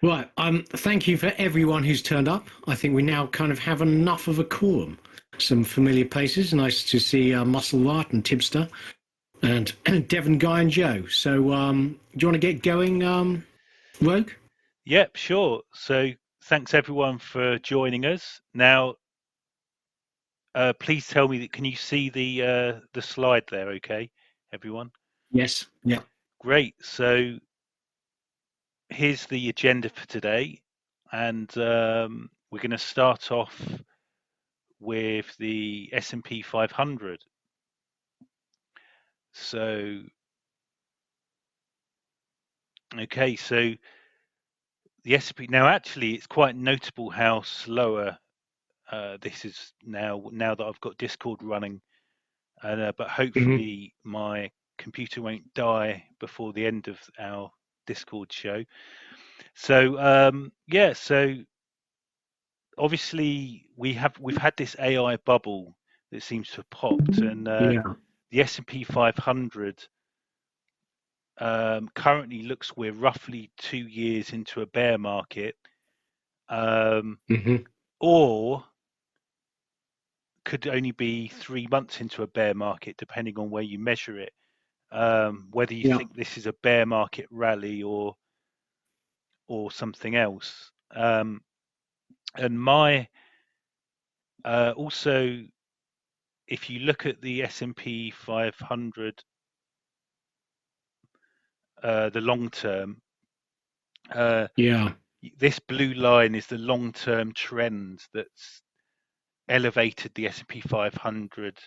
Right. Thank you for everyone who's turned up. I think we now kind of have enough of a quorum. Some familiar faces. Nice to see Musselwart and Tibster and Devon, Guy, and Joe. So, do you want to get going, Rogue? Yep, sure. So thanks everyone for joining us. Now, please tell me that can you see the slide there? Okay, everyone. Yes. Yeah. Great. So here's the agenda for today, and we're going to start off with the S&P 500. So, okay, so the S&P now actually it's quite notable how slower this is now that I've got Discord running, and but Mhm. hopefully my computer won't die before the end of our Discord show. So yeah, so obviously we've had this AI bubble that seems to have popped, and Yeah. the S&P 500 currently looks we're roughly 2 years into a bear market, Hmm. or could only be 3 months into a bear market, depending on where you measure it. Whether you Yeah. think this is a bear market rally or something else. And my also, if you look at the S&P 500, the long term, uh, Yeah. this blue line is the long term trend that's elevated the S&P 500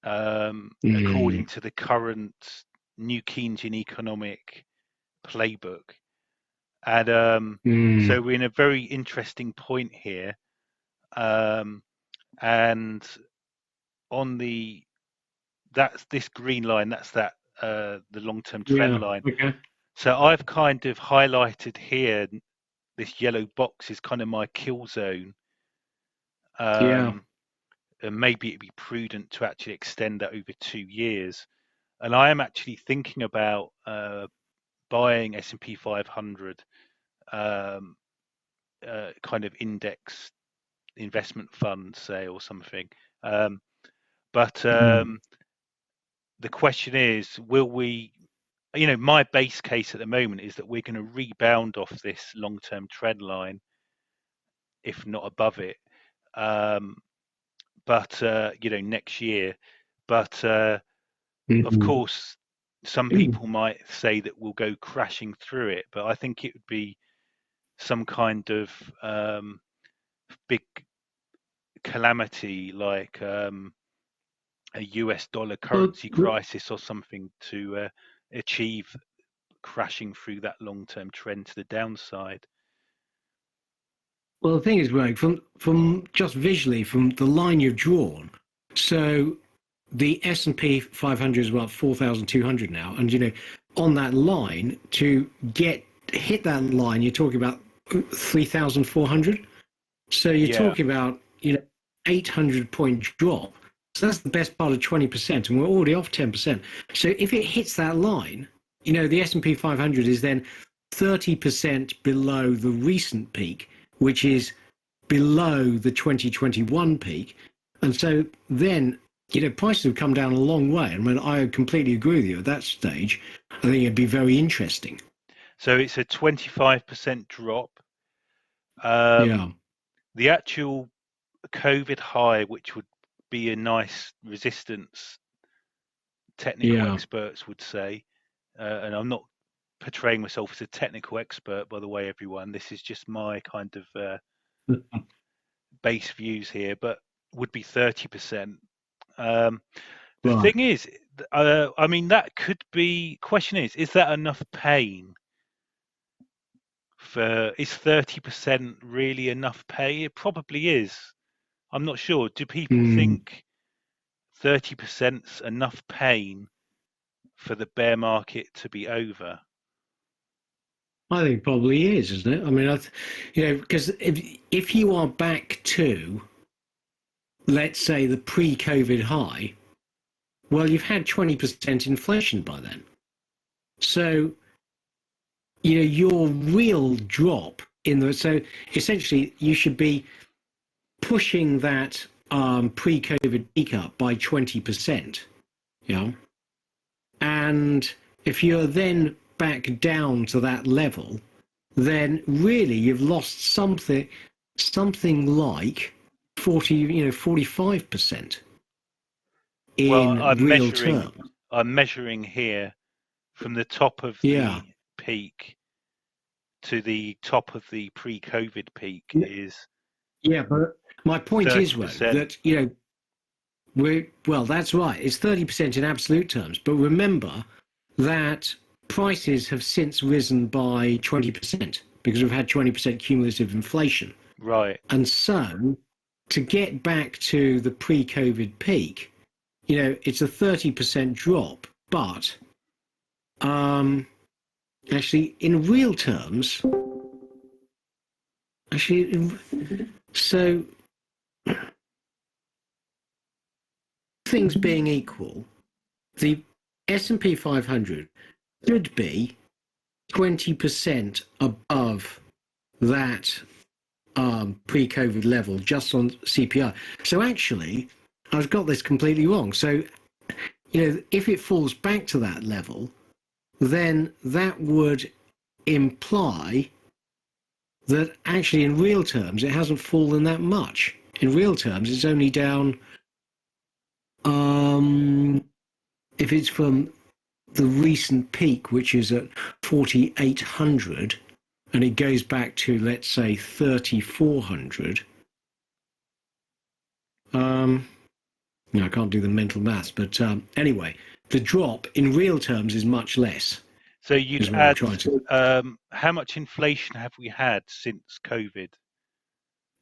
according Mm. to the current New Keynesian economic playbook. And so Mm. we're in a very interesting point here. Um, and on that's this green line, that's that the long-term trend Yeah. line. Okay. So I've kind of highlighted here this yellow box is kind of my kill zone. Yeah. And maybe it'd be prudent to actually extend that over 2 years. And I am actually thinking about buying S&P 500 um, kind of index investment fund, say, or something. Um, but Mm. the question is, will we? My base case at the moment is that we're going to rebound off this long-term trend line, if not above it. Um, but next year. But of Mhm. course, some people might say that we'll go crashing through it. But I think it would be some kind of big calamity, like a US dollar Well, currency crisis or something, to achieve crashing through that long-term trend to the downside. well, the thing is, Greg, from just visually from the line you've drawn, so the S&P 500 is about 4,200 now, and on that line to hit that line, you're talking about 3,400. So you're Yeah, talking about 800-point drop. So that's the best part of 20%, and we're already off 10%. So if it hits that line, the S&P 500 is then 30% below the recent peak, which is below the 2021 peak. And so then, prices have come down a long way. I mean, I completely agree with you at that stage. I think it'd be very interesting. so it's a 25% drop. Um, Yeah. the actual COVID high, which would be a nice resistance, technical Yeah. experts would say, and I'm not portraying myself as a technical expert, by the way, everyone. This is just my kind of base views here, but would be 30%. Um, the Right. thing is, I mean, that could be. Question is that enough pain for? Is 30% really enough pay? It probably is. I'm not sure. Do people Mm. think 30%'s enough pain for the bear market to be over? I think it probably is, isn't it? I mean, because if you are back to, let's say, the pre-COVID high, well, you've had 20% inflation by then. So your real drop in the, so essentially you should be pushing that pre-COVID peak up by 20%. Yeah. And if you're then back down to that level, then really you've lost something like 45% Well, in real terms. I'm measuring here from the top of Yeah. the peak to the top of the pre-COVID peak is Yeah, but my point is, Ro, 30%. that well, that's right. It's 30% in absolute terms, but remember that prices have since risen by 20% because we've had 20% cumulative inflation. Right. And so to get back to the pre-COVID peak, it's a 30% drop, but actually in real terms, so things being equal, the S&P 500 should be 20% above that pre-COVID level just on CPI. So actually, I've got this completely wrong. So, if it falls back to that level, then that would imply that actually in real terms, it hasn't fallen that much. In real terms, it's only down, if it's from the recent peak, which is at 4,800, and it goes back to, let's say, 3,400. I can't do the mental maths, but anyway, the drop in real terms is much less. So you'd add, how much inflation have we had since COVID?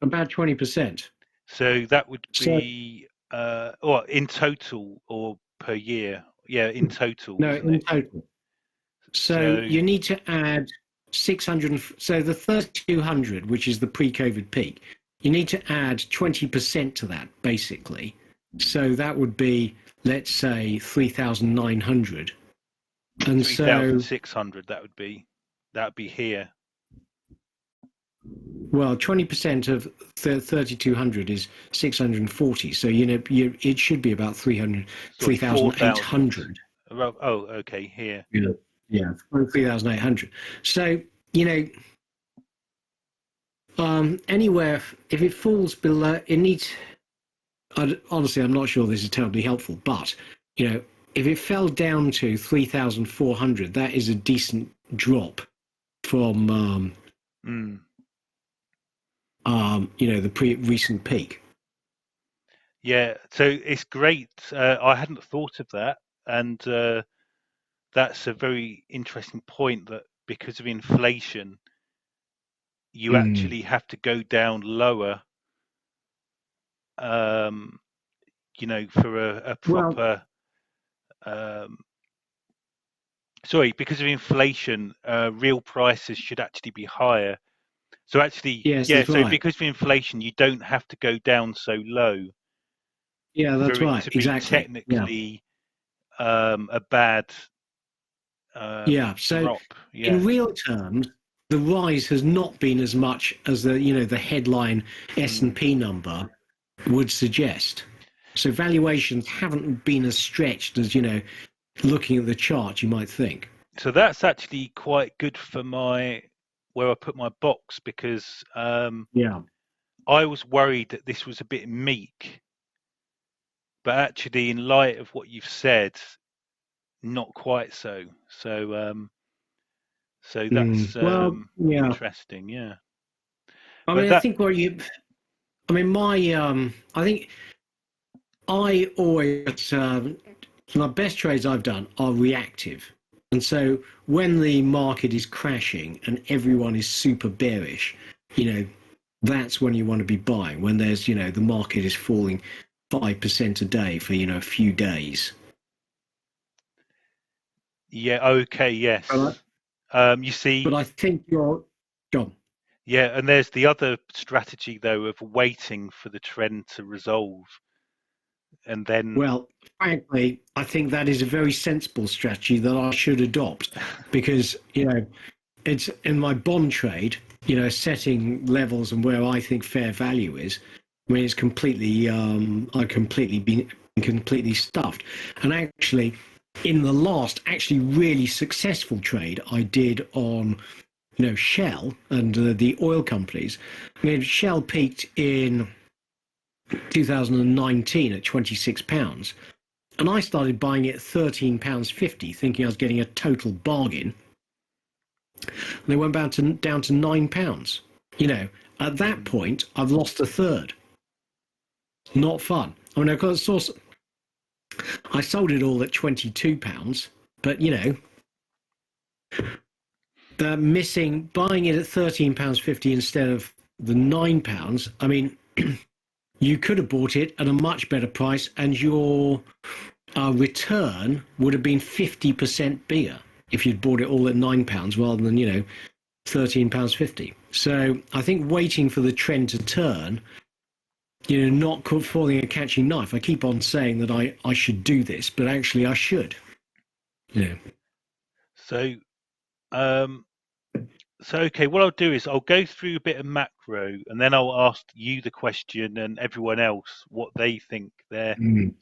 About 20%. So that would be, or in total or per year? Yeah, in total, No, wasn't in it? total. So you need to add 600. So the 3,200, which is the pre-COVID peak, you need to add 20% to that, basically. So that would be, let's say, 3,900. And 3,600, that would be here. Well, 20% of 3,200 is 640. So, it should be about 3,800. Oh, okay, here. Yeah, 3,800. So, anywhere, if it falls below, it needs, honestly, I'm not sure this is terribly helpful, but, if it fell down to 3,400, that is a decent drop from, the recent peak. Yeah, so it's great. I hadn't thought of that, and that's a very interesting point, that because of inflation, you actually have to go down lower, for a proper. Sorry, because of inflation, real prices should actually be higher. So actually, yes, yeah. So right. because of inflation, you don't have to go down so low. Yeah, that's for it right. to be technically a bad so drop. in real terms, the rise has not been as much as the headline S&P number would suggest. So valuations haven't been as stretched as, looking at the chart, you might think. So that's actually quite good for where I put my box, because I was worried that this was a bit meek, but actually, in light of what you've said, not quite so. So that's interesting. Yeah. I mean, I think I think I always, my best trades I've done are reactive. And so when the market is crashing and everyone is super bearish, that's when you want to be buying, when there's, the market is falling 5% a day for, a few days. Yeah. Okay. Yes. You see. But I think you're gone. Yeah, and there's the other strategy though of waiting for the trend to resolve, and then. Well, frankly, I think that is a very sensible strategy that I should adopt, because it's in my bond trade, setting levels and where I think fair value is. I mean, it's completely, I completely been completely stuffed. And actually, in the last actually really successful trade I did on, Shell and the oil companies. I mean, Shell peaked in 2019 at £26, and I started buying it at £13.50, thinking I was getting a total bargain. And they went down to £9. At that point, I've lost a third. Not fun. I mean, of course, I sold it all at £22, but buying it at £13.50 instead of the £9. I mean, you could have bought it at a much better price, and your return would have been 50% bigger if you'd bought it all at £9 rather than £13.50. So I think waiting for the trend to turn, not falling a catching knife. I keep on saying that I should do this, but actually I should. So, okay, what I'll do is I'll go through a bit of macro, and then I'll ask you the question and everyone else what they think their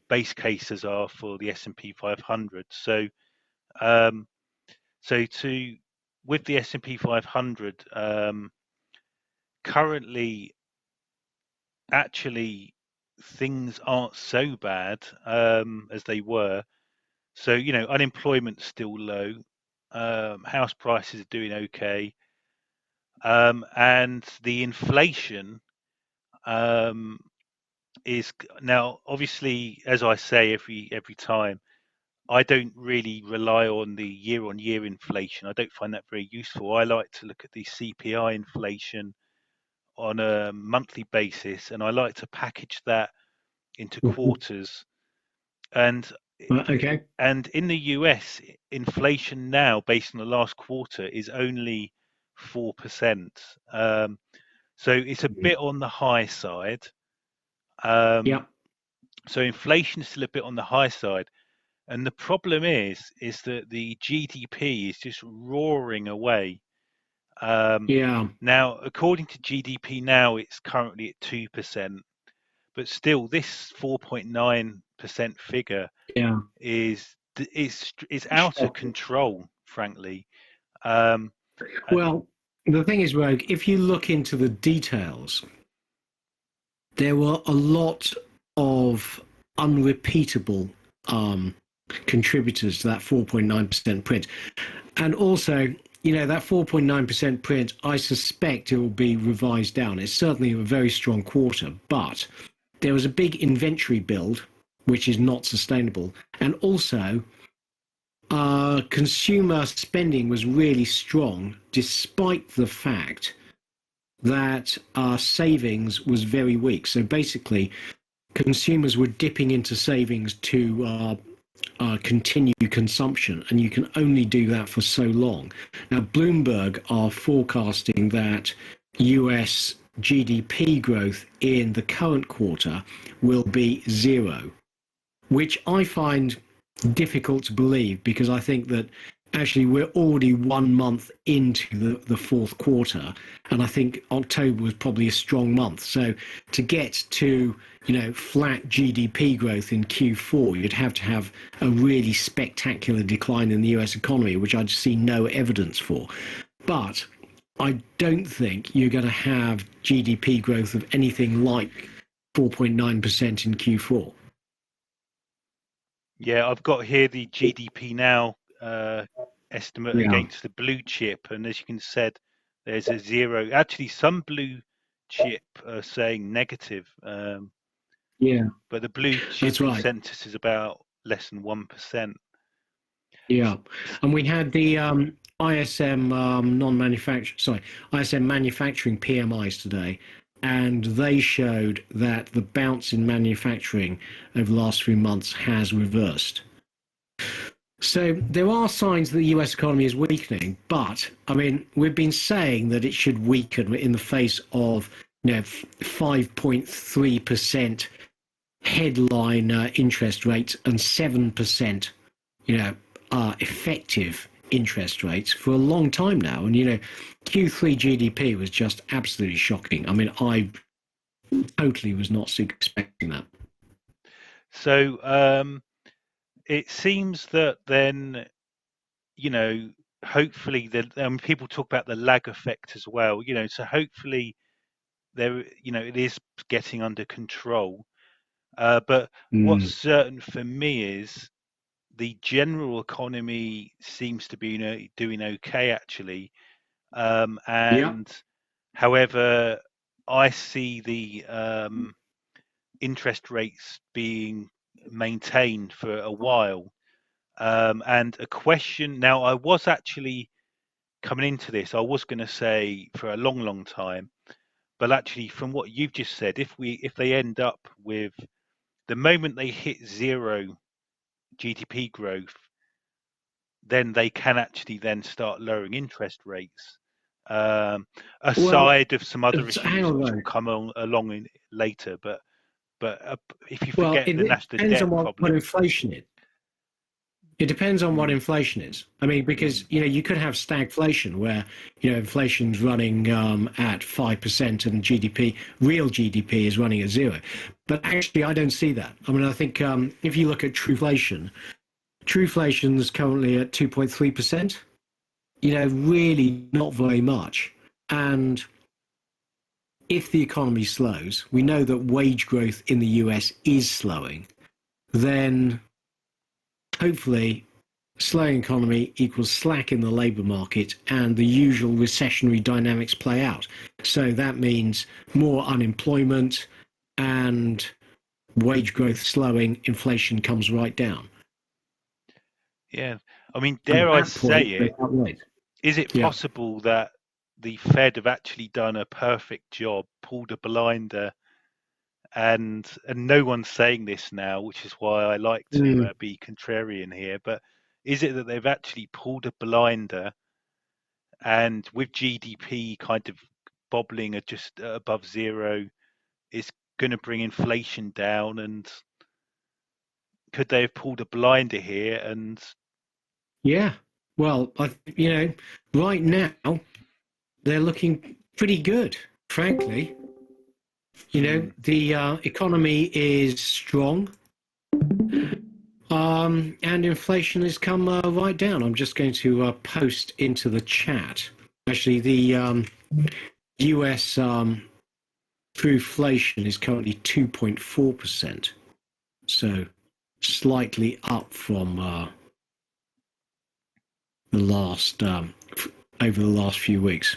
base cases are for the S&P 500. So, with the S&P 500, currently, actually, things aren't so bad as they were. So, unemployment's still low. House prices are doing okay. And the inflation is now, obviously, as I say every time, I don't really rely on the year-on-year inflation. I don't find that very useful. I like to look at the CPI inflation on a monthly basis, and I like to package that into quarters. And Okay. And in the US, inflation now, based on the last quarter, is only 4%. So it's a bit on the high side. Yeah. So inflation is still a bit on the high side. And the problem is that the GDP is just roaring away. Yeah. Now, according to GDP now, it's currently at 2%. But still, this 4.9% figure Yeah. is out of control, frankly. Um, Well, the thing is, Rogue, if you look into the details, there were a lot of unrepeatable contributors to that 4.9% print. And also, that 4.9% print, I suspect it will be revised down. It's certainly a very strong quarter, but there was a big inventory build, which is not sustainable. And also, consumer spending was really strong, despite the fact that savings was very weak. So basically, consumers were dipping into savings to continue consumption, and you can only do that for so long. Now, Bloomberg are forecasting that US GDP growth in the current quarter will be 0, which I find difficult to believe, because I think that actually we're already 1 month into the fourth quarter, and I think October was probably a strong month. So to get to flat GDP growth in Q4, you'd have to have a really spectacular decline in the US economy, which I just see no evidence for. But I don't think you're going to have GDP growth of anything like 4.9% in Q4. Yeah, I've got here the GDP now estimate against the blue chip, and as you can see, there's a 0. Actually, some blue chip are saying negative. But the blue chip consensus is about less than 1%. Yeah, and we had the ISM ISM manufacturing PMIs today, and they showed that the bounce in manufacturing over the last few months has reversed. So there are signs that the US economy is weakening, but I mean, we've been saying that it should weaken in the face of 5.3% headline interest rates and 7%, effective interest rates for a long time now. And, Q3 GDP was just absolutely shocking. I mean, I totally was not expecting that. So it seems that then, hopefully people talk about the lag effect as well, so hopefully it is getting under control. But what's Mm. certain for me is the general economy seems to be doing okay, actually. Yeah. And however, I see the interest rates being maintained for a while. And a question now, I was actually coming into this, I was going to say for a long, long time, but actually, from what you've just said, if they end up with the moment they hit zero GDP growth, then they can actually then start lowering interest rates. Well, Aside of some other hang issues on which though. will come along later, but if you Well, forget it, the it national depends on debt what problem. inflation is. It depends on what Mm, inflation is. I mean, because mm, you could have stagflation where inflation's running at 5% and GDP, real GDP, is running at zero. But actually, I don't see that. I mean, I think if you look at trueflation is currently at 2.3%. Really not very much. And if the economy slows, we know that wage growth in the US is slowing. Then hopefully slowing economy equals slack in the labour market and the usual recessionary dynamics play out. So that means more unemployment and wage growth slowing, inflation comes right down. yeah, I mean, And at dare I that say point, they it? cut rates. Is it Yeah. possible that the Fed have actually done a perfect job, pulled a blinder, and no one's saying this now, which is why I like to Mm. be contrarian here, but is it that they've actually pulled a blinder and with GDP kind of bobbling at just above zero, it's going to bring inflation down? And could they have pulled a blinder here? And Yeah. Well, right now they're looking pretty good, frankly. mm, The economy is strong, and inflation has come right down. I'm just going to post into the chat. Actually, the US through inflation is currently 2.4%, so slightly up from the last over the last few weeks.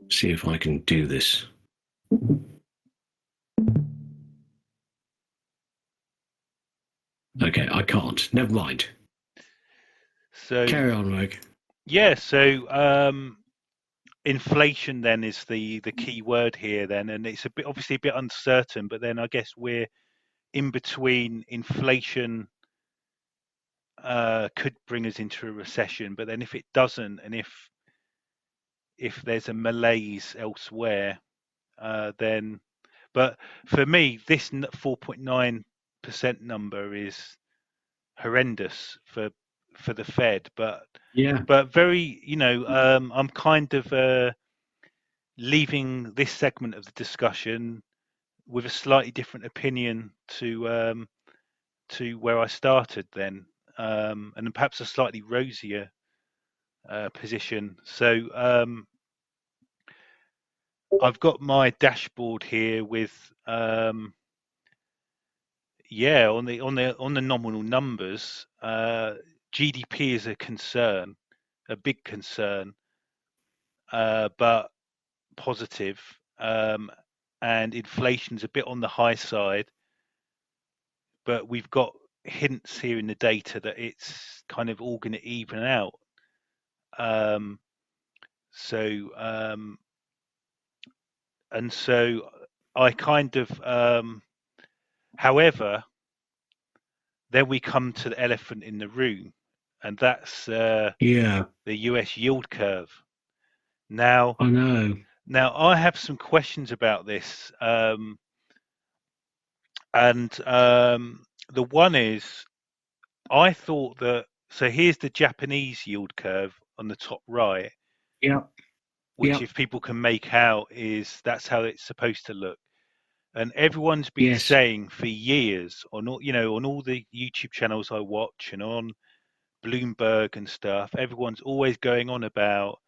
See if I can do this. Okay, I can't. Never mind. so Carry on, Meg. yeah, so inflation then is the key word here then, and it's a bit obviously a bit uncertain, but then I guess we're in between. Inflation could bring us into a recession, but then if it doesn't, and if there's a malaise elsewhere, then. But for me, this 4.9% number is horrendous for the Fed. Yeah. But very, I'm kind of leaving this segment of the discussion with a slightly different opinion to where I started then, and perhaps a slightly rosier position. So I've got my dashboard here with on the nominal numbers. GDP is a concern, a big concern, but positive, and inflation's a bit on the high side. But we've got hints here in the data that it's kind of all going to even out. Um, so and so I kind of, however, then we come to the elephant in the room, and that's the Yeah. US yield curve. Now, I know. now I have some questions about this. And the one is, I thought that, so here's the Japanese yield curve on the top right, Yeah. which Yeah. if people can make out is that's how it's supposed to look. And everyone's been Yes. saying for years on all, on all the YouTube channels I watch and on Bloomberg and stuff, everyone's always going on about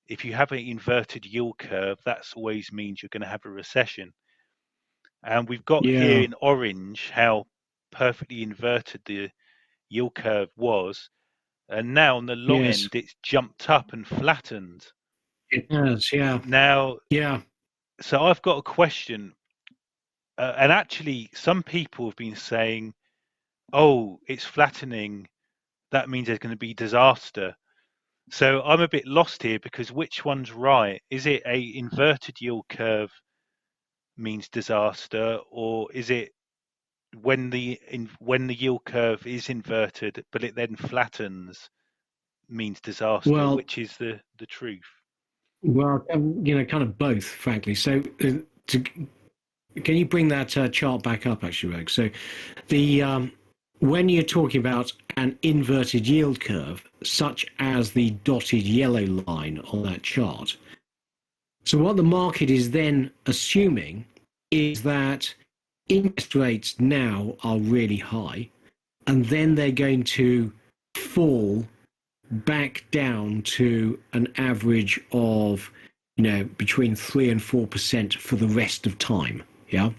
if you have an inverted yield curve, that's always means you're going to have a recession. And we've got here Yeah. in orange how perfectly inverted the yield curve was. And now on the long Yes. end, it's jumped up and flattened. It has. Yeah. Now, Yeah. so I've got a question. And actually, some people have been saying, oh, it's flattening. That means there's going to be disaster. So I'm a bit lost here because which one's right? Is it a inverted yield curve means disaster, or is it when the yield curve is inverted but it then flattens means disaster? Well, Which is the truth? kind of both, frankly. So, to, can you bring that chart back up, actually, Reg? So, the when you're talking about an inverted yield curve, such as the dotted yellow line on that chart, so what the market is then assuming is that interest rates now are really high, and then they're going to fall back down to an average of, between 3 and 4% for the rest of time. Yeah.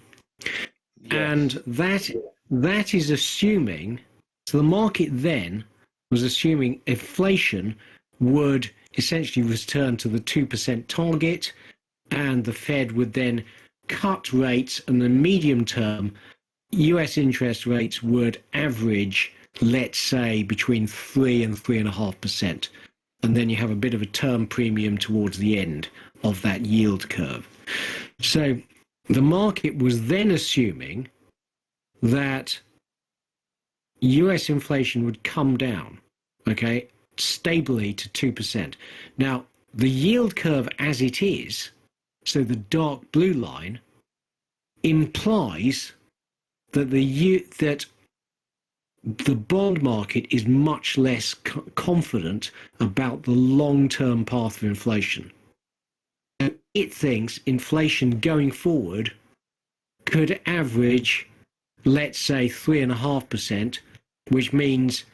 And Yes. that is assuming, so the market then was assuming inflation would essentially return to the 2% target, and the Fed would then cut rates, and the medium term US interest rates would average, let's say, between 3 and 3.5%. And then you have a bit of a term premium towards the end of that yield curve. So the market was then assuming that US inflation would come down, okay, stably to 2%. Now, the yield curve as it is, so the dark blue line, implies that that the bond market is much less confident about the long-term path of inflation. It thinks inflation going forward could average, let's say, 3.5%, which means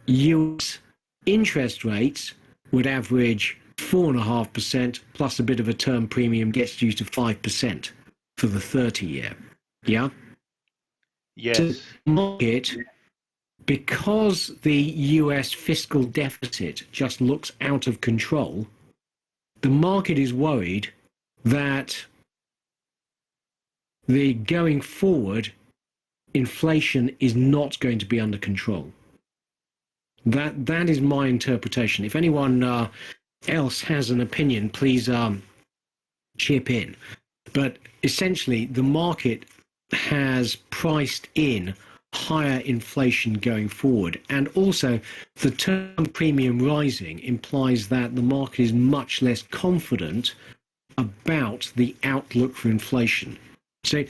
US interest rates would average 4.5% plus a bit of a term premium gets you to 5% for the 30-year. Yeah. So Yes. the market, because the US fiscal deficit just looks out of control, the market is worried that the going forward inflation is not going to be under control. That is my interpretation. If anyone else has an opinion, please chip in. But essentially, the market has priced in higher inflation going forward. And also, the term premium rising implies that the market is much less confident about the outlook for inflation. So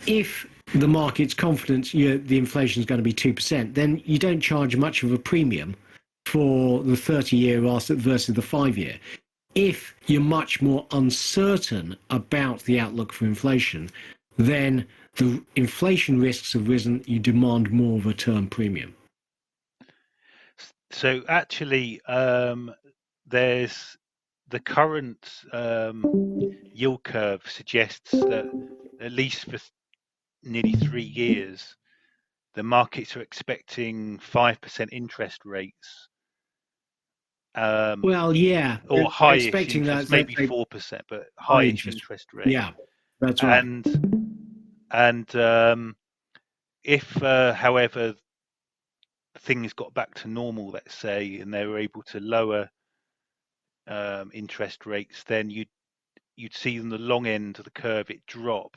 if the market's confident the inflation is going to be 2%, then you don't charge much of a premium for the 30-year versus the 5-year. If you're much more uncertain about the outlook for inflation, then the inflation risks have risen, you demand more of a term premium. So actually, there's the current yield curve suggests that at least for nearly 3 years, the markets are expecting 5% interest rates, Well, yeah, or they're highish expecting that, interest, so maybe they 4%, but high highish interest. interest rate. Yeah, that's right. And if, however, things got back to normal, let's say, and they were able to lower interest rates, then you'd see on the long end of the curve it drop.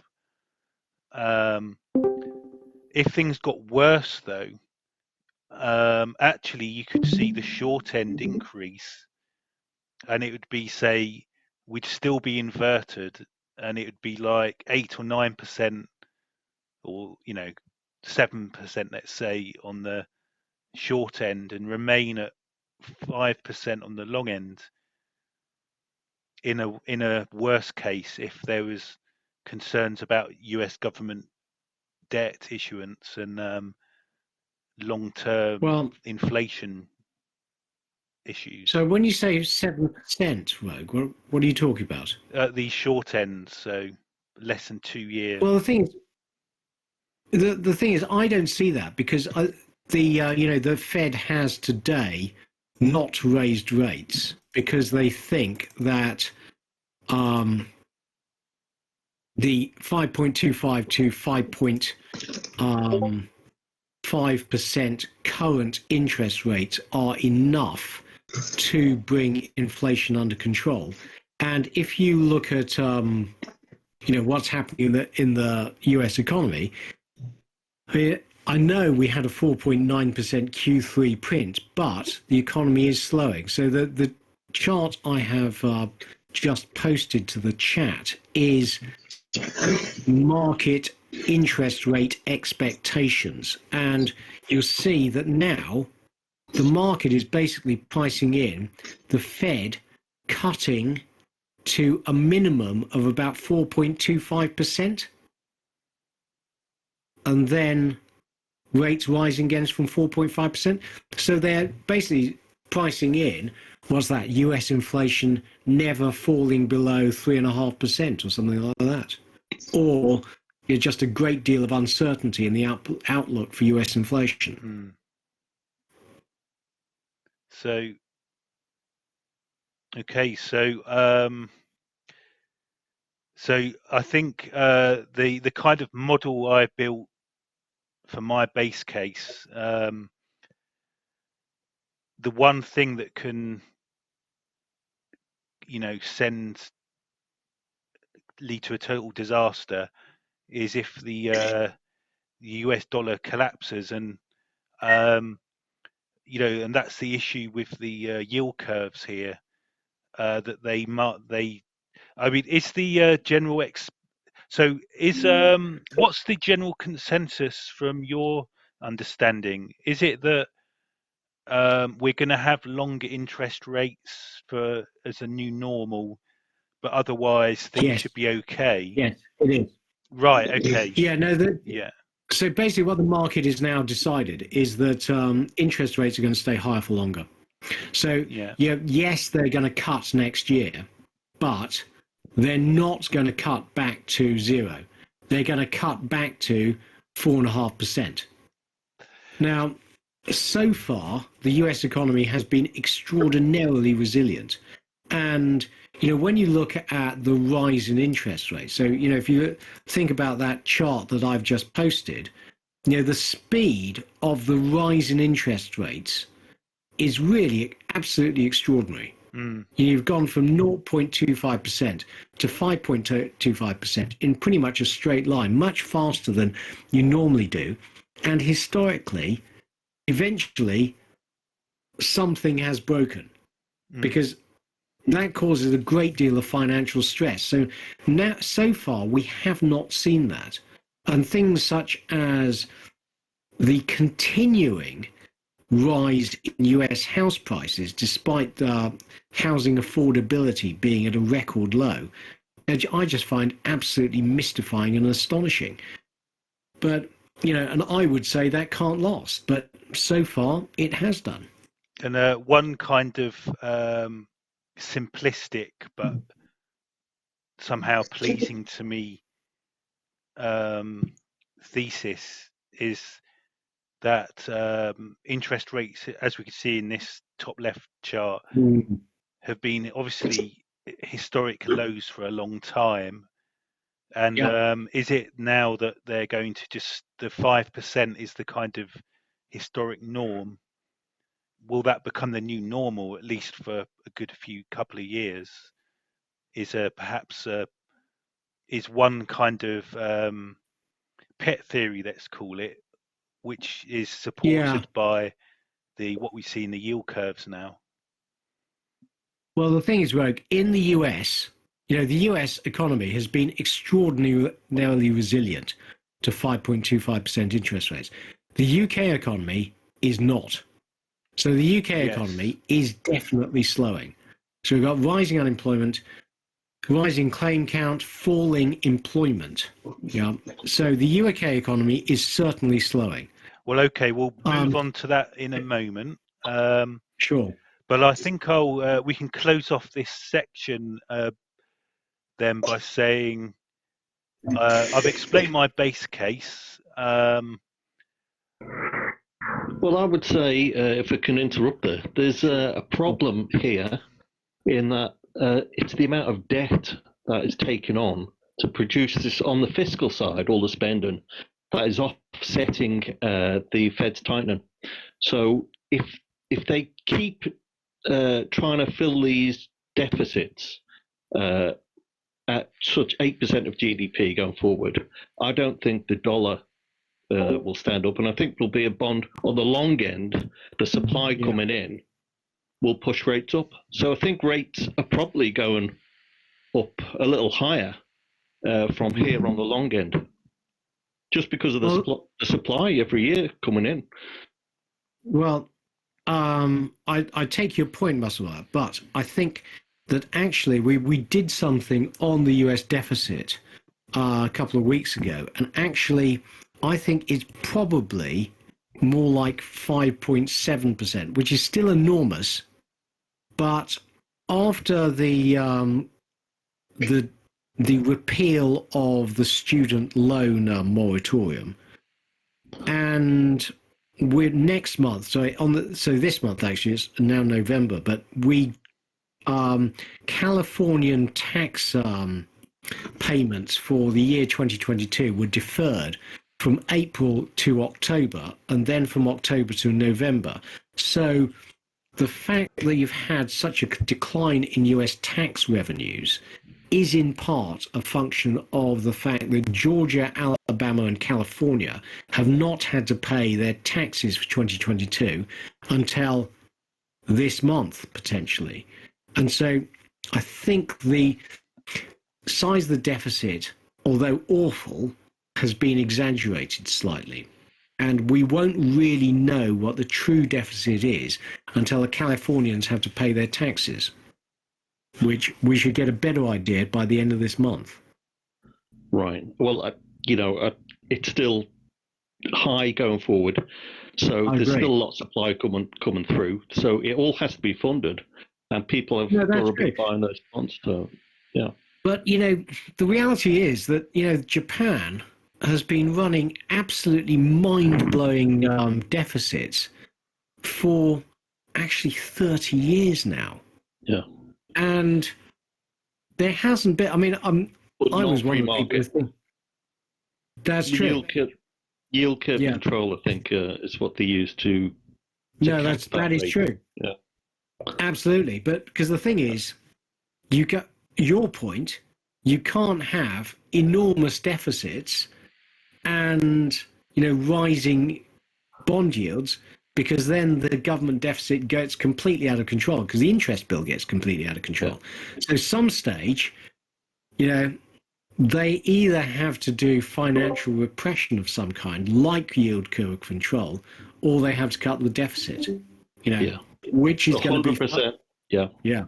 If things got worse, though, actually you could see the short end increase, and it would be, say, we'd still be inverted, and it would be like 8 or 9% or 7%, let's say, on the short end, and remain at 5% on the long end in a worst case if there was concerns about US government debt issuance and long-term Well, inflation issues. so when you say 7%, Rogue, what are you talking about? The short end, so less than 2 year. Well, the thing is, I don't see that because the Fed has today not raised rates because they think that the 5.25 to 5.5% current interest rates are enough to bring inflation under control. And if you look at what's happening in the US economy, I know we had a 4.9% Q3 print, but the economy is slowing. So the chart I have just posted to the chat is market interest rate expectations. And you'll see that now the market is basically pricing in the Fed cutting to a minimum of about 4.25%. And then rates rising again from 4.5%. So they're basically pricing in was that US inflation never falling below 3.5% or something like that. Or just a great deal of uncertainty in the outlook for US inflation. So, okay, so I think the kind of model I built for my base case, the one thing that can lead to a total disaster is if the US dollar collapses, and and that's the issue with the yield curves here, that I mean, is the general so is what's the general consensus from your understanding? Is it that we're going to have longer interest rates as a new normal, but otherwise things should be okay? Yes, it is. Right. Okay. Yeah, no, Yeah. So basically what the market has now decided is that interest rates are going to stay higher for longer. So yes, they're going to cut next year, but they're not going to cut back to zero. They're going to cut back to 4.5%. Now, so far, the US economy has been extraordinarily resilient. And, when you look at the rise in interest rates, so, if you think about that chart that I've just posted, the speed of the rise in interest rates is really absolutely extraordinary. You've gone from 0.25% to 5.25% in pretty much a straight line, much faster than you normally do. And historically, eventually, something has broken because that causes a great deal of financial stress. So now, so far, we have not seen that. And things such as the continuing rise in US house prices, despite housing affordability being at a record low, I just find absolutely mystifying and astonishing. But, and I would say that can't last, but so far it has done. And one kind of simplistic but somehow pleasing to me thesis is that interest rates, as we can see in this top left chart, have been obviously historic lows for a long time. And is it now that they're going to just, the 5% is the kind of historic norm? Will that become the new normal, at least for a good couple of years? Is perhaps is one kind of pet theory, let's call it, which is supported by what we see in the yield curves now? Well, the thing is, Rogue, in the US, the US economy has been extraordinarily resilient. to 5.25% interest rates. The UK economy is not. So the UK Yes. economy is definitely slowing. So we've got rising unemployment, rising claim count, falling employment. Yeah. So the UK economy is certainly slowing. Well, okay, we'll move on to that in a moment. Sure. But I think we can close off this section then by saying I've explained my base case. Well, I would say, if I can interrupt there, there's a problem here in that it's the amount of debt that is taken on to produce this on the fiscal side, all the spending, that is offsetting the Fed's tightening. So if they keep trying to fill these deficits at such 8% of GDP going forward, I don't think the dollar will stand up, and I think there'll be a bond on the long end. The supply coming in will push rates up. So I think rates are probably going up a little higher from here on the long end, just because of the supply every year coming in. Well, I take your point, Muscle, but I think that actually we did something on the US deficit a couple of weeks ago, and actually I think it's probably more like 5.7%, which is still enormous. But after the repeal of the student loan moratorium, and we're next month, so this month actually, it's now November, but we Californian tax payments for the year 2022 were deferred from April to October, and then from October to November. So the fact that you've had such a decline in US tax revenues is in part a function of the fact that Georgia, Alabama, and California have not had to pay their taxes for 2022 until this month, potentially. And so I think the size of the deficit, although awful, has been exaggerated slightly. And we won't really know what the true deficit is until the Californians have to pay their taxes, which we should get a better idea by the end of this month. Right. Well, it's still high going forward, so there's still a lot of supply coming through. So it all has to be funded, and people have got to be buying those bonds. So, yeah. But the reality is that Japan has been running absolutely mind-blowing deficits for actually 30 years now. Yeah. And there hasn't been, I mean, I was one of the people who think that's true. Yield curve control, I think, is what they use to no, that is true. Yeah. Absolutely. But because the thing is, you got your point, you can't have enormous deficits and rising bond yields, because then the government deficit gets completely out of control, because the interest bill gets completely out of control. So some stage, they either have to do financial repression of some kind, like yield curve control, or they have to cut the deficit. Which is going to be 100%. Yeah.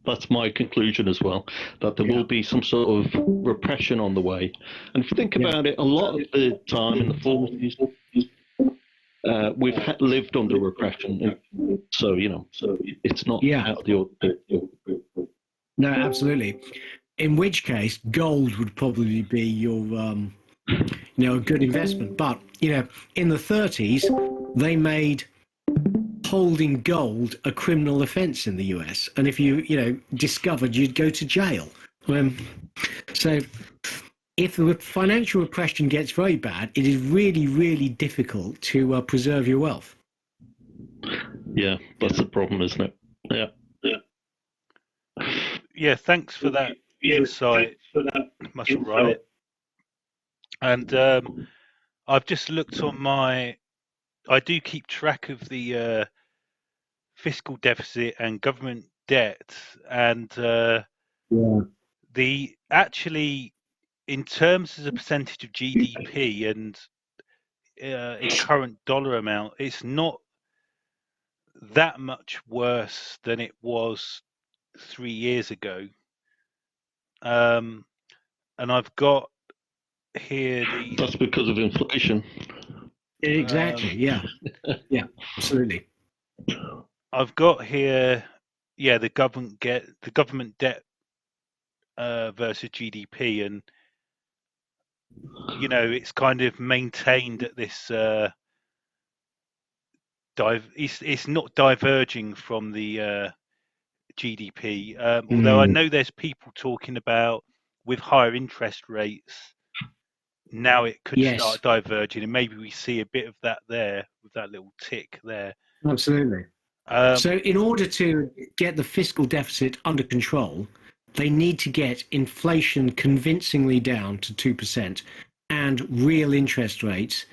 That's my conclusion as well, that there will be some sort of repression on the way. And if you think about it, a lot of the time in the 40s, we've lived under repression. So, it's not out of the ordinary. No, absolutely. In which case, gold would probably be your, a good investment. But, in the 30s, they made holding gold a criminal offense in the US, and if you discovered, you'd go to jail. So if the financial repression gets very bad, it is really, really difficult to preserve your wealth. Yeah, that's the problem, isn't it? Yeah, thanks for that insight, Muscle Right. And I've just looked on I do keep track of the fiscal deficit and government debt, and actually in terms as a percentage of GDP and in current dollar amount, it's not that much worse than it was 3 years ago. And I've got here the. That's because of inflation. Exactly. Yeah. Yeah. Absolutely. I've got here, yeah, the government debt versus GDP, and it's kind of maintained at this. It's not diverging from the GDP, although I know there's people talking about with higher interest rates now it could Yes. start diverging, and maybe we see a bit of that there with that little tick there. Absolutely. So in order to get the fiscal deficit under control, they need to get inflation convincingly down to 2% and real interest rates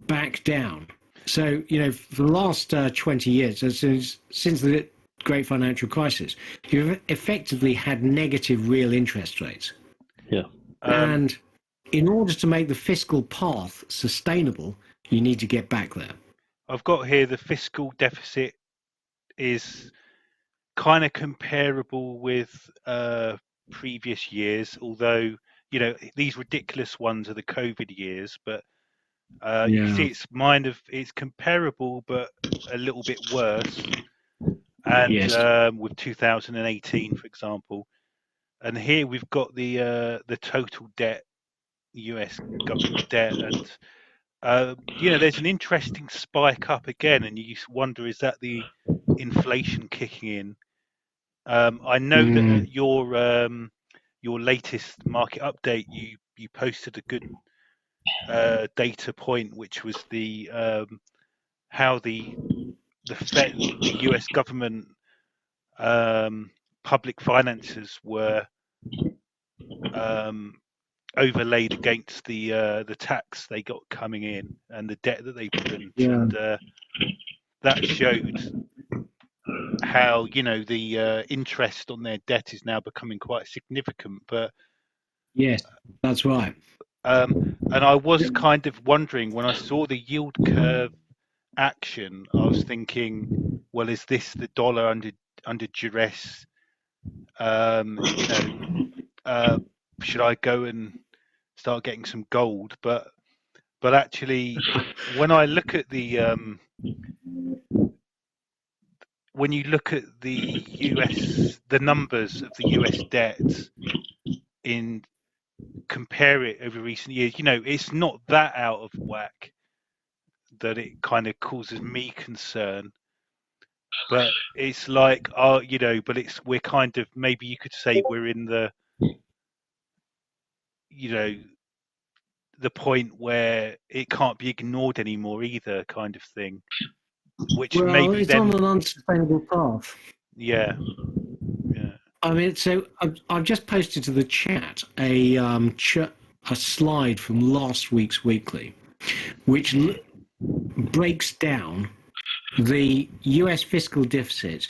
back down. So, for the last 20 years, since the great financial crisis, you've effectively had negative real interest rates. Yeah. And in order to make the fiscal path sustainable, you need to get back there. I've got here the fiscal deficit is kind of comparable with previous years, although these ridiculous ones are the COVID years, but you can see it's comparable but a little bit worse, and Yes. with 2018 for example, and here we've got the total debt, US government debt, and there's an interesting spike up again, and you wonder, is that the inflation kicking in? I know that at your latest market update, you posted a good data point, which was the how the Fed, the US government public finances were overlaid against the tax they got coming in and the debt that they print, and that showed how the interest on their debt is now becoming quite significant. But Yes, that's right. and I was kind of wondering when I saw the yield curve action, I was thinking, well, is this the dollar under duress? Should I go and start getting some gold? But actually, when I look at when you look at the numbers of the US debt compare it over recent years, it's not that out of whack that it kind of causes me concern. But it's like, we're kind of, maybe you could say we're in the point where it can't be ignored anymore either, kind of thing. Which maybe it's then on an unsustainable path. Yeah. I mean, so I've just posted to the chat a slide from last week's weekly, which breaks down the US fiscal deficit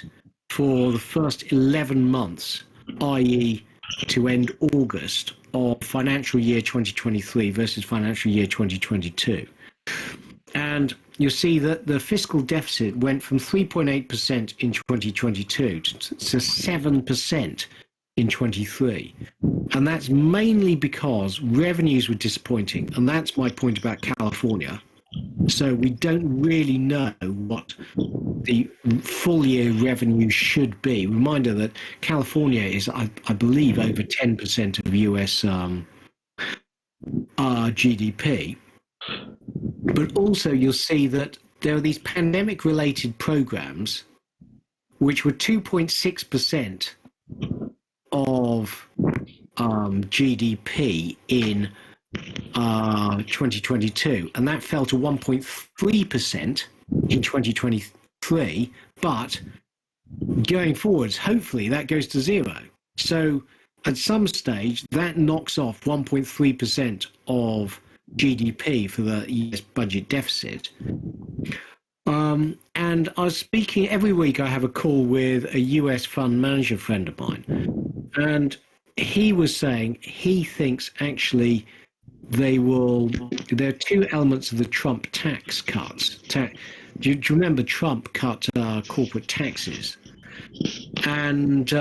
for the first 11 months, i.e. to end August of financial year 2023 versus financial year 2022. And you'll see that the fiscal deficit went from 3.8% in 2022 to 7% in 23. And that's mainly because revenues were disappointing. And that's my point about California. So we don't really know what the full year revenue should be. Reminder that California is, I believe, over 10% of US GDP. But also you'll see that there are these pandemic-related programs which were 2.6% of GDP in 2022, and that fell to 1.3% in 2023, but going forwards, hopefully that goes to zero. So at some stage, that knocks off 1.3% of GDP for the US budget deficit. And I was speaking every week. I have a call with a US fund manager friend of mine, and he was saying he thinks actually they will. There are two elements of the Trump tax cuts. Do you remember Trump cut corporate taxes? And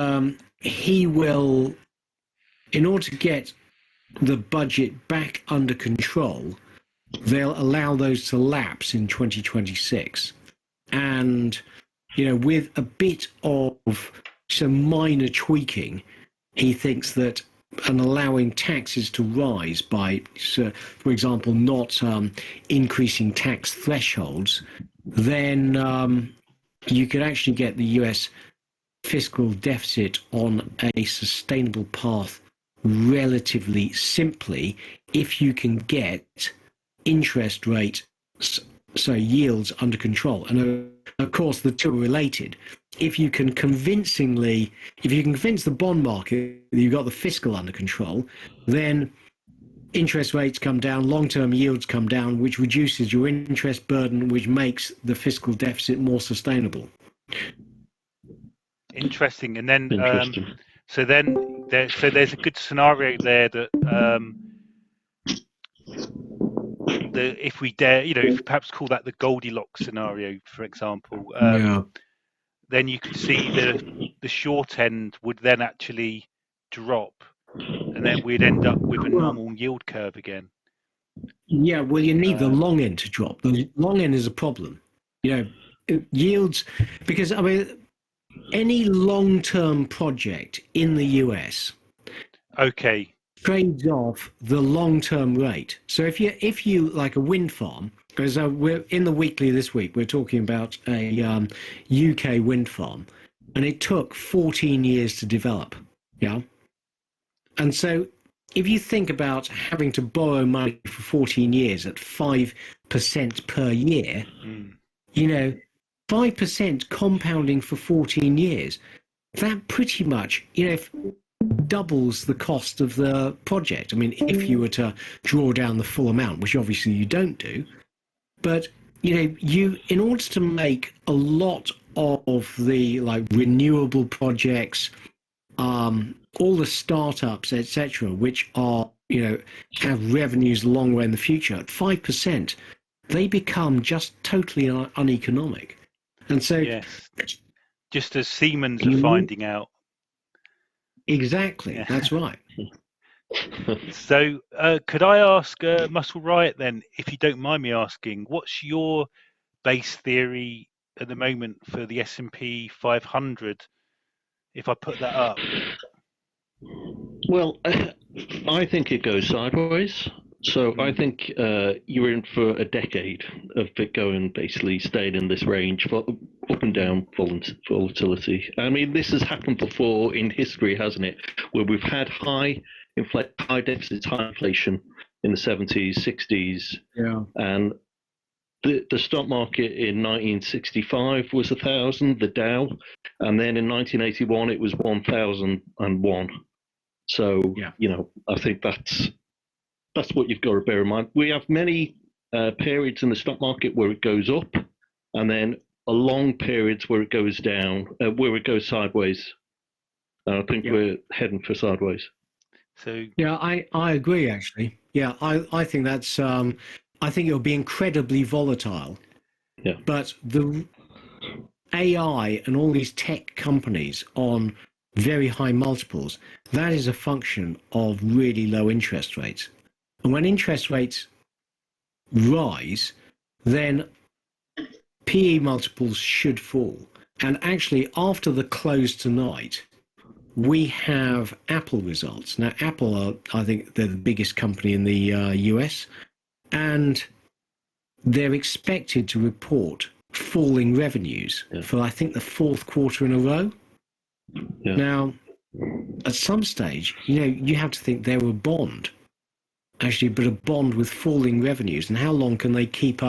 he will, in order to get the budget back under control, they'll allow those to lapse in 2026. And, with a bit of some minor tweaking, he thinks that and allowing taxes to rise by, for example, not increasing tax thresholds, then you could actually get the US fiscal deficit on a sustainable path relatively simply if you can get interest rate, so yields under control. And of course, the two are related. If you can convince the bond market that you've got the fiscal under control, then interest rates come down, long-term yields come down, which reduces your interest burden, which makes the fiscal deficit more sustainable. Interesting. And then, so there's a good scenario there that if we dare, if you perhaps call that the Goldilocks scenario, for example, then you could see the short end would then actually drop, and then we'd end up with a normal yield curve again. Yeah, well, you need the long end to drop. The long end is a problem. Yields, because any long-term project in the US trades off the long-term rate. So if you like a wind farm, because we're in the weekly this week, we're talking about a UK wind farm, and it took 14 years to develop. Yeah. And so if you think about having to borrow money for 14 years at 5% per year, 5% compounding for 14 years, that pretty much, doubles the cost of the project. I mean, if you were to draw down the full amount, which obviously you don't do, but in order to make a lot of the renewable projects, all the startups, etc., which are have revenues a long way in the future, at 5%, they become just totally uneconomic. And so, yes, just as Siemens are finding out. Exactly, yeah. That's right. So could I ask Muscle Riot then, if you don't mind me asking, what's your base theory at the moment for the S&P 500, if I put that up? Well, I think it goes sideways. So I think you're in for a decade of it going basically staying in this range for up and down volatility. I mean, this has happened before in history, hasn't it? Where we've had high deficits, high inflation in the 70s, 60s. Yeah. And the stock market in 1965 was 1,000, the Dow. And then in 1981, it was 1,001. So, I think that's what you've got to bear in mind. We have many periods in the stock market where it goes up, and then a long periods where it goes down, where it goes sideways. I think we're heading for sideways. So I agree actually. Yeah, I think that's I think it'll be incredibly volatile. Yeah. But the AI and all these tech companies on very high multiples, that is a function of really low interest rates. And when interest rates rise, then PE multiples should fall. And actually, after the close tonight, we have Apple results. Now, Apple I think they're the biggest company in the US, and they're expected to report falling revenues for, I think, the fourth quarter in a row. Yeah. Now, at some stage, you have to think they're a bond, actually, but a bond with falling revenues. And how long can they keep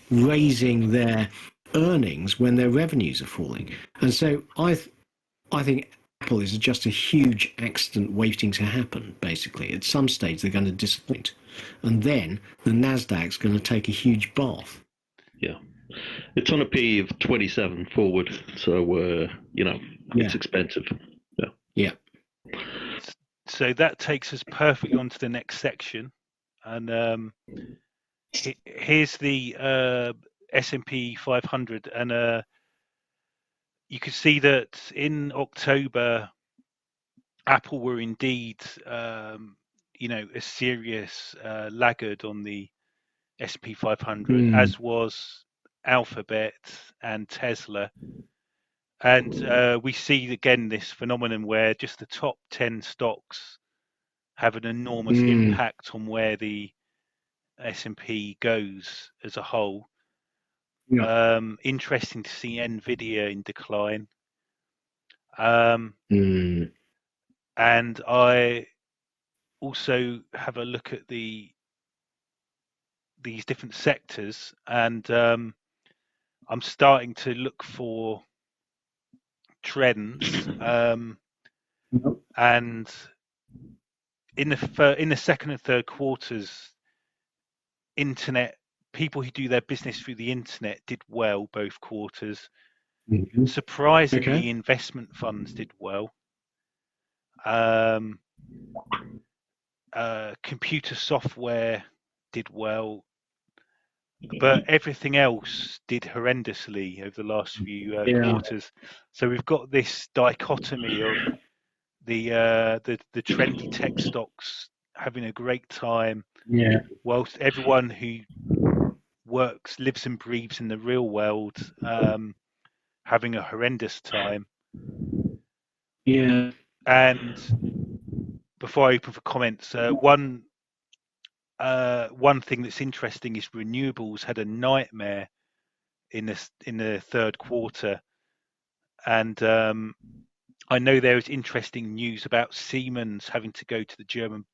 raising their earnings when their revenues are falling? And so I think Apple is just a huge accident waiting to happen, basically. At some stage, they're going to disappoint. And then the Nasdaq's going to take a huge bath. Yeah. It's on a PE of 27 forward. So, it's expensive. Yeah. Yeah. So that takes us perfectly on to the next section, and here's the S&P 500, and you can see that in October, Apple were indeed, a serious laggard on the S&P 500, as was Alphabet and Tesla. And we see again this phenomenon where just the top 10 stocks have an enormous impact on where the S&P goes as a whole. Yeah. Interesting to see Nvidia in decline. And I also have a look at these different sectors, and I'm starting to look for trends. And in the second and third quarters, internet people who do their business through the internet did well both quarters. Surprisingly, Okay. investment funds did well. Computer software did well, but everything else did horrendously over the last few quarters. So we've got this dichotomy of the trendy tech stocks having a great time, Yeah. whilst everyone who lives and breathes in the real world having a horrendous time. Yeah. And before I open for comments, one thing that's interesting is renewables had a nightmare in the third quarter, and I know there is interesting news about Siemens having to go to the German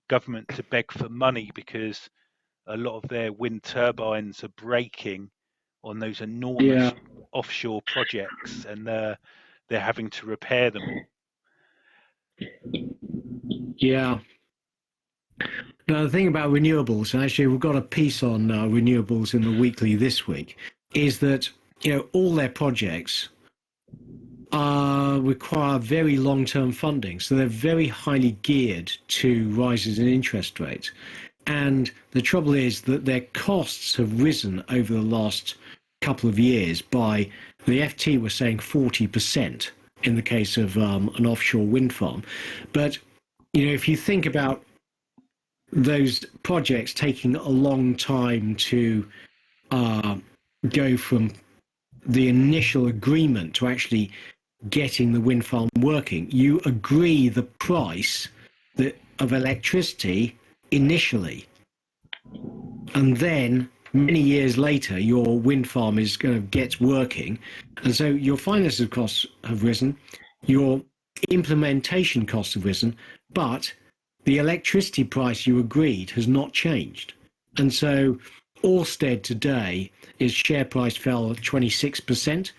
government to beg for money because a lot of their wind turbines are breaking on those enormous offshore projects, and they're having to repair them. Yeah. Now, the thing about renewables, and actually we've got a piece on renewables in the weekly this week, is that, all their projects require very long-term funding. So they're very highly geared to rises in interest rates. And the trouble is that their costs have risen over the last couple of years by, the FT was saying 40% in the case of an offshore wind farm. But, if you think about those projects taking a long time to go from the initial agreement to actually getting the wind farm working, you agree the price of electricity initially, and then many years later your wind farm is going to get working, and so your financing costs have risen, your implementation costs have risen, but the electricity price you agreed has not changed. And so Ørsted today, its share price fell 26%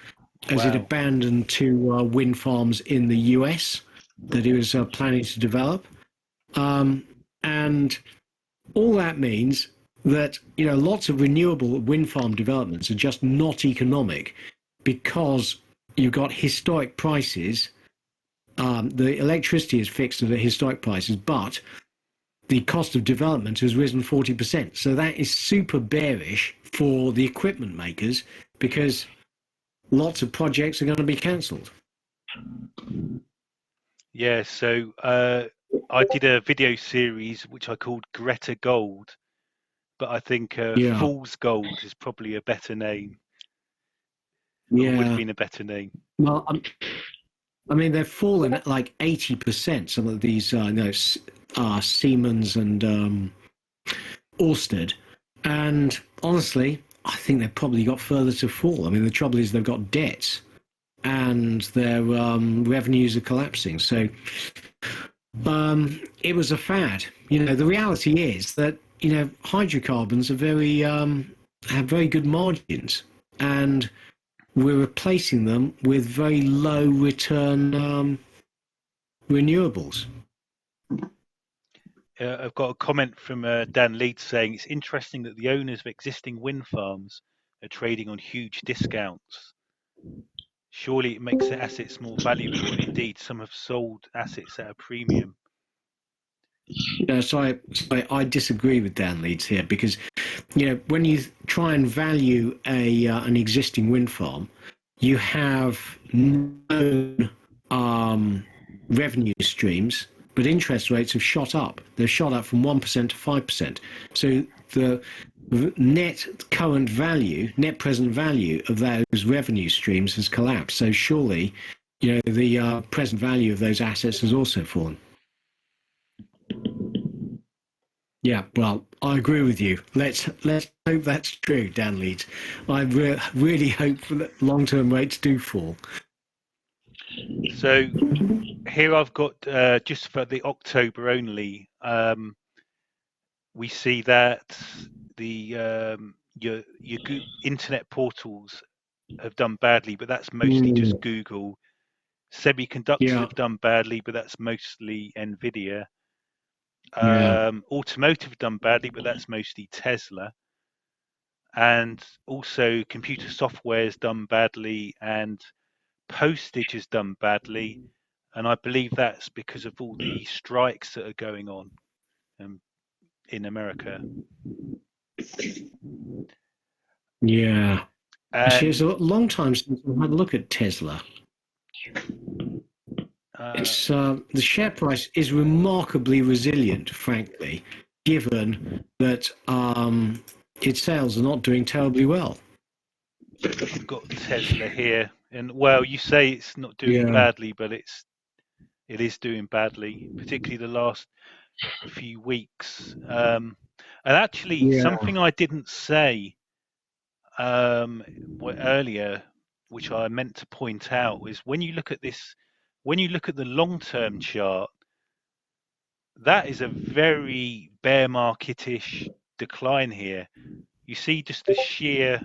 as it abandoned two wind farms in the US that it was planning to develop. And all that means that, lots of renewable wind farm developments are just not economic because you've got historic prices. The electricity is fixed at historic prices, but the cost of development has risen 40%. So that is super bearish for the equipment makers because lots of projects are going to be cancelled. Yeah, so I did a video series which I called Greta Gold, but I think Fool's Gold is probably a better name. Or would have been a better name. Well, I mean, they've fallen at like 80%. Some of these, Siemens and Ørsted, and honestly, I think they've probably got further to fall. I mean, the trouble is they've got debts, and their revenues are collapsing. So it was a fad. The reality is that hydrocarbons are have very good margins, and we're replacing them with very low return renewables. I've got a comment from Dan Leeds saying it's interesting that the owners of existing wind farms are trading on huge discounts. Surely it makes their assets more valuable, and indeed some have sold assets at a premium. No, I disagree with Dan Leeds here because, when you try and value an existing wind farm, you have known revenue streams, but interest rates have shot up. They've shot up from 1% to 5%. So the net present value of those revenue streams has collapsed. So surely, the present value of those assets has also fallen. Yeah, well, I agree with you. Let's hope that's true, Dan Leeds. I really hope that long-term rates do fall. So here I've got just for the October only. We see that the your internet portals have done badly, but that's mostly just Google. Semiconductors have done badly, but that's mostly Nvidia. Automotive done badly, but that's mostly Tesla. And also computer software has done badly, and postage has done badly. And I believe that's because of all the strikes that are going on in America. Yeah. Actually, it's And a long time since we had a look at Tesla. It's the share price is remarkably resilient, frankly, given that its sales are not doing terribly well. I've got Tesla here, and well, you say it's not doing badly, but it is doing badly, particularly the last few weeks. And actually, something I didn't say earlier, which I meant to point out, is when you look at this, when you look at the long-term chart, that is a very bear market-ish decline here. You see just the sheer,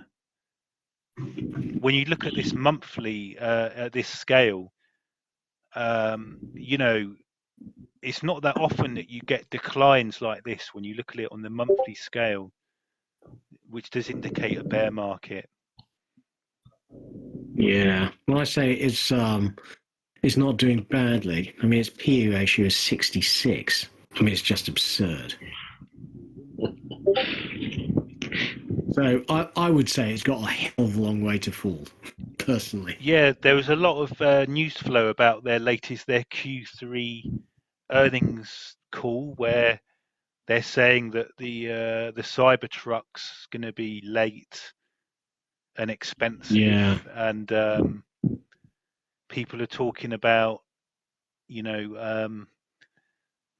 when you look at this monthly, at this scale, it's not that often that you get declines like this when you look at it on the monthly scale, which does indicate a bear market. Yeah, well, I say it's not doing badly. I mean, its PE ratio is 66. I mean, it's just absurd. So I would say it's got a hell of a long way to fall, personally. Yeah, there was a lot of news flow about their Q3 earnings call where they're saying that the Cybertruck's going to be late and expensive, and people are talking about, they're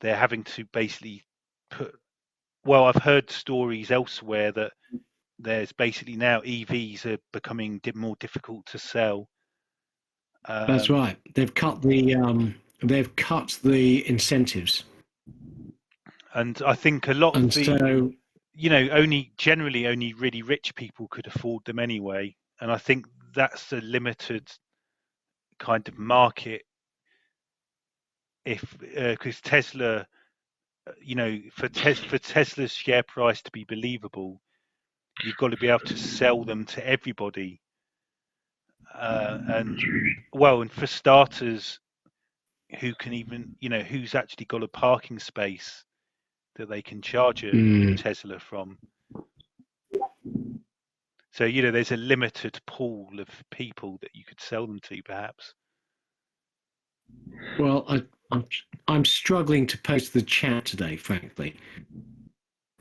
having to basically put. Well, I've heard stories elsewhere that there's basically now EVs are becoming more difficult to sell. That's right. They've cut the incentives, and I think a lot of the, so, generally only really rich people could afford them anyway. And I think that's a limited kind of market. If because Tesla, for Tesla's share price to be believable, you've got to be able to sell them to everybody. And for starters, who can even, who's actually got a parking space that they can charge a Tesla from. So, there's a limited pool of people that you could sell them to, perhaps. Well, I'm struggling to post the chat today, frankly.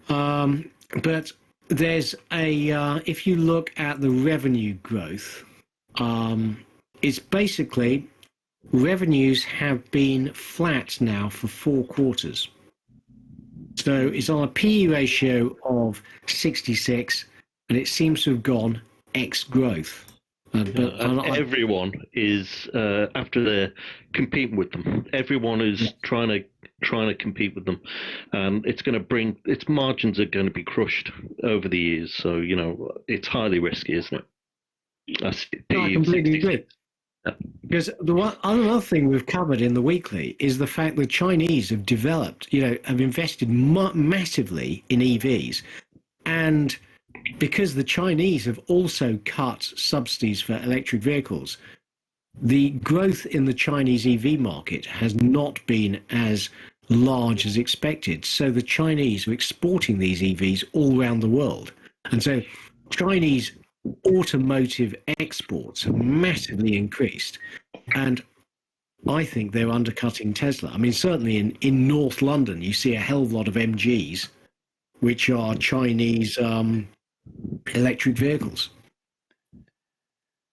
But there's if you look at the revenue growth, it's basically revenues have been flat now for 4 quarters. So it's on a PE ratio of 66, and it seems to have gone X growth. Everyone is after they're competing with them. Everyone is trying to compete with them, and it's going to bring its margins are going to be crushed over the years. So it's highly risky, isn't it? I completely agree. Because another thing we've covered in the weekly is the fact that Chinese have developed, have invested massively in EVs, and because the Chinese have also cut subsidies for electric vehicles, the growth in the Chinese EV market has not been as large as expected. So the Chinese are exporting these EVs all around the world. And so Chinese automotive exports have massively increased. And I think they're undercutting Tesla. I mean, certainly in North London, you see a hell of a lot of MGs, which are Chinese electric vehicles.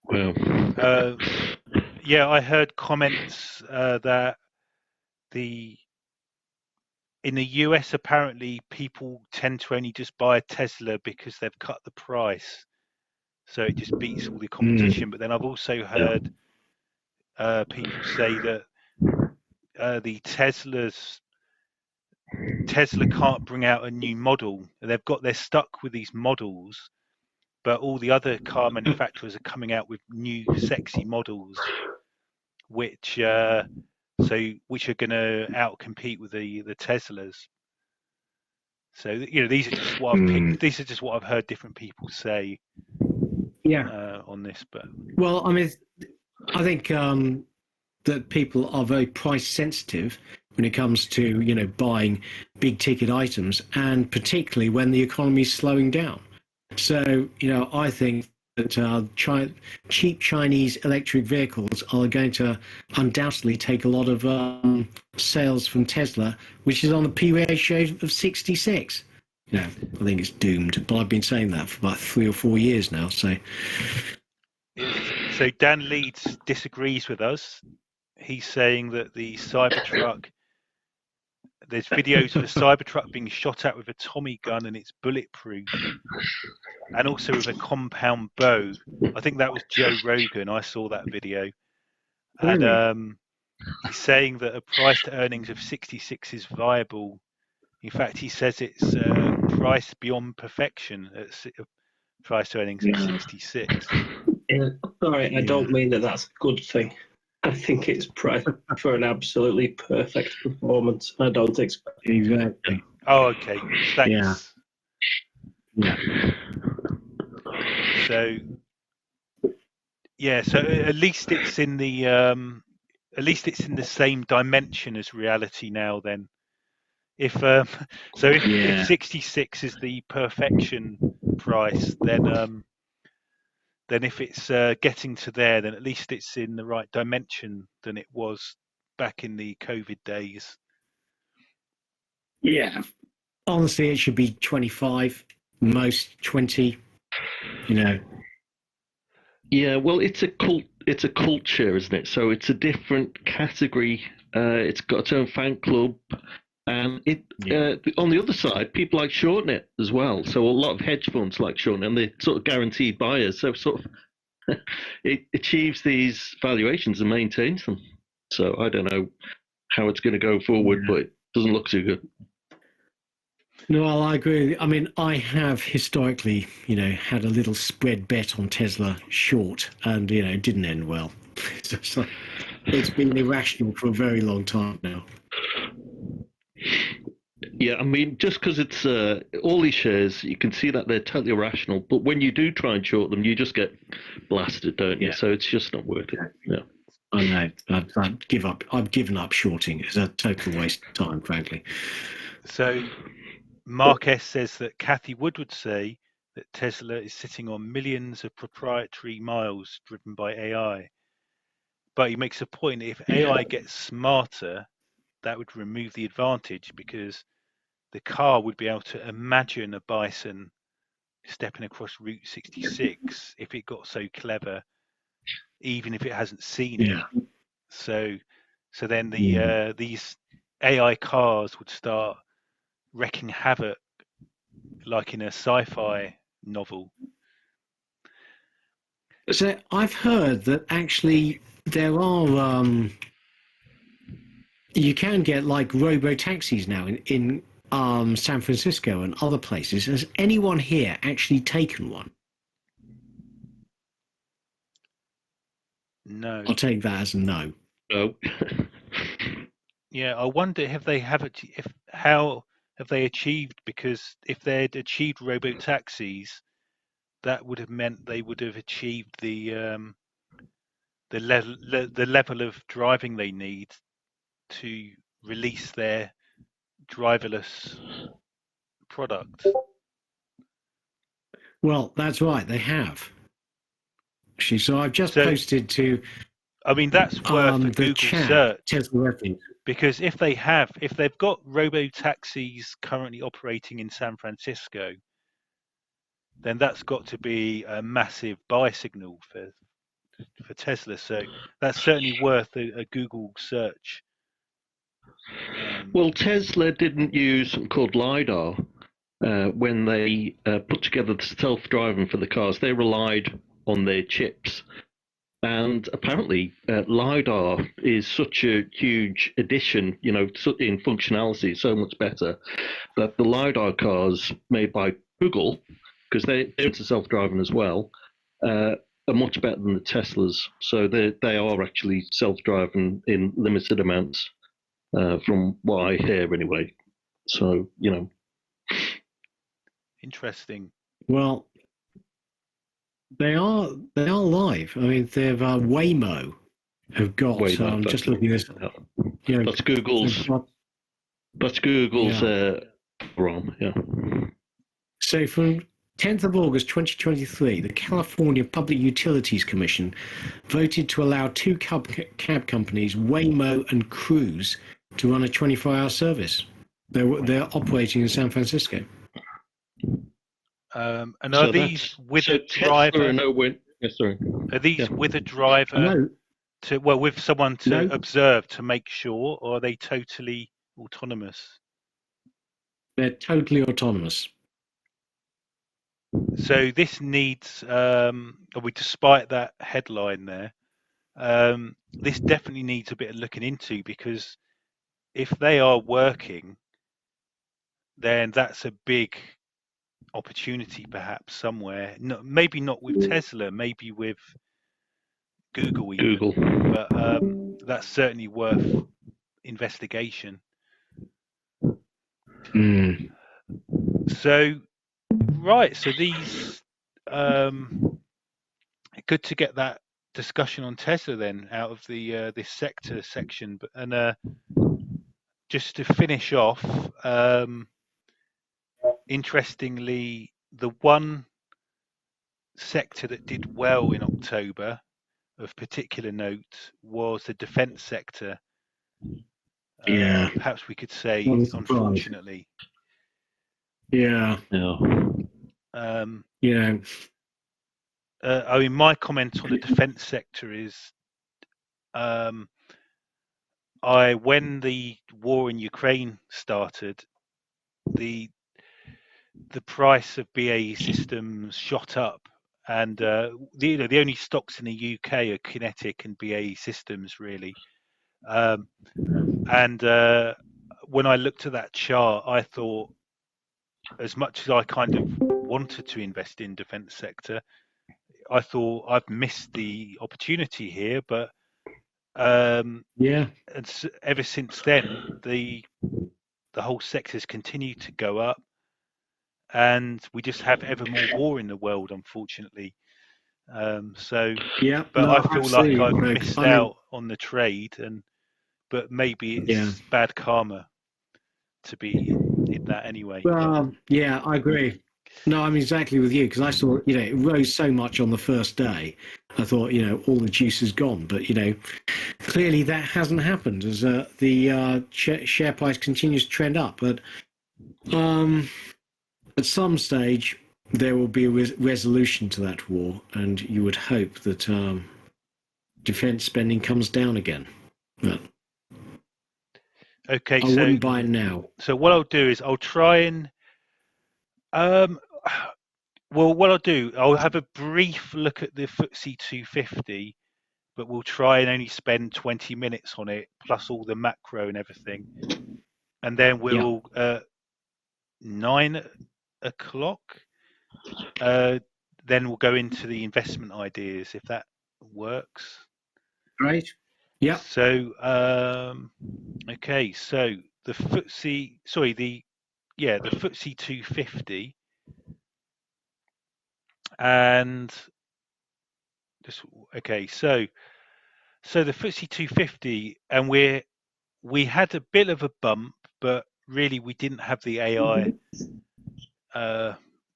Well, yeah, I heard comments that in the US, apparently people tend to only just buy a Tesla because they've cut the price, so it just beats all the competition. But then I've also heard people say that the Tesla can't bring out a new model. They're stuck with these models, but all the other car manufacturers are coming out with new sexy models, which are going to outcompete with the Teslas. So these are just what I've picked. These are just what I've heard different people say. On this, but well, I mean, I think that people are very price sensitive when it comes to buying big ticket items, and particularly when the economy is slowing down. So I think that cheap Chinese electric vehicles are going to undoubtedly take a lot of sales from Tesla, which is on a P ratio of 66. I think it's doomed, but I've been saying that for about 3 or 4 years now. So Dan Leeds disagrees with us. He's saying that the Cybertruck, there's videos of a Cybertruck being shot at with a Tommy gun and it's bulletproof, and also with a compound bow. I think that was Joe Rogan. I saw that video. And he's saying that a price to earnings of 66 is viable. In fact, he says it's price beyond perfection at price to earnings of 66. Sorry, I don't mean that that's a good thing. I think it's priced for an absolutely perfect performance. I don't expect exactly. Oh, okay. Thanks. Yeah. So at least it's in the same dimension as reality now. Then, if 66 is the perfection price, then if it's getting to there, then at least it's in the right dimension than it was back in the COVID days. Yeah. Honestly, it should be 25, most 20. Yeah, well, it's a culture, isn't it? So it's a different category. It's got its own fan club, and on the other side, people like shorting it as well. So a lot of hedge funds like shorting it, and they're sort of guaranteed buyers. So sort of it achieves these valuations and maintains them. So I don't know how it's going to go forward, but it doesn't look too good. No, well, I agree. I mean, I have historically, had a little spread bet on Tesla short, and it didn't end well. So it's been irrational for a very long time now. Yeah, I mean, just because it's all these shares, you can see that they're totally irrational. But when you do try and short them, you just get blasted, don't you? Yeah. So it's just not worth it. Yeah. I know. I've given up shorting. It's a total waste of time, frankly. So Mark S says that Cathy Wood would say that Tesla is sitting on millions of proprietary miles driven by AI. But he makes a point, if AI gets smarter, that would remove the advantage, because the car would be able to imagine a bison stepping across Route 66 if it got so clever, even if it hasn't seen it. So then these AI cars would start wrecking havoc like in a sci-fi novel. So I've heard that actually there are you can get like robo taxis now in San Francisco and other places. Has anyone here actually taken one? No. I'll take that as a no. No. Yeah, I wonder how have they achieved, because if they'd achieved robo taxis, that would have meant they would have achieved the level of driving they need to release their driverless product. Well, that's right. They have. Actually, so I've just So, posted to I mean, that's worth a the Google chat search, Tesla reference. because if they've got robo taxis currently operating in San Francisco, then that's got to be a massive buy signal for Tesla. So that's certainly worth a Google search. Well, Tesla didn't use something called LiDAR when they put together the self-driving for the cars. They relied on their chips. And apparently, LiDAR is such a huge addition, you know, in functionality, so much better, that the LiDAR cars made by Google, because they're into self-driving as well, are much better than the Teslas. So they are actually self-driving in limited amounts, from what I hear anyway. So, you know. Interesting. Well, they are live. I mean, they've Waymo have got. Waymo, Just looking at this. You know, that's Google's. got, That's Google's ROM, yeah. so from 10th of August 2023, the California Public Utilities Commission voted to allow two cab companies, Waymo and Cruise, to run a 24-hour service. They're operating in San Francisco. And So are these with a Tesla driver? sorry. Are these Yeah. with a driver No, with someone to No. observe to make sure, or are they totally autonomous? they're totally autonomous. So this needs, despite that headline there, this definitely needs a bit of looking into, because if they are working, then that's a big opportunity perhaps somewhere. No, maybe not with Tesla, maybe with Google even. Google. But that's certainly worth investigation. Mm. So, right, so these, good to get that discussion on Tesla then out of the this sector section. And just to finish off, interestingly, the one sector that did well in October of particular note was the defence sector. Yeah. Perhaps we could say, What a surprise. unfortunately. Yeah. Yeah. You know. I mean, my comment on the defence sector is, when the war in Ukraine started, the price of BAE Systems shot up, and the only stocks in the UK are Kinetic and BAE Systems really. And when I looked at that chart, I thought, as much as I kind of wanted to invest in defence sector, I thought I've missed the opportunity here. But Yeah. ever since then, the whole sector's continued to go up, and we just have ever more war in the world, unfortunately. So, Yeah. but No, I feel like absolutely. I've No, missed I mean, out on the trade, but maybe it's bad karma to be in that anyway. Yeah, I agree. No, I'm exactly with you, because I saw, it rose so much on the first day. I thought, all the juice is gone. But, clearly that hasn't happened, as the share price continues to trend up. But at some stage, there will be a resolution to that war, and you would hope that defence spending comes down again. But Okay, I wouldn't buy it now. So what I'll do is I'll try and well, what I'll do, I'll have a brief look at the FTSE 250, but we'll try and only spend 20 minutes on it, plus all the macro and everything. And then we'll 9 o'clock. Then we'll go into the investment ideas, if that works. Great. Yeah. So okay, so the FTSE, the FTSE 250, and just okay, so the FTSE 250, and we had a bit of a bump, but really we didn't have the AI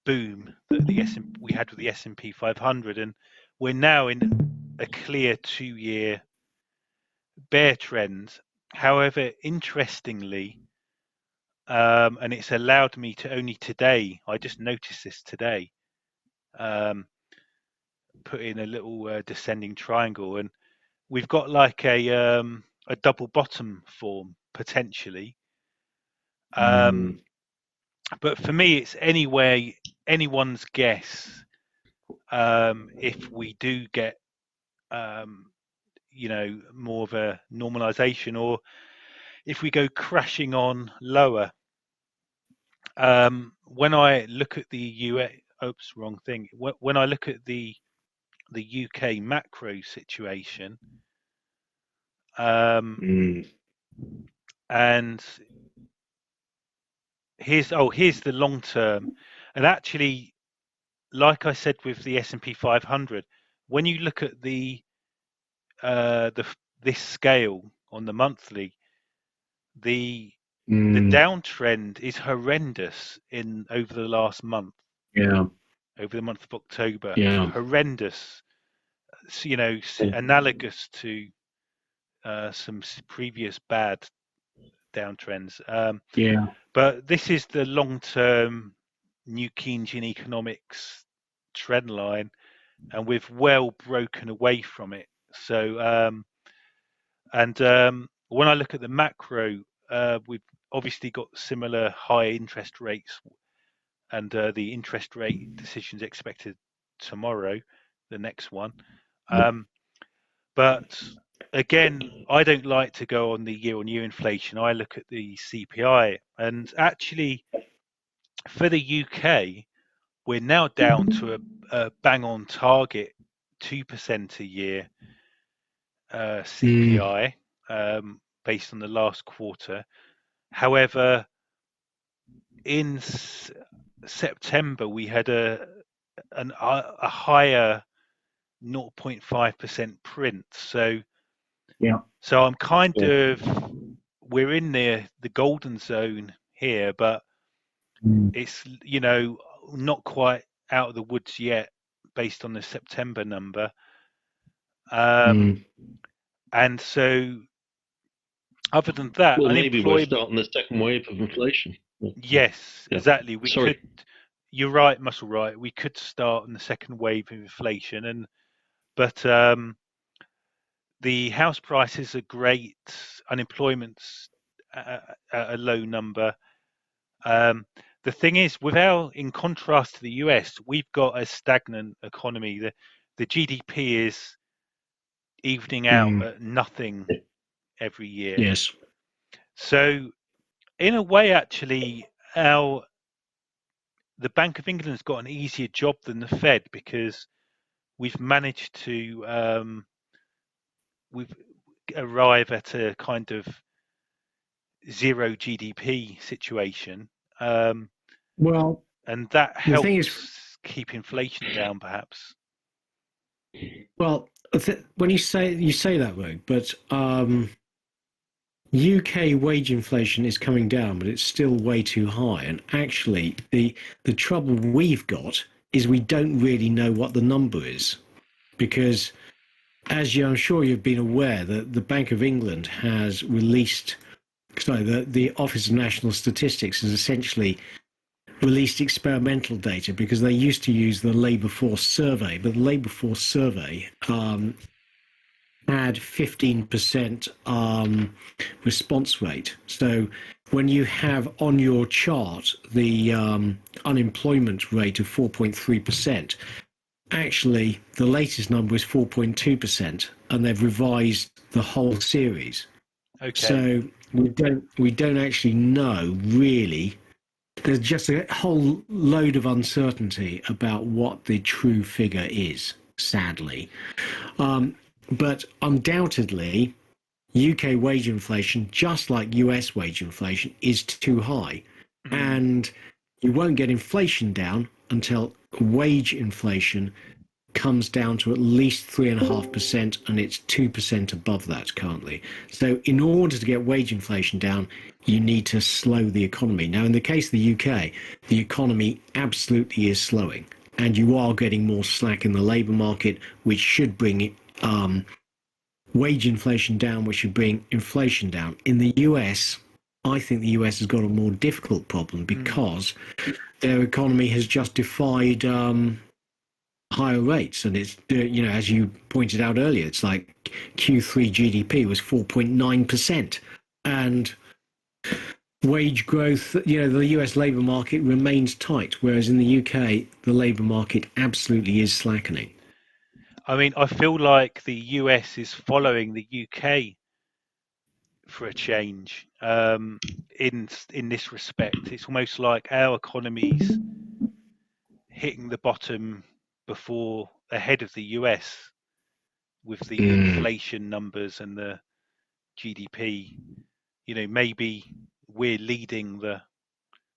boom that we had with the S&P 500, and we're now in a clear 2-year bear trend. However, interestingly, and it's allowed me to only today, I just noticed this today, put in a little descending triangle, and we've got like a double bottom form potentially. But for me, it's anyone's guess if we do get more of a normalization, or if we go crashing on lower. When I look at the US, oops, wrong thing. When I look at the UK macro situation, and here's the long term, and actually, like I said with the S&P 500, when you look at this scale on the monthly, the downtrend is horrendous over the last month. Yeah. Over the month of October. Yeah. Horrendous. Analogous to some previous bad downtrends. Yeah. But this is the long-term New Keynesian economics trend line, and we've well broken away from it. So, when I look at the macro, we've obviously got similar high interest rates, and the interest rate decisions expected tomorrow, the next one. But again, I don't like to go on the year-on-year inflation. I look at the CPI, and actually, for the UK, we're now down to a bang-on target, 2% a year CPI, based on the last quarter. However, in September, we had a higher 0.5% print. So I'm kind of, we're in the golden zone here, but it's not quite out of the woods yet based on the September number. And so, other than that, well, maybe we're starting the second wave of inflation. Yes, exactly. You're right, Muscle, right. We could start in the second wave of inflation, but the house prices are great, unemployment's at a low number. The thing is, in contrast to the US, we've got a stagnant economy. The GDP is evening out at nothing every year. Yes. So, in a way, actually, the Bank of England's got an easier job than the Fed, because we've managed to arrive at a kind of zero GDP situation. Well, and that helps keep inflation down, perhaps. Well, when you say that, Rogue, but UK wage inflation is coming down, but it's still way too high. And actually, the trouble we've got is we don't really know what the number is, because, as I'm sure you've been aware, that the Bank of England has released, the Office of National Statistics has essentially released experimental data, because they used to use the labour force survey, but the labour force survey had 15% response rate. So when you have on your chart the unemployment rate of 4.3%, actually the latest number is 4.2%, and they've revised the whole series. Okay. So we don't actually know really. There's just a whole load of uncertainty about what the true figure is, sadly. But undoubtedly, UK wage inflation, just like US wage inflation, is too high. And you won't get inflation down until wage inflation comes down to at least 3.5%, and it's 2% above that currently. So in order to get wage inflation down, you need to slow the economy. Now, in the case of the UK, the economy absolutely is slowing, and you are getting more slack in the labour market, which should bring wage inflation down, which should bring inflation down. In the US, I think the US has got a more difficult problem because their economy has just defied higher rates, and it's as you pointed out earlier, it's like Q3 GDP was 4.9%, and wage growth, the US labour market remains tight, whereas in the UK the labour market absolutely is slackening. I mean, I feel like the US is following the UK for a change in this respect. It's almost like our economy's hitting the bottom before ahead of the US with the inflation numbers and the GDP. Maybe we're leading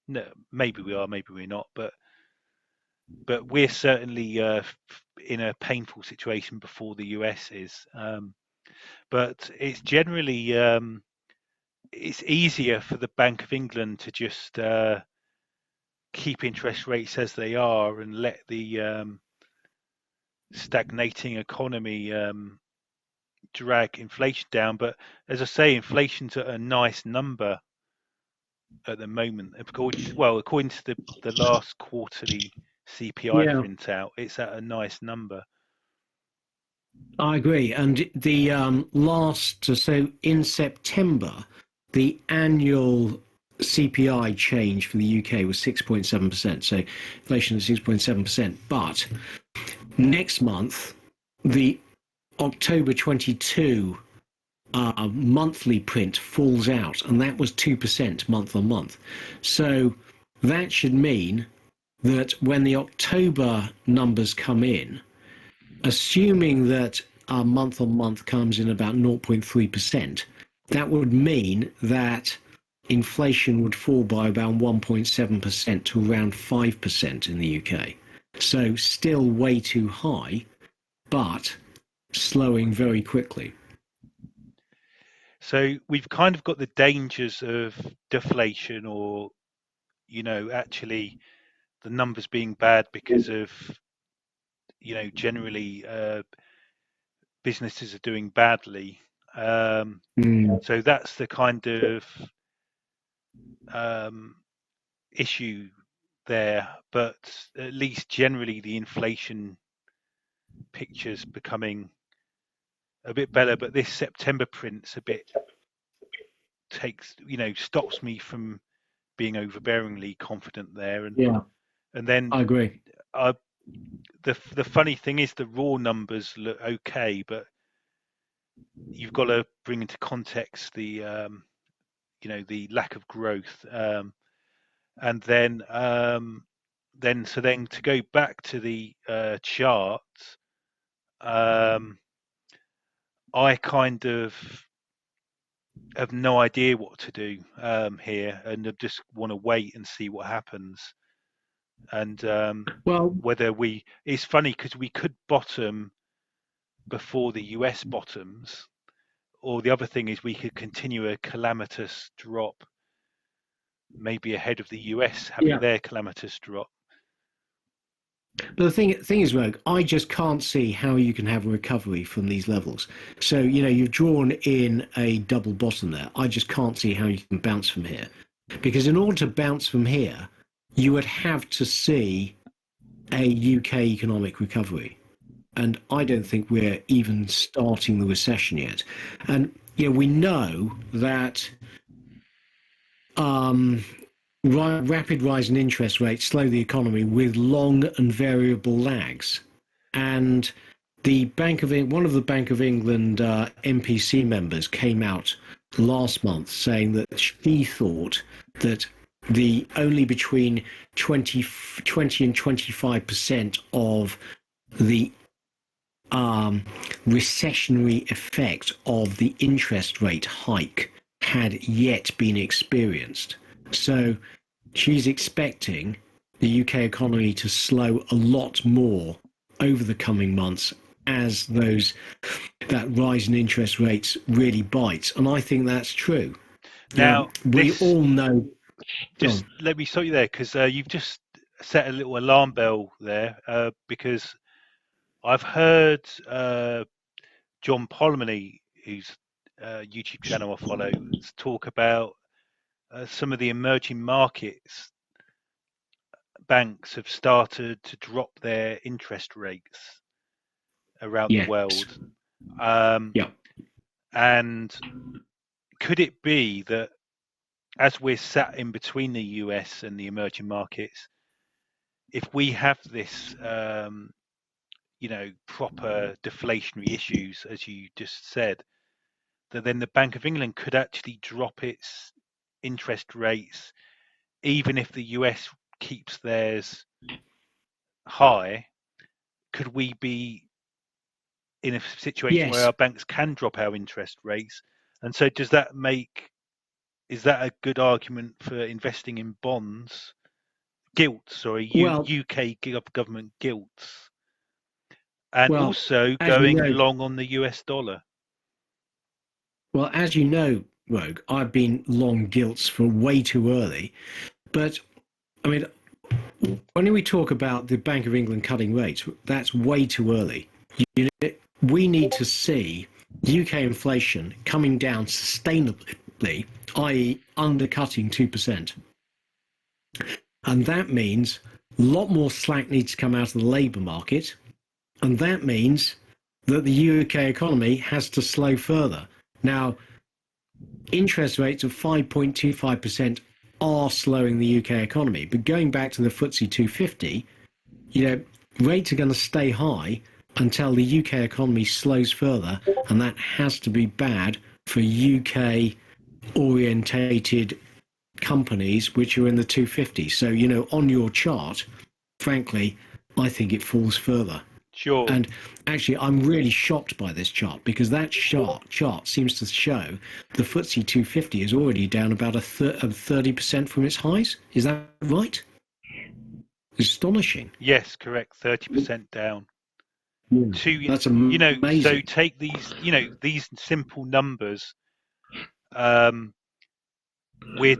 no, maybe we are, maybe we're not, but we're certainly in a painful situation before the US is. But it's generally it's easier for the Bank of England to just keep interest rates as they are and let the stagnating economy drag inflation down. But as I say, inflation's at a nice number at the moment. According to the last quarterly CPI printout, it's at a nice number. I agree. And the so in September, the annual CPI change for the UK was 6.7%. So inflation is 6.7%. But next month, the October 22 monthly print falls out, and that was 2% month on month. So that should mean that when the October numbers come in, assuming that our month on month comes in about 0.3%, that would mean that inflation would fall by about 1.7% to around 5% in the UK. So still way too high, but slowing very quickly. So we've kind of got the dangers of deflation, or actually the numbers being bad because of generally businesses are doing badly. So that's the kind of issue there. But at least generally the inflation picture's becoming a bit better. But this September print's a bit stops me from being overbearingly confident there. And then I agree. The funny thing is the raw numbers look okay, but you've got to bring into context the the lack of growth, and then to go back to the charts, I kind of have no idea what to do here, and I just want to wait and see what happens. And whether it's funny because we could bottom before the US bottoms, or the other thing is we could continue a calamitous drop, maybe ahead of the US having their calamitous drop. But the thing is, Rogue, I just can't see how you can have a recovery from these levels. So, you've drawn in a double bottom there. I just can't see how you can bounce from here. Because in order to bounce from here, you would have to see a UK economic recovery. And I don't think we're even starting the recession yet. And, we know that rapid rise in interest rates slow the economy with long and variable lags. And one of the Bank of England MPC members came out last month saying that she thought that only between 20 and 25% of the recessionary effect of the interest rate hike had yet been experienced. So she's expecting the UK economy to slow a lot more over the coming months as that rise in interest rates really bites. And I think that's true. Now, we all know. Just let me stop you there, because you've just set a little alarm bell there, because I've heard John Polomany, whose YouTube channel I follow, talk about some of the emerging markets banks have started to drop their interest rates around the world. And could it be that as we're sat in between the US and the emerging markets, if we have this, proper deflationary issues, as you just said, that then the Bank of England could actually drop its interest rates, even if the US keeps theirs high? Could we be in a situation where our banks can drop our interest rates? And so is that a good argument for investing in bonds, gilts, or UK government gilts, and also going long on the US dollar? Well, as you know, Rogue, I've been long gilts for way too early. But, I mean, when we talk about the Bank of England cutting rates, that's way too early. We need to see UK inflation coming down sustainably, i.e. undercutting 2%. And that means a lot more slack needs to come out of the labour market. And that means that the UK economy has to slow further. Now, interest rates of 5.25% are slowing the UK economy. But going back to the FTSE 250, rates are going to stay high until the UK economy slows further, and that has to be bad for UK orientated companies which are in the 250. So, on your chart, frankly, I think it falls further. Sure. And actually, I'm really shocked by this chart, because that chart seems to show the FTSE 250 is already down about 30% from its highs. Is that right? Astonishing. Yes, correct. 30% down. That's amazing. So take these, these simple numbers. We're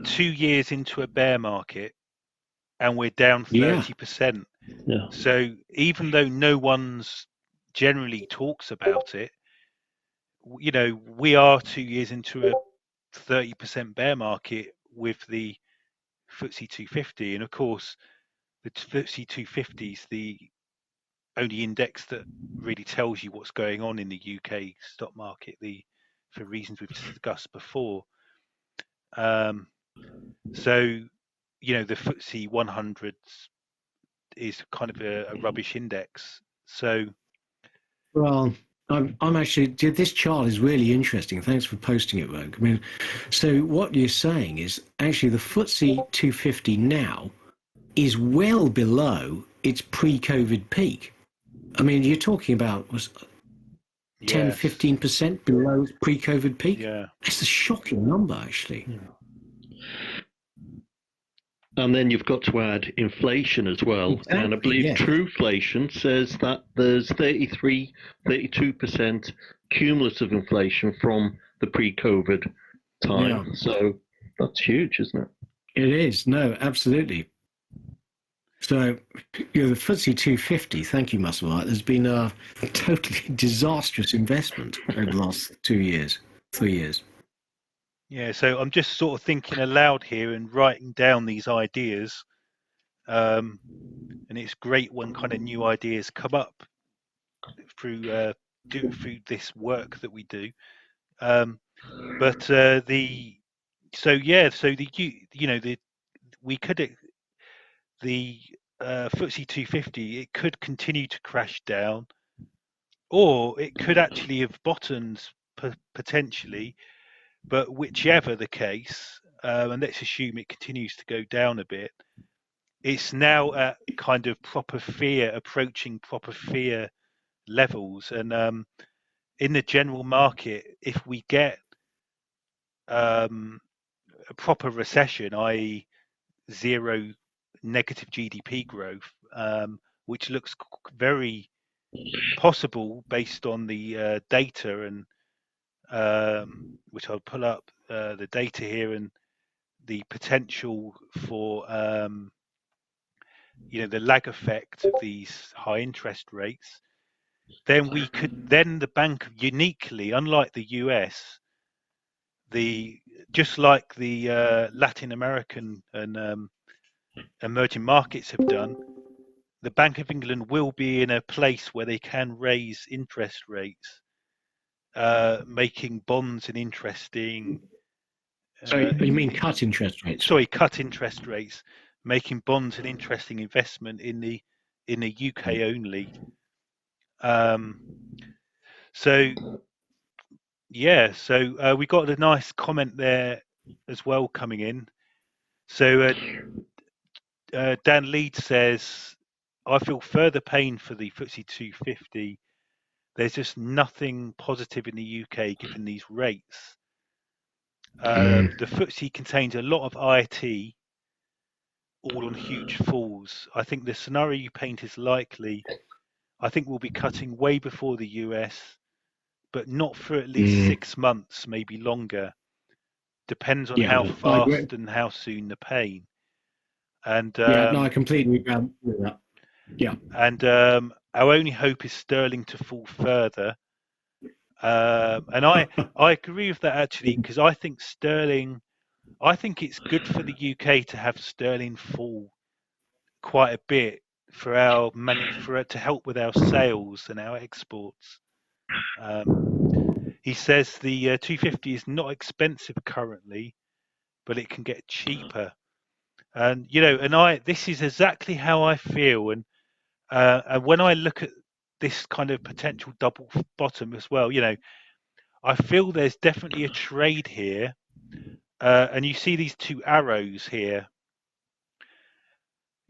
2 years into a bear market, and we're down 30%. Yeah. So even though no one's generally talks about it, we are 2 years into a 30% bear market with the FTSE 250, and of course the FTSE 250 is the only index that really tells you what's going on in the UK stock market, for reasons we've discussed before. So the FTSE 100 is kind of a rubbish index. So, well, I'm actually, this chart is really interesting. Thanks for posting it, Rogue. I mean, so what you're saying is actually the FTSE 250 now is well below its pre-COVID peak. I mean, you're talking about 10, 15% below its pre-COVID peak. Yeah, that's a shocking number, actually. Yeah. And then you've got to add inflation as well. Exactly, and I believe Trueflation says that there's 32% cumulative inflation from the pre-COVID time. Yeah. So that's huge, isn't it? It is. No, absolutely. So, the FTSE 250, thank you, Musselwhite, has been a totally disastrous investment over the last 3 years. Yeah, so I'm just sort of thinking aloud here and writing down these ideas. And it's great when kind of new ideas come up through this work that we do. The FTSE 250, it could continue to crash down, or it could actually have bottomed potentially. But whichever the case, and let's assume it continues to go down a bit, it's now at kind of approaching proper fear levels. And in the general market, if we get a proper recession, i.e. zero negative GDP growth, which looks very possible based on the data, and which I'll pull up the data here, and the potential for the lag effect of these high interest rates. Then the bank uniquely, unlike the US, just like the Latin American and emerging markets have done, the Bank of England will be in a place where they can raise interest rates, making bonds an interesting. So you mean cut interest rates? Sorry, cut interest rates, making bonds an interesting investment in the UK only. So we got a nice comment there as well coming in. So Dan Lead says, I feel further pain for the FTSE 250. There's just nothing positive in the UK given these rates. The FTSE contains a lot of IT, all on huge falls. I think the scenario you paint is likely. I think we'll be cutting way before the US, but not for at least 6 months, maybe longer. Depends on how fast and how soon the pain. And no, I completely agree with that. Yeah. And our only hope is sterling to fall further. And I agree with that actually, because I think it's good for the UK to have sterling fall quite a bit for to help with our sales and our exports. He says the 250 is not expensive currently, but it can get cheaper. And this is exactly how I feel. And when I look at this kind of potential double bottom as well, I feel there's definitely a trade here. And you see these two arrows here.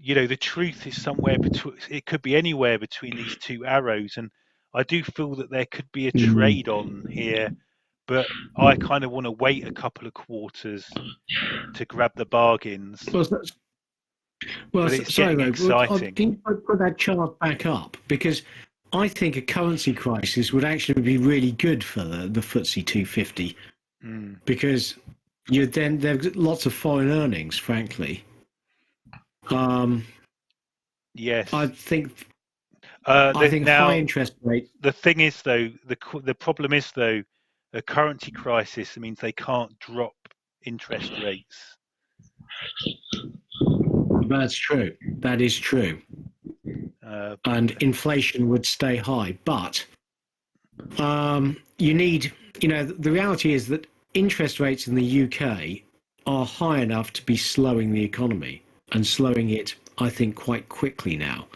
The truth is somewhere between. It could be anywhere between these two arrows, and I do feel that there could be a trade on here, but I kind of want to wait a couple of quarters to grab the bargains. But it's getting exciting. Can you put that chart back up? Because I think a currency crisis would actually be really good for the FTSE 250, because there's lots of foreign earnings, frankly. Yes, I think high interest rates. The thing is, though, the problem is, though, a currency crisis means they can't drop interest rates. That's true. That is true. And inflation would stay high. But you need, the reality is that interest rates in the UK are high enough to be slowing the economy, and slowing it, I think, quite quickly now.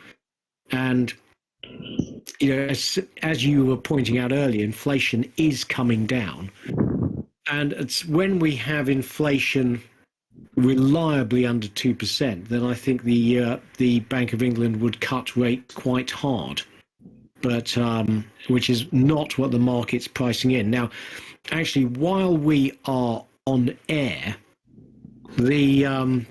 And, as you were pointing out earlier, inflation is coming down. And it's when we have inflation reliably under 2%, then I think the Bank of England would cut rates quite hard, but which is not what the market's pricing in. Now, actually, while we are on air, the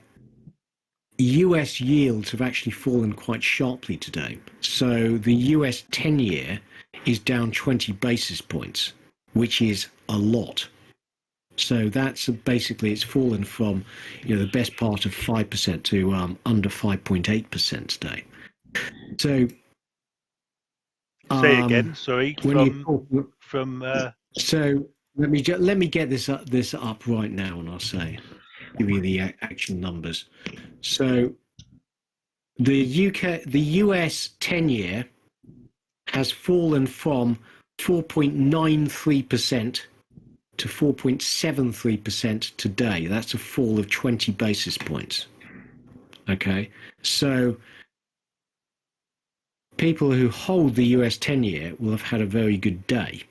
US yields have actually fallen quite sharply today. So the US 10-year is down 20 basis points, which is a lot. So that's basically, it's fallen from the best part of 5% to under 5.8% today. So say again, sorry. So let me get this up right now, and I'll give you the actual numbers. So the US 10-year has fallen from 4.93% to 4.73% today. That's a fall of 20 basis points. Okay, so people who hold the US 10-year will have had a very good day.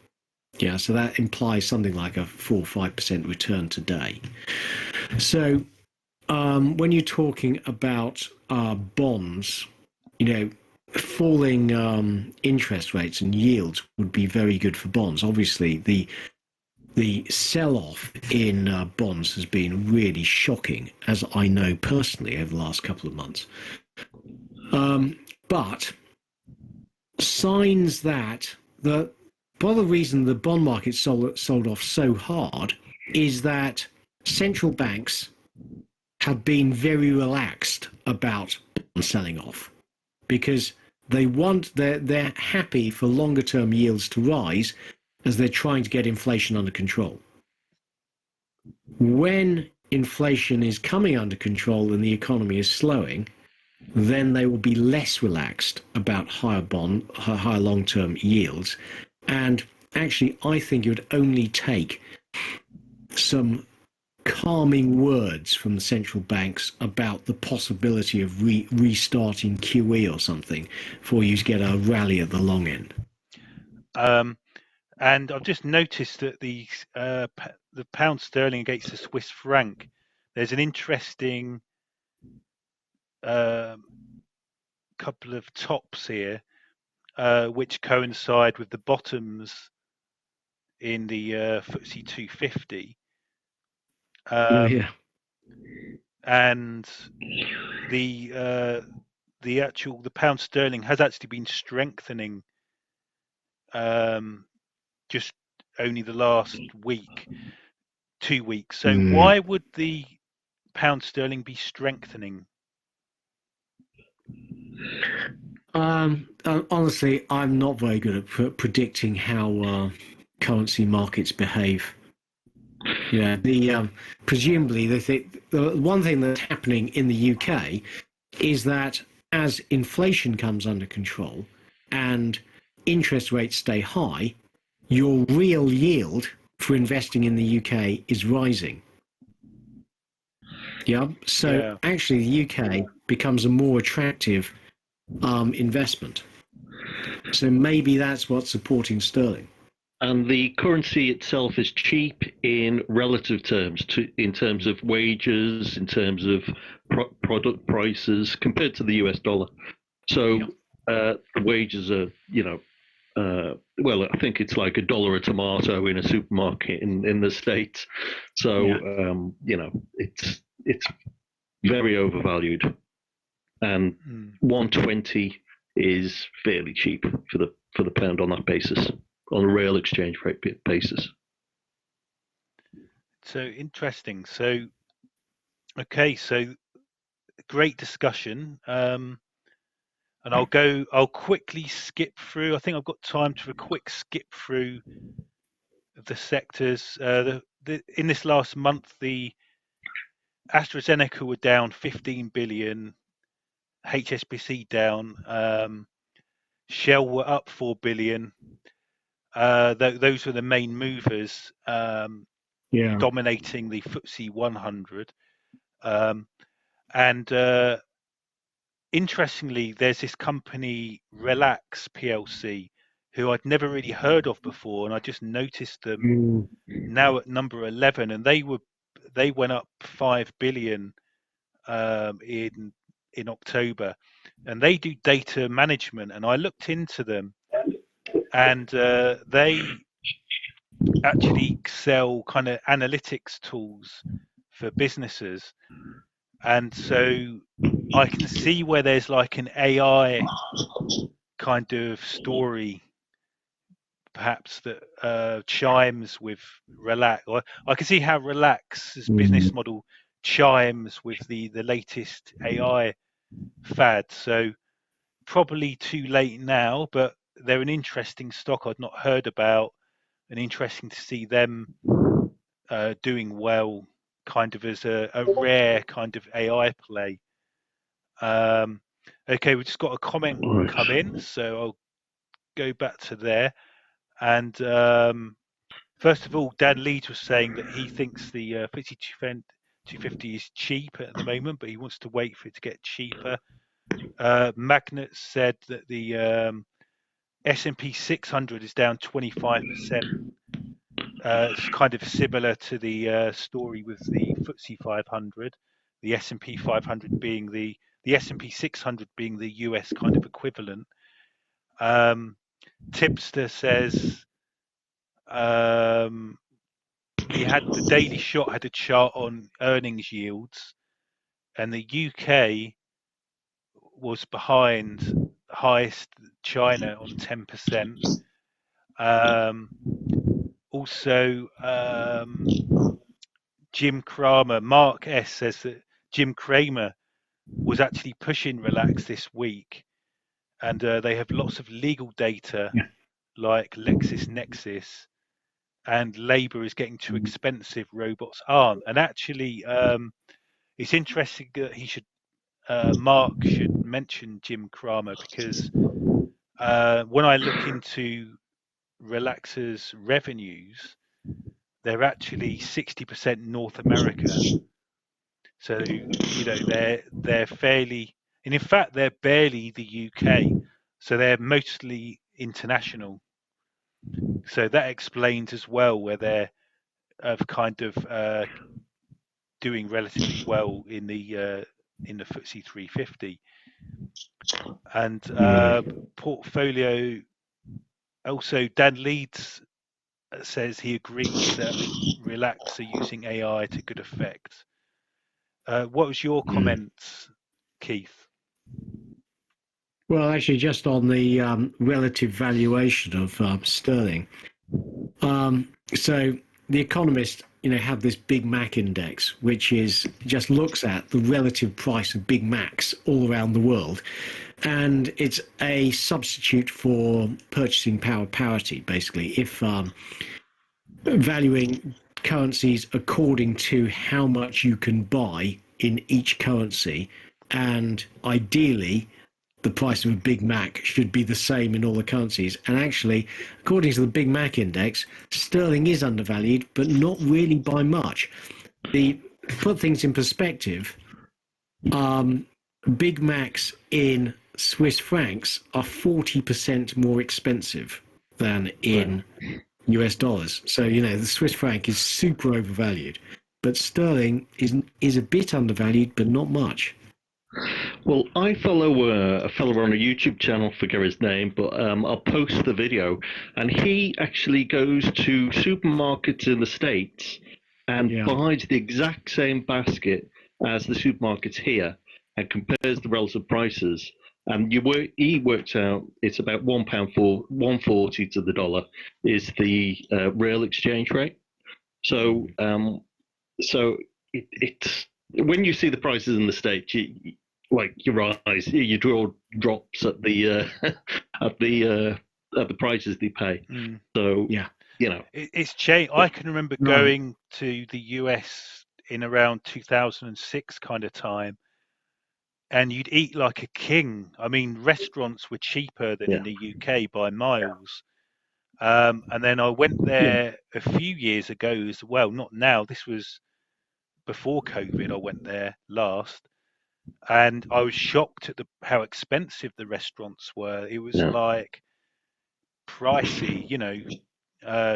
Yeah, so that implies something like a 4 or 5% return today. So when you're talking about bonds, falling interest rates and yields would be very good for bonds. Obviously, the sell-off in bonds has been really shocking, as I know personally over the last couple of months. But signs that part of the reason the bond market sold off so hard is that central banks have been very relaxed about selling off, because they're happy for longer term yields to rise as they're trying to get inflation under control. When inflation is coming under control and the economy is slowing, then they will be less relaxed about higher long-term yields. And actually, I think it would only take some calming words from the central banks about the possibility of restarting QE or something for you to get a rally at the long end. And I've just noticed that the pound sterling against the Swiss franc, there's an interesting couple of tops here, which coincide with the bottoms in the FTSE250. Yeah. And the pound sterling has actually been strengthening just only the last week, 2 weeks. So why would the pound sterling be strengthening? Honestly, I'm not very good at predicting how currency markets behave. Yeah, presumably they think the one thing that's happening in the UK is that as inflation comes under control and interest rates stay high, your real yield for investing in the UK is rising. Yeah, so actually the UK becomes a more attractive investment. So maybe that's what's supporting sterling. And the currency itself is cheap in relative terms, in terms of wages, in terms of product prices compared to the US dollar. So the wages are, well, I think it's like $1 a tomato in a supermarket in the States. So it's very overvalued, and 120 is fairly cheap for the pound on that basis, on a real exchange rate basis. So interesting. So okay, so great discussion. And I'll quickly skip through. I think I've got time for a quick skip through the sectors. In this last month, the AstraZeneca were down 15 billion, HSBC down, Shell were up 4 billion. Those were the main movers, dominating the FTSE 100. And interestingly, there's this company, Relax PLC, who I'd never really heard of before, and I just noticed them now at number 11, and they went up 5 billion in October, and they do data management, and I looked into them, and they actually sell kind of analytics tools for businesses, and so I can see where there's like an AI kind of story perhaps that chimes with Relax. Or I can see how Relax's business model chimes with the latest AI fad. So probably too late now, but they're an interesting stock I'd not heard about, and interesting to see them doing well, kind of as a rare kind of AI play. Okay, we just got a comment come in, so I'll go back to there. And first of all, Dan Leeds was saying that he thinks the FTSE 250 is cheap at the moment, but he wants to wait for it to get cheaper. Magnet said that the S&P 600 is down 25%. It's kind of similar to the story with the FTSE 500, the S&P 500 being the S&P 600 being the US kind of equivalent. Tipster says the Daily Shot had a chart on earnings yields, and the UK was behind highest, China on 10%. Also, Jim Cramer, Mark S says that Jim Cramer was actually pushing relax this week, and they have lots of legal data like LexisNexis, and labour is getting too expensive, robots aren't. And actually, it's interesting that Mark should mention Jim Cramer, because when I look into Relax's revenues, they're actually 60% North America. So they're fairly, and in fact they're barely the UK. So they're mostly international. So that explains as well where they're kind of doing relatively well in the FTSE 350. And portfolio, also Dan Leeds says he agrees that Relax are using AI to good effect. What was your comments, Keith? Well, actually, just on the relative valuation of sterling. So the Economist, have this Big Mac index, which just looks at the relative price of Big Macs all around the world, and it's a substitute for purchasing power parity. Basically, if valuing currencies according to how much you can buy in each currency, and ideally the price of a Big Mac should be the same in all the currencies. And actually, according to the Big Mac index, sterling is undervalued, but not really by much. To put things in perspective, Big Macs in Swiss francs are 40% more expensive than in US dollars. So, the Swiss franc is super overvalued, but sterling is a bit undervalued, but not much. Well, I follow a fellow on a YouTube channel, forget his name, but I'll post the video. And he actually goes to supermarkets in the States and buys the exact same basket as the supermarkets here and compares the relative prices. And he works out it's about £1 for 140 to the dollar is the real exchange rate. So, it's when you see the prices in the States, like your eyes, your jaw drops at the at the prices they pay. So it's changed. I can remember going to the US in around 2006 kind of time, and you'd eat like a king. I mean, restaurants were cheaper than in the UK by miles. And then I went there a few years ago as well. Not now. This was before COVID. I went there last. And I was shocked at how expensive the restaurants were. It was like pricey,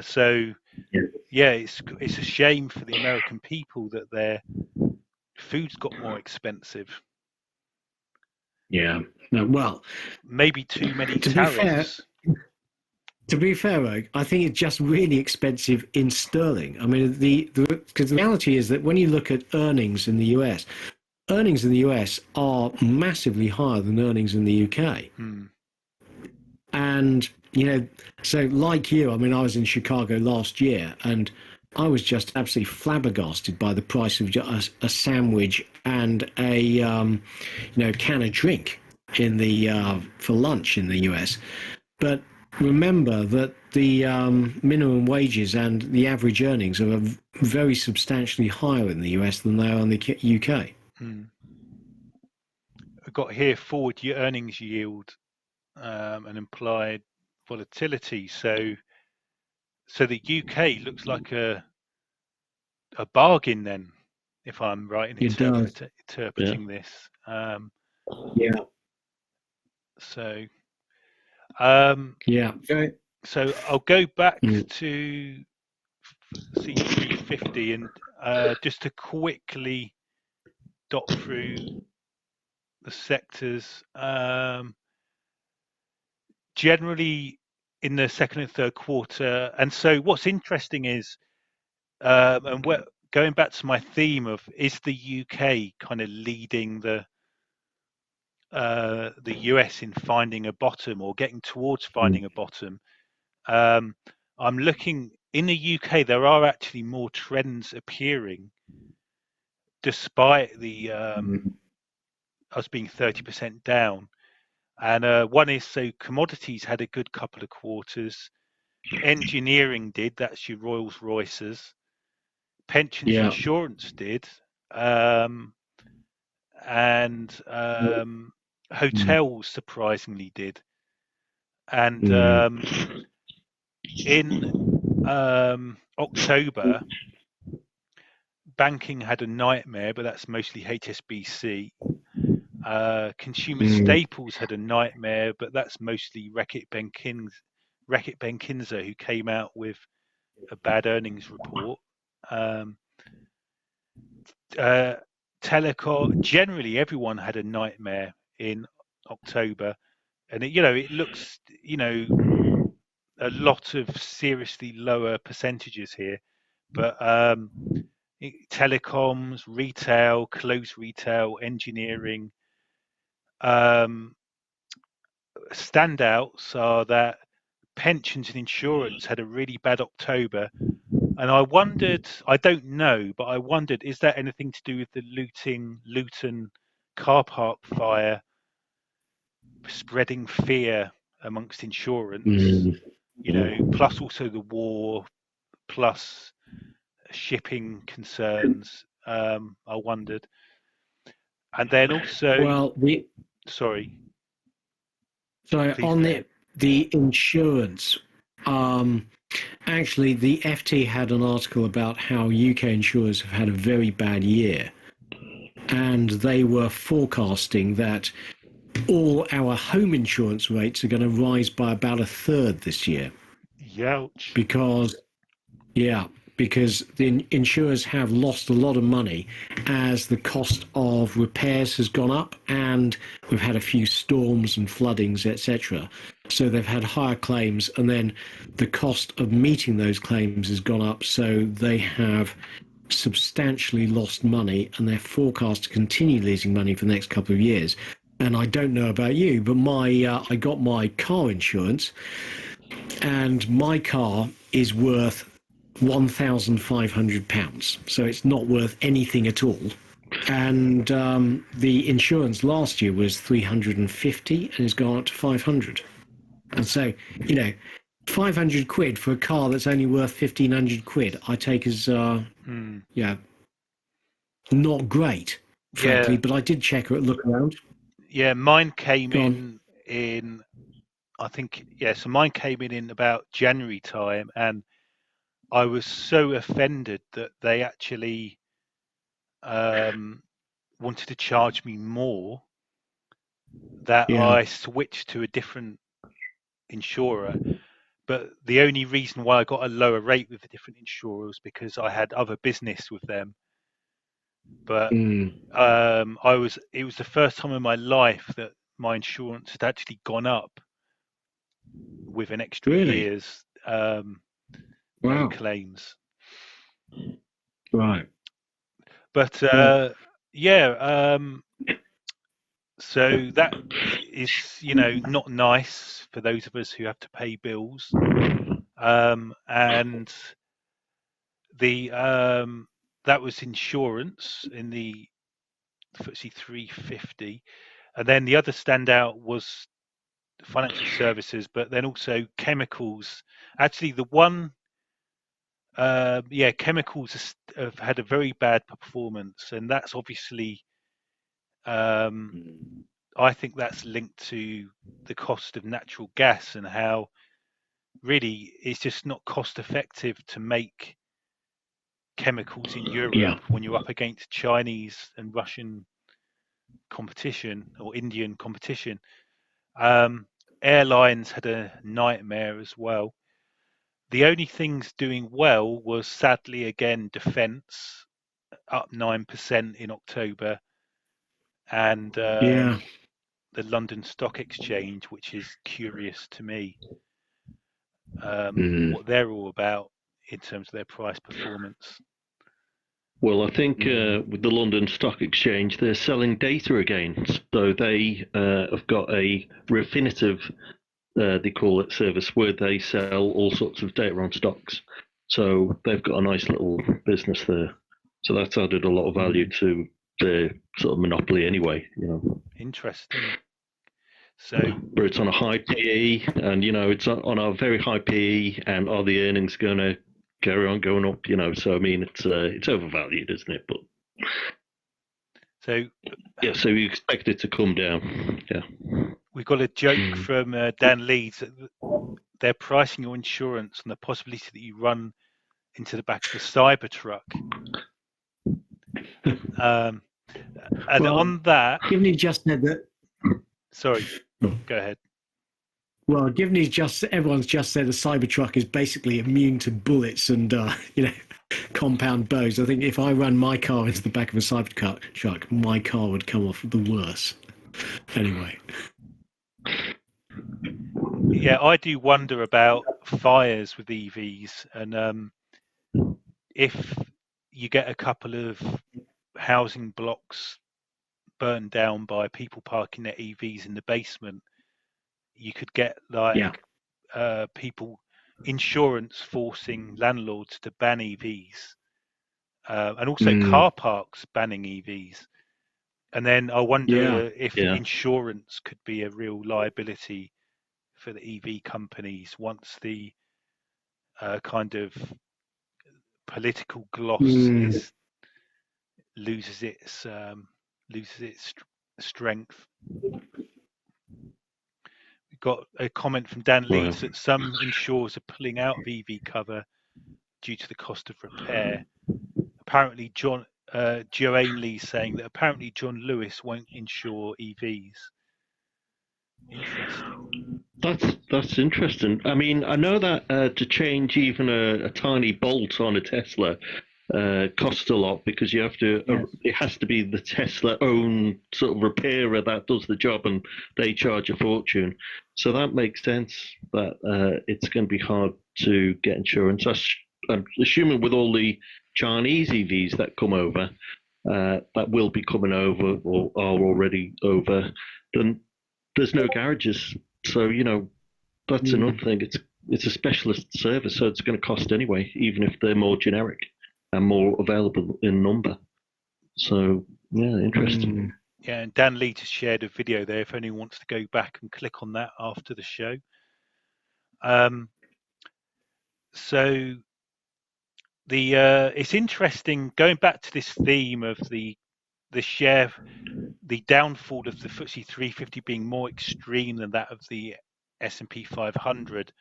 So it's a shame for the American people that their food's got more expensive. Yeah. No, well, maybe too many tariffs. To be fair, I think it's just really expensive in sterling. I mean, because the reality is that when you look at earnings in the US are massively higher than earnings in the UK. And, so like you, I mean, I was in Chicago last year and I was just absolutely flabbergasted by the price of a sandwich and a, can of drink for lunch in the US. But remember that the minimum wages and the average earnings are very substantially higher in the US than they are in the UK. I've got here forward your earnings yield and implied volatility. So the UK looks like a bargain then, if I'm right in interpreting this. So so I'll go back to C350 and just to quickly dot through the sectors. Generally in the second and third quarter, and so what's interesting is, and going back to my theme of, is the UK kind of leading the the US in finding a bottom or getting towards finding a bottom. I'm looking in the UK. There are actually more trends appearing, despite the us being 30% down. And one is, so commodities had a good couple of quarters. Engineering did. That's your Rolls Royces. Pensions insurance did. And hotels surprisingly did. And in October, banking had a nightmare, but that's mostly HSBC. Consumer staples had a nightmare, but that's mostly Reckitt Benckiser, who came out with a bad earnings report. Telecom, generally everyone had a nightmare in October, and it looks, a lot of seriously lower percentages here, but telecoms, retail, closed retail, engineering. Standouts are that pensions and insurance had a really bad October, and I wondered, I don't know, but I wondered, is that anything to do with the Luton car park fire spreading fear amongst insurance? Plus also the war, plus shipping concerns. I wondered, and then also, sorry. So on the insurance, actually, the FT had an article about how UK insurers have had a very bad year, and they were forecasting that all our home insurance rates are going to rise by about a third this year. Youch. Because the insurers have lost a lot of money as the cost of repairs has gone up, and we've had a few storms and floodings, etc. So they've had higher claims, and then the cost of meeting those claims has gone up, so they have substantially lost money, and they're forecast to continue losing money for the next couple of years. And I don't know about you, but I got my car insurance, and my car is worth £1,500, so it's not worth anything at all. And the insurance last year was 350 and it's gone up to 500. And so, 500 quid for a car that's only worth 1,500 quid, I take as not great, frankly. But I did check it, look around. Yeah, mine came in I think, so mine came in about January time, and I was so offended that they actually wanted to charge me more, that I switched to a different insurer. But the only reason why I got a lower rate with the different insurers because I had other business with them. But it was the first time in my life that my insurance had actually gone up with an extra year's no claims. Right. But so that is, not nice for those of us who have to pay bills. And the that was insurance in the FTSE250, and then the other standout was financial services, but then also chemicals. Actually, the one, chemicals have had a very bad performance, and that's obviously, I think that's linked to the cost of natural gas and how really it's just not cost effective to make chemicals in Europe when you're up against Chinese and Russian competition or Indian competition. Airlines had a nightmare as well. The only things doing well was sadly again defence, up 9% in October, and the London Stock Exchange, which is curious to me, what they're all about in terms of their price performance. Well, I think with the London Stock Exchange, they're selling data again. So they have got a Refinitiv, they call it, service where they sell all sorts of data on stocks. So they've got a nice little business there. So that's added a lot of value to their sort of monopoly anyway, you know. Interesting. So, but it's on a high PE, and you know it's on a very high PE, and are the earnings going to carry on going up? You know, so I mean it's overvalued, isn't it? But so yeah, so you expect it to come down. Yeah, we've got a joke from Dan Leeds that they're pricing your insurance on the possibility that you run into the back of a cyber truck. And Well, on that, given he just said that, sorry, go ahead. well, given everyone's just said a Cybertruck is basically immune to bullets and compound bows. I think if I ran my car into the back of a Cybertruck, my car would come off the worse. Anyway. Yeah, I do wonder about fires with EVs, and if you get a couple of housing blocks burned down by people parking their EVs in the basement, you could get people, insurance forcing landlords to ban EVs, and also car parks banning EVs. And then I wonder if insurance could be a real liability for the EV companies once the kind of political gloss loses its strength. We've got a comment from Dan Leeds that some insurers are pulling out of EV cover due to the cost of repair. Apparently, Joanne Lee saying that apparently John Lewis won't insure EVs. Interesting. That's interesting. I mean, I know that to change even a tiny bolt on a Tesla costs a lot because you have to. It has to be the Tesla own sort of repairer that does the job, and they charge a fortune. So that makes sense that it's going to be hard to get insurance. I'm assuming with all the Chinese EVs that come over, that will be coming over or are already over, then there's no garages. So, you know, that's another thing. It's a specialist service, so it's going to cost anyway, even if they're more generic and more available in number. So, yeah, interesting. Yeah, and Dan Leeds has shared a video there if anyone wants to go back and click on that after the show. So it's interesting going back to this theme of the downfall of the FTSE 350 being more extreme than that of the S&P 500,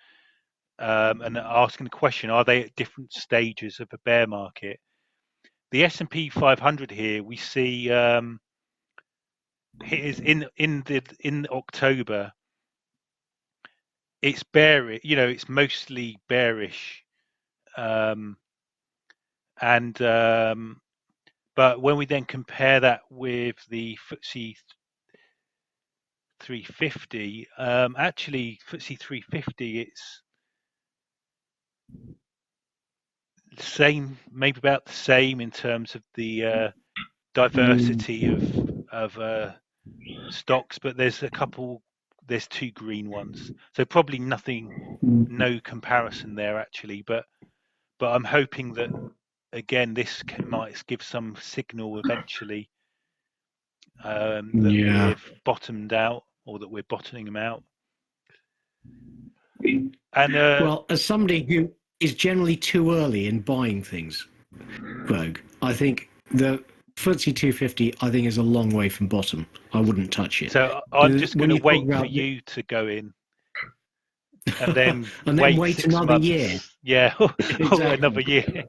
and asking the question: are they at different stages of a bear market? The S&P 500 here we see is in October. It's bearish, you know, it's mostly bearish, but when we then compare that with the FTSE 350, actually FTSE 350, it's the same, maybe about the same in terms of the diversity of stocks, but there's two green ones, so probably no comparison there actually, but I'm hoping that again this might give some signal eventually that we've bottomed out, or that we're bottoming them out. And well, as somebody who is generally too early in buying things, Vogue, I think the FTSE 250 I think is a long way from bottom. I wouldn't touch it. So I'm just going to wait for you to go in, and then wait another year. Yeah, exactly. Another year.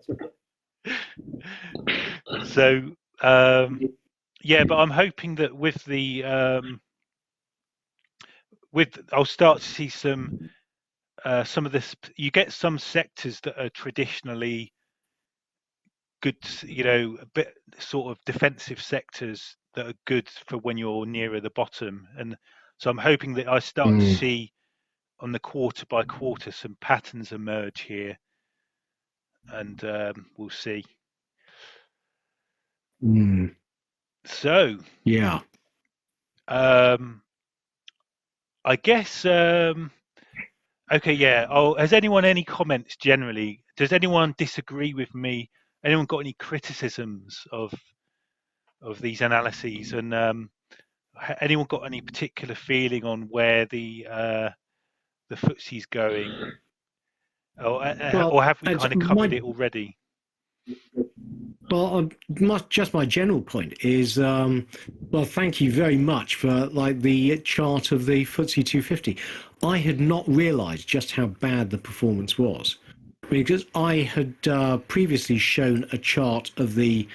So yeah, but I'm hoping that with I'll start to see some of this. You get some sectors that are traditionally good, you know, a bit sort of defensive sectors that are good for when you're nearer the bottom, and so I'm hoping that I start to see on the quarter by quarter some patterns emerge here, and we'll see. Mm. So, Yeah. I guess. Okay, yeah. Oh, has anyone any comments generally? Does anyone disagree with me? Anyone got any criticisms of these analyses? And anyone got any particular feeling on where the FTSE's going? Well, Or have we it's kind of covered it already? Well, just my general point is, well, thank you very much for like the chart of the FTSE 250. I had not realised just how bad the performance was, because I had previously shown a chart of the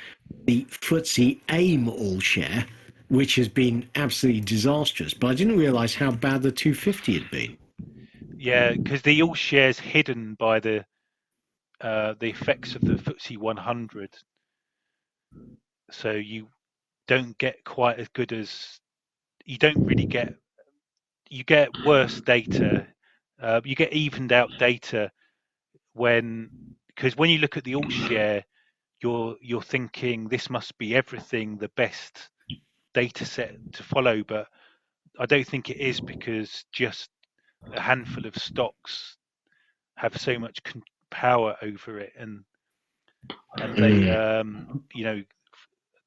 FTSE AIM all share, which has been absolutely disastrous. But I didn't realise how bad the 250 had been. Yeah, because the all shares hidden by the effects of the FTSE 100, so you don't get quite as good as you don't really get. You get worse data. You get evened out data because when you look at the all share, you're thinking this must be everything, the best data set to follow, but I don't think it is, because just a handful of stocks have so much power over it, and they you know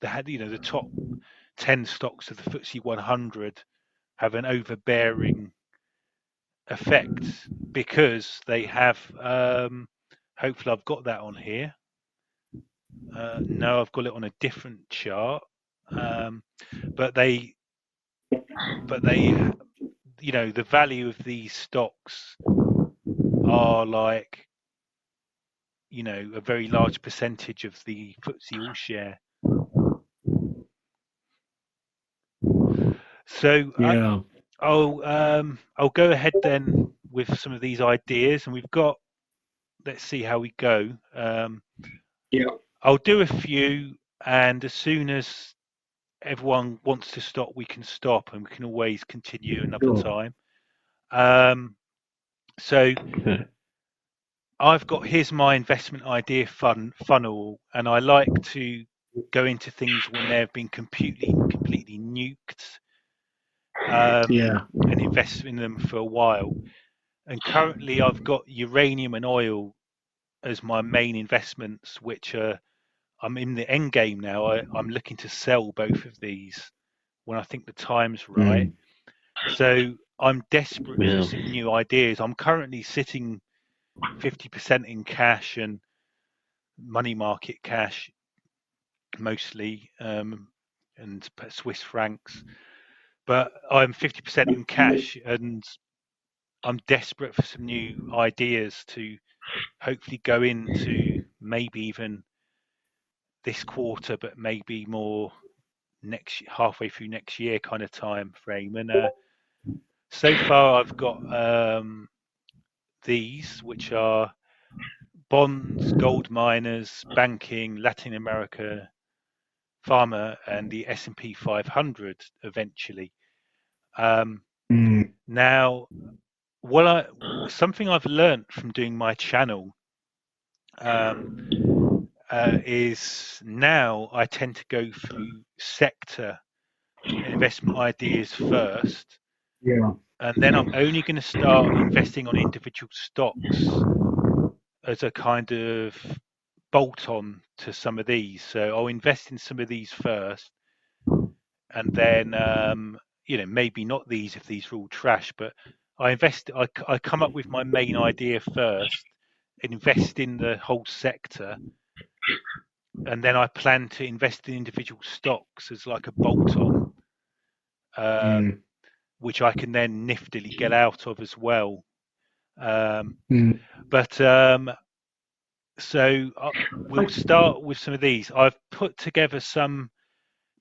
they had the top 10 stocks of the FTSE 100 have an overbearing effect because they have hopefully I've got that on here. No, I've got it on a different chart, but they the value of these stocks are like a very large percentage of the FTSE all share. So Yeah. I'll go ahead then with some of these ideas, and let's see how we go. Yeah. I'll do a few, and as soon as everyone wants to stop, we can stop, and we can always continue another Sure. time. So here's my investment idea funnel, and I like to go into things when they've been completely nuked, Yeah. and invest in them for a while. And currently, I've got uranium and oil as my main investments, which I'm in the end game now. I'm looking to sell both of these when I think the time's right. So I'm desperate for Yeah. some new ideas. I'm currently sitting 50% in cash and money market cash mostly, and Swiss francs. But I'm 50% in cash, and I'm desperate for some new ideas to hopefully go into maybe even this quarter, but maybe more halfway through next year kind of time frame. And so far I've got these, which are bonds, gold miners, banking, Latin America, pharma, and the S&P 500 eventually. Now, something I've learned from doing my channel is now I tend to go through sector investment ideas first, Yeah. and then I'm only going to start investing on individual stocks as a kind of bolt on to some of these. So I'll invest in some of these first, and then maybe not these if these are all trash, but I come up with my main idea first, invest in the whole sector, and then I plan to invest in individual stocks as like a bolt on, which I can then niftily get out of as well. So we'll start with some of these. I've put together some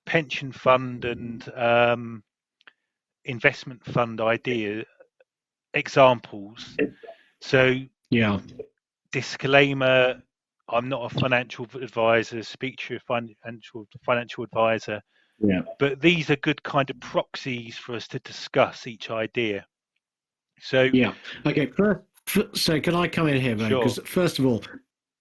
pension fund and investment fund idea examples. So Yeah. disclaimer, I'm not a financial advisor, speak to a financial advisor. Yeah. But these are good kind of proxies for us to discuss each idea. So yeah. Okay. So can I come in here, man? Sure. Because first of all,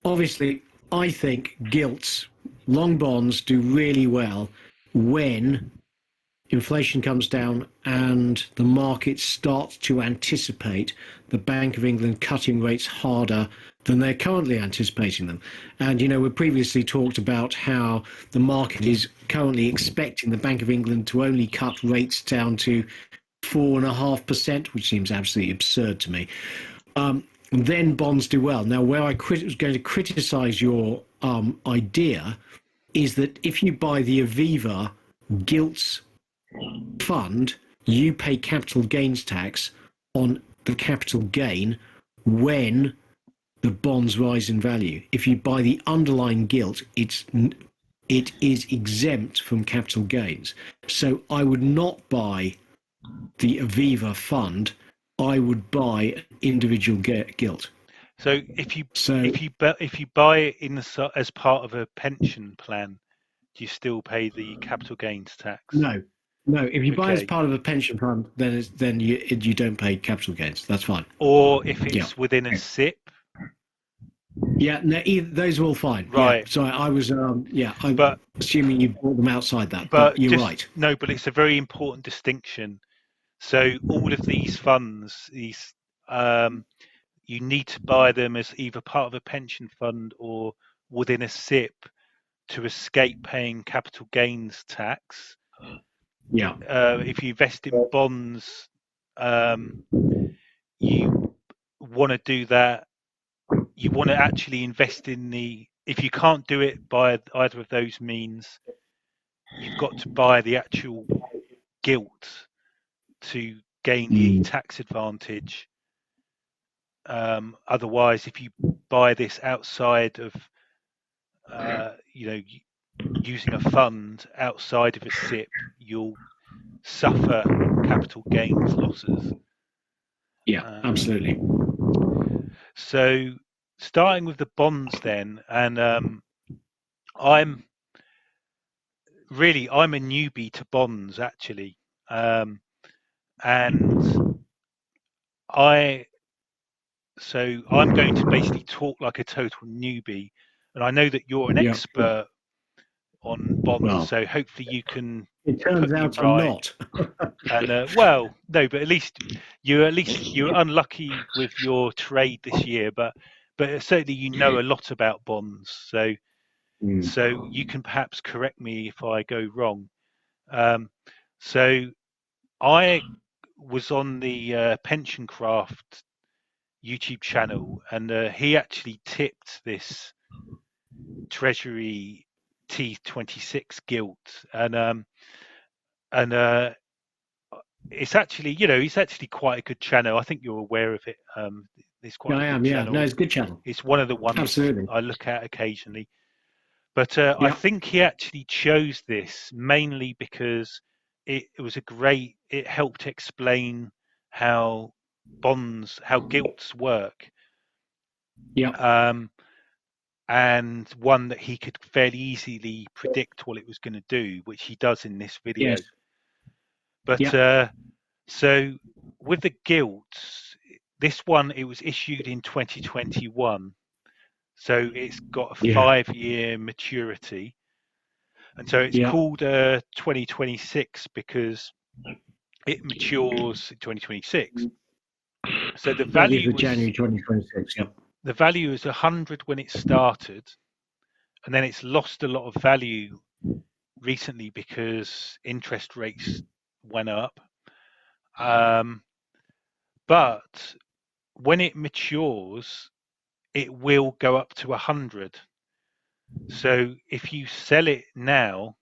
obviously, I think GILTS long bonds do really well when inflation comes down and the market starts to anticipate the Bank of England cutting rates harder than they're currently anticipating them. And, we previously talked about how the market is currently expecting the Bank of England to only cut rates down to 4.5%, which seems absolutely absurd to me. Then bonds do well. Now, where I was going to criticise your idea is that if you buy the Aviva gilts fund, you pay capital gains tax on the capital gain when the bonds rise in value. If you buy the underlying gilt, it is exempt from capital gains. So I would not buy the Aviva fund. I would buy an individual gilt. So if you buy it as part of a pension plan, do you still pay the capital gains tax? No. If you buy as part of a pension fund, then you don't pay capital gains. That's fine. Or if it's within a SIP. Yeah, no, those are all fine. Right. Yeah, so I was, I'm assuming you bought them outside that, but you're right. No, but it's a very important distinction. So all of these funds, you need to buy them as either part of a pension fund or within a SIP to escape paying capital gains tax. Yeah. If you invest in bonds, you want to do that. You want to actually invest in if you can't do it by either of those means, you've got to buy the actual gilt to gain the tax advantage. Otherwise, if you buy this outside of, using a fund outside of a SIP, you'll suffer capital gains losses. Yeah, absolutely. So starting with the bonds then, and I'm a newbie to bonds actually, and I'm going to basically talk like a total newbie, and I know that you're an expert on bonds, so hopefully you can. It turns out I'm not. And no, but at least you're unlucky with your trade this year, but certainly you know a lot about bonds, so you can perhaps correct me if I go wrong. So I was on the Pension Craft YouTube channel, and he actually tipped this Treasury T26 gilt, and it's actually, it's actually quite a good channel. I think you're aware of it. It's quite. I am. Yeah, no, it's a good channel. It's one of the ones Absolutely I look at occasionally. But I think he actually chose this mainly because it helped explain how gilts work. Yeah. And one that he could fairly easily predict what it was going to do, which he does in this video. Yes. But so with the gilts, this one, it was issued in 2021. So it's got a 5-year maturity. And so it's called 2026 because it matures in 2026. So the value was January 2026. Yep. The value was 100 when it started, and then it's lost a lot of value recently because interest rates went up. But when it matures, it will go up to 100. So if you sell it now,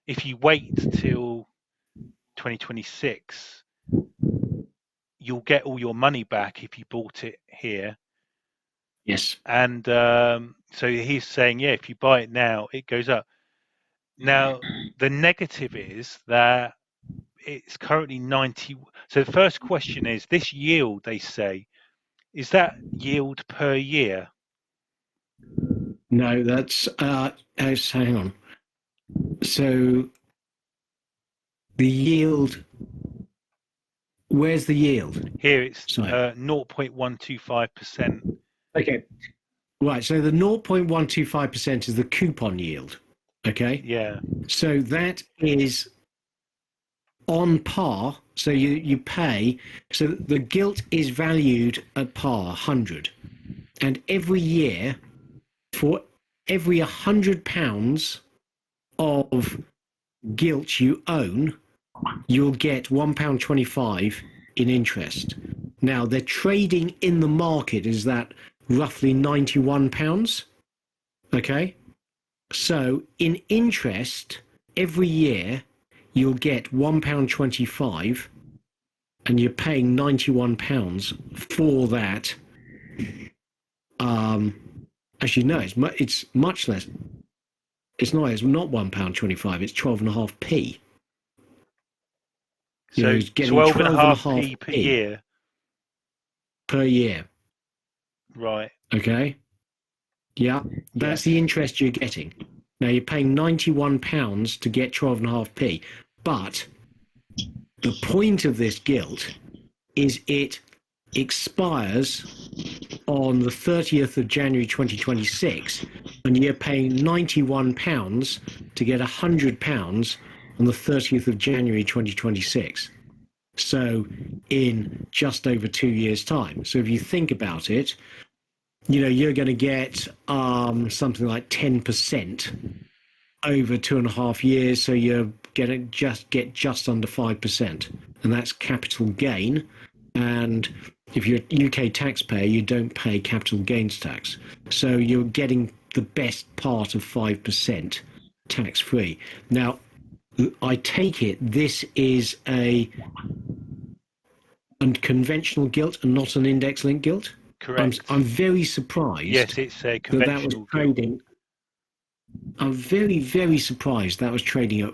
if you wait till 2026, you'll get all your money back if you bought it here. Yes. And so he's saying, if you buy it now, it goes up. Now, the negative is that it's currently 90. So the first question is, this yield, they say, is that yield per year? No, that's hang on. So the yield, where's the yield? Here it's 0.125%. Okay. Right, so the 0.125% is the coupon yield. Okay, Yeah. so that is on par. So you pay. So the gilt is valued at par 100, and every year, for every £100 of gilt you own, you'll get £1.25 in interest. Now they're trading in the market is that roughly £91. Okay, so in interest every year you'll get £1.25, and you're paying £91 for that. Actually, no, it's much less. It's not £1.25. It's 12.5p. You know, So it's getting 12.5p per 12.5p year. per year. Right. Okay. Yeah, that's Yes. the interest you're getting. Now you're paying £91 to get 12.5p, but the point of this gilt is it expires on the 30th of January 2026, and you're paying £91 to get £100 on the 30th of January 2026. So in just over 2 years' time. So if you think about it, you know, you're going to get something like 10% over 2.5 years. So you're going to get just under 5%, and that's capital gain. And if you're a UK taxpayer, you don't pay capital gains tax. So you're getting the best part of 5% tax free. Now, I take it this is a conventional gilt and not an index linked gilt. Correct. I'm very surprised. Yes, it's a that was conventional gilt. trading. I'm very, very surprised that was trading at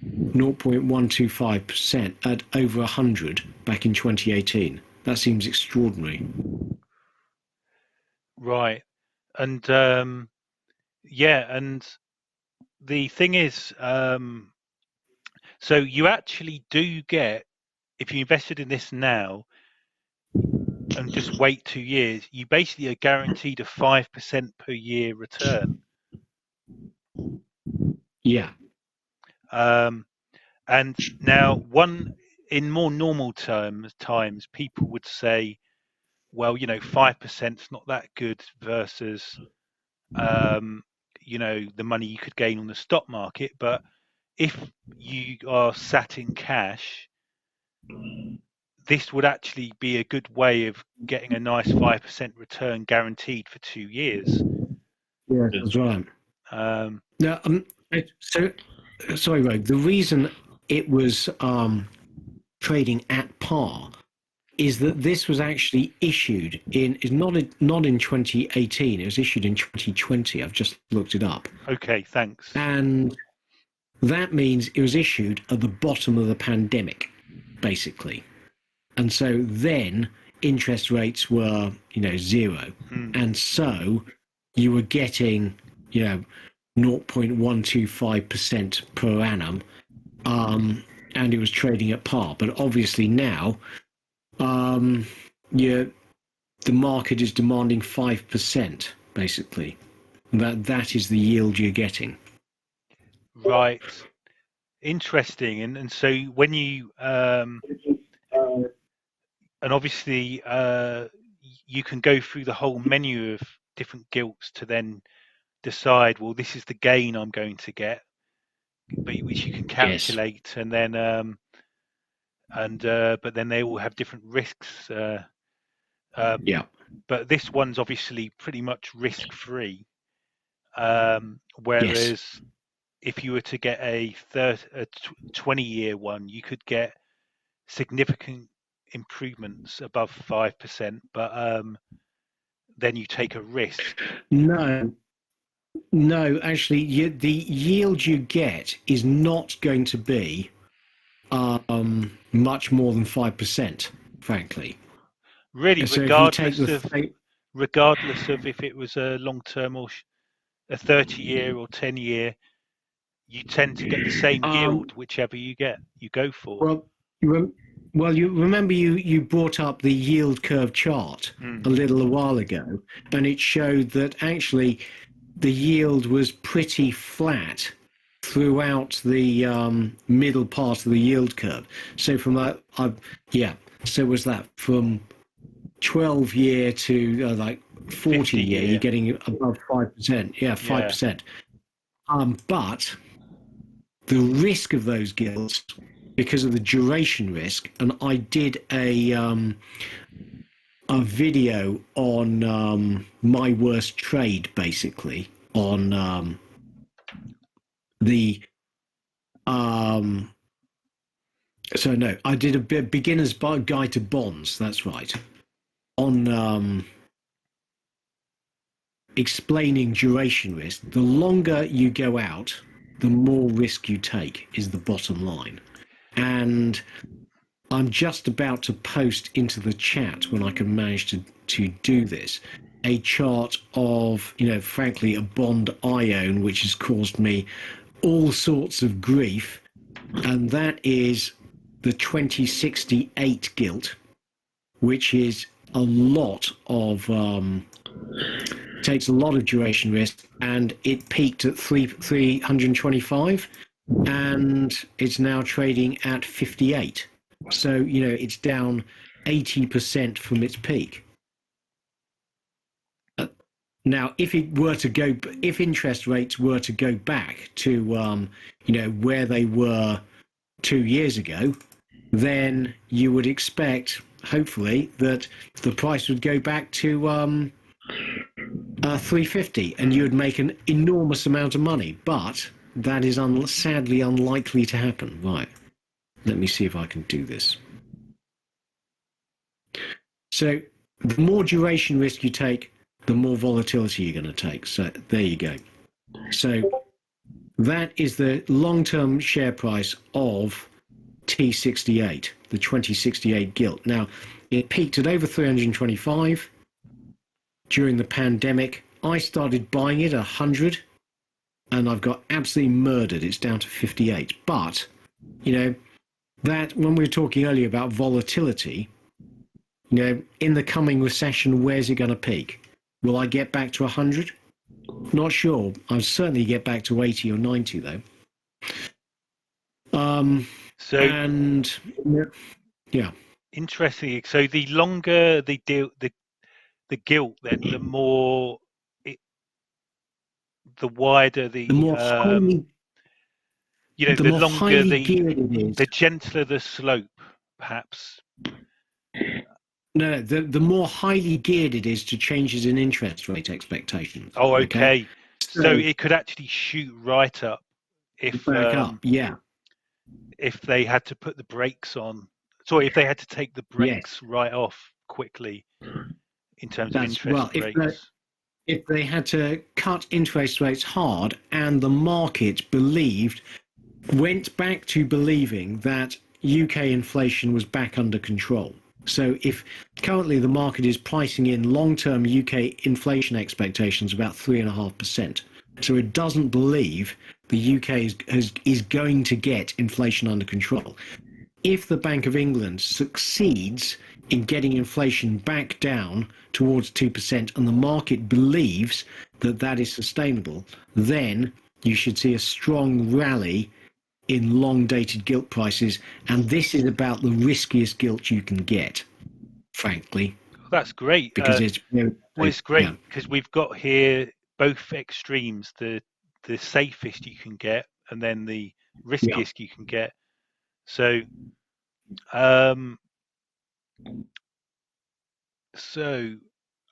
0.125% at over 100 back in 2018. That seems extraordinary. Right. And yeah, and the thing is, so you actually do get, if you invested in this now and just wait 2 years, you basically are guaranteed a 5% per year return. Yeah. And now, in more normal times, people would say, well, 5% is not that good versus, the money you could gain on the stock market. But if you are sat in cash, this would actually be a good way of getting a nice 5% return guaranteed for 2 years. Yeah, that's right. Now, so sorry, Rogue. The reason it was trading at par is that this was actually issued not in 2018. It was issued in 2020. I've just looked it up. Okay, thanks. And that means it was issued at the bottom of the pandemic, basically. And so then interest rates were, zero. And so you were getting, 0.125% per annum. And it was trading at par. But obviously now, the market is demanding 5%, basically. That is the yield you're getting. Right. Interesting. And so when you and obviously you can go through the whole menu of different gilts to then decide, well, this is the gain I'm going to get, but which you can calculate. Yes. And then but then they all have different risks. Yeah. But this one's obviously pretty much risk free. Whereas yes. If you were to get a 20-year one, you could get significant improvements above 5%, but then you take a risk. No, actually, the yield you get is not going to be much more than 5%, frankly. Really, so regardless of if it was a long-term or a 30-year or 10-year, you tend to get the same yield, whichever you go for. Well, you remember you brought up the yield curve chart a little while ago, and it showed that actually the yield was pretty flat throughout the middle part of the yield curve. So from that, so was that from 12-year to like 40-year, you're getting above 5%. Yeah, 5%. But the risk of those gilts, because of the duration risk, and I did a video on my worst trade, basically on so no, I did a beginner's guide to bonds. That's right, on explaining duration risk. The longer you go out, the more risk you take is the bottom line. And I'm just about to post into the chat, when I can manage to do this, a chart of, frankly, a bond I own, which has caused me all sorts of grief, and that is the 2068 gilt, which is a lot of takes a lot of duration risk, and it peaked at 325, and it's now trading at 58. So it's down 80% from its peak. Now, if interest rates were to go back to where they were 2 years ago, then you would expect, hopefully, that the price would go back to 350, and you would make an enormous amount of money. But that is sadly unlikely to happen. Right. Let me see if I can do this. So the more duration risk you take, the more volatility you're going to take. So there you go. So that is the long-term share price of T68, the 2068 gilt. Now, it peaked at over 325 during the pandemic. I started buying it at 100, and I've got absolutely murdered. It's down to 58. But, that when we were talking earlier about volatility, in the coming recession, where's it going to peak? Will I get back to 100? Not sure. I'll certainly get back to 80 or 90, though. Interesting. So the longer the gilt, then the more the wider the more highly, the more longer highly geared it is. the gentler the slope, perhaps. No, the more highly geared it is to changes in interest rate expectations. Oh, okay. So it could actually shoot right up if back up, yeah. If they had to put the brakes on. Sorry, if they had to take the brakes right off quickly in terms of interest rates. If they had to cut interest rates hard, and the market went back to believing that UK inflation was back under control. So if currently the market is pricing in long-term UK inflation expectations about 3.5%, so it doesn't believe the UK is going to get inflation under control. If the Bank of England succeeds in getting inflation back down towards 2%, and the market believes that that is sustainable, then you should see a strong rally in long-dated gilt prices, and this is about the riskiest gilt you can get, frankly. That's great. Because it's great because we've got here both extremes: the safest you can get, and then the riskiest you can get. So, then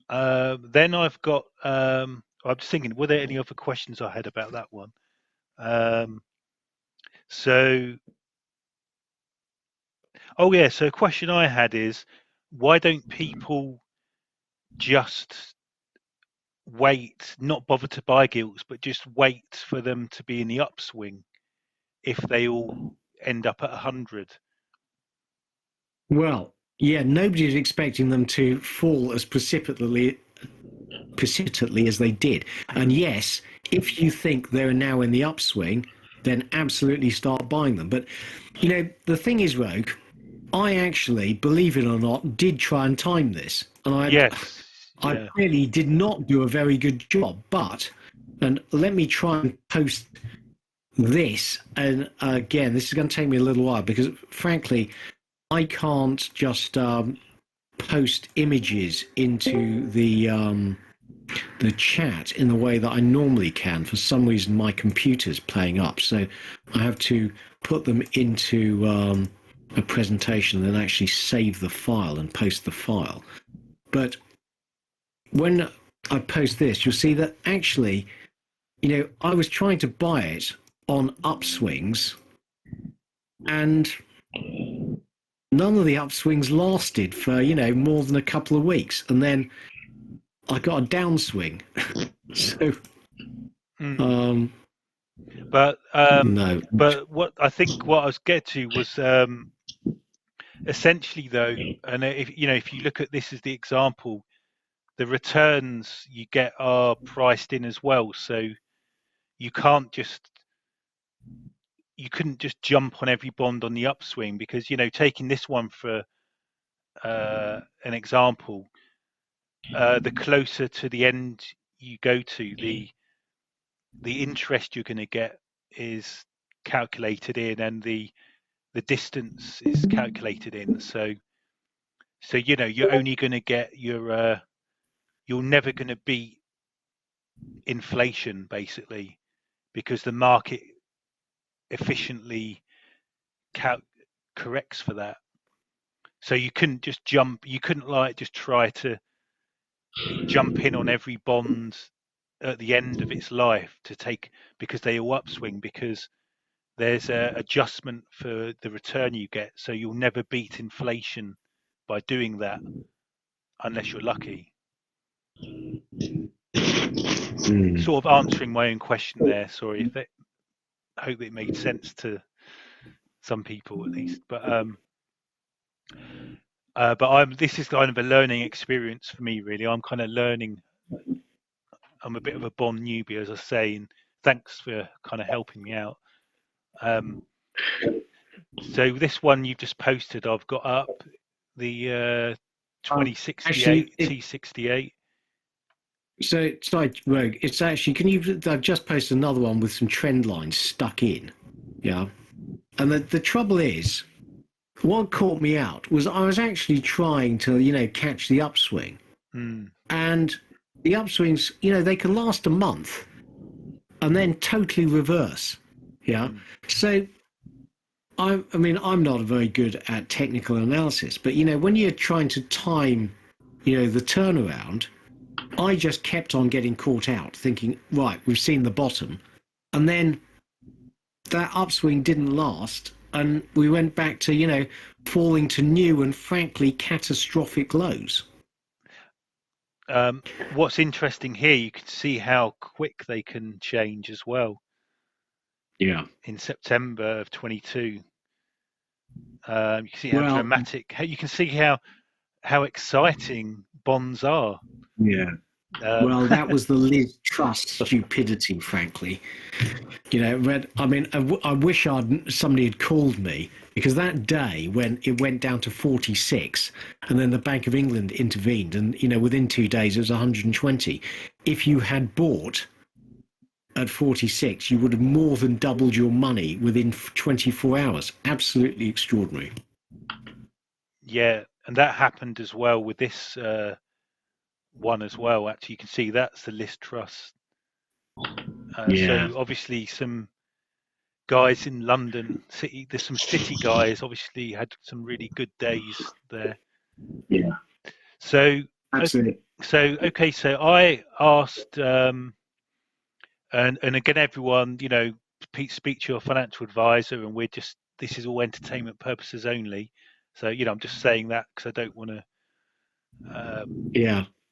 I've got. I'm just thinking, were there any other questions I had about that one? So a question I had is, why don't people just wait, not bother to buy gilts, but just wait for them to be in the upswing if they all end up at 100? Well, nobody's expecting them to fall as precipitously as they did. And yes, if you think they're now in the upswing, then absolutely start buying them. But, the thing is, Rogue, I actually, believe it or not, did try and time this. And I really did not do a very good job. And let me try and post this, and again, this is going to take me a little while because, frankly, I can't just post images into the chat in the way that I normally can. For some reason, my computer's playing up, so I have to put them into a presentation and then actually save the file and post the file. But when I post this, you'll see that actually, I was trying to buy it on upswings, and none of the upswings lasted for, more than a couple of weeks. And then I got a downswing. So, but no. But what I was getting to was essentially though, and if you look at this as the example, the returns you get are priced in as well. So you couldn't just jump on every bond on the upswing, because taking this one for an example, the closer to the end you go to, the interest you're going to get is calculated in, and the distance is calculated in. So you're only going to get you're never going to beat inflation, basically, because the market efficiently corrects for that. So you couldn't just jump. You couldn't just try to jump in on every bond at the end of its life to take, because they all upswing, because there's a adjustment for the return you get. So you'll never beat inflation by doing that unless you're lucky. Sort of answering my own question there. Sorry if I hope it made sense to some people at least. But this is kind of a learning experience for me, really. I'm kind of learning. I'm a bit of a bond newbie, as I say, and thanks for kind of helping me out. So this one you've just posted, I've got up the 2068 T68. So it's like, Rogue, it's actually, I've just posted another one with some trend lines stuck in. Yeah. And the trouble is, what caught me out was I was actually trying to, catch the upswing. And the upswings, they can last a month and then totally reverse. Yeah. So, I mean, I'm not very good at technical analysis, but, when you're trying to time, the turnaround, I just kept on getting caught out, thinking, right, we've seen the bottom. And then that upswing didn't last, and we went back to, falling to new and frankly catastrophic lows. What's interesting here, you can see how quick they can change as well. Yeah. In September of 22, you can see how dramatic. You can see how exciting bonds are. Yeah. Well, that was the Liz Truss stupidity, frankly. I wish somebody had called me, because that day when it went down to 46 and then the Bank of England intervened and, within 2 days it was 120. If you had bought at 46, you would have more than doubled your money within 24 hours. Absolutely extraordinary. Yeah, and that happened as well with this one as well. Actually, you can see that's the Liz Truss. So obviously some guys in London City, there's some city guys obviously had some really good days there. Yeah. So absolutely. So I asked, and again, everyone, speak to your financial advisor, and this is all entertainment purposes only. So I'm just saying that because I don't want to.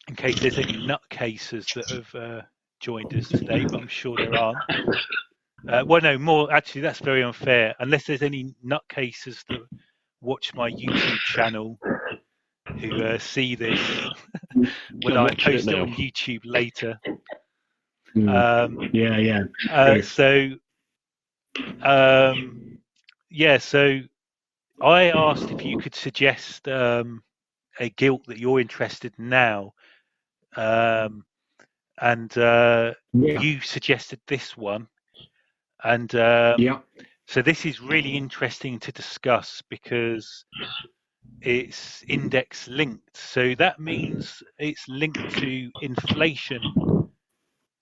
In case there's any nutcases that have joined us today, but I'm sure there aren't. Well, no, more actually, that's very unfair. Unless there's any nutcases that watch my YouTube channel who see this when I post it on YouTube later. So I asked if you could suggest a gilt that you're interested in now, and you suggested this one. And Yeah. so this is really interesting to discuss because it's index linked. So that means it's linked to inflation,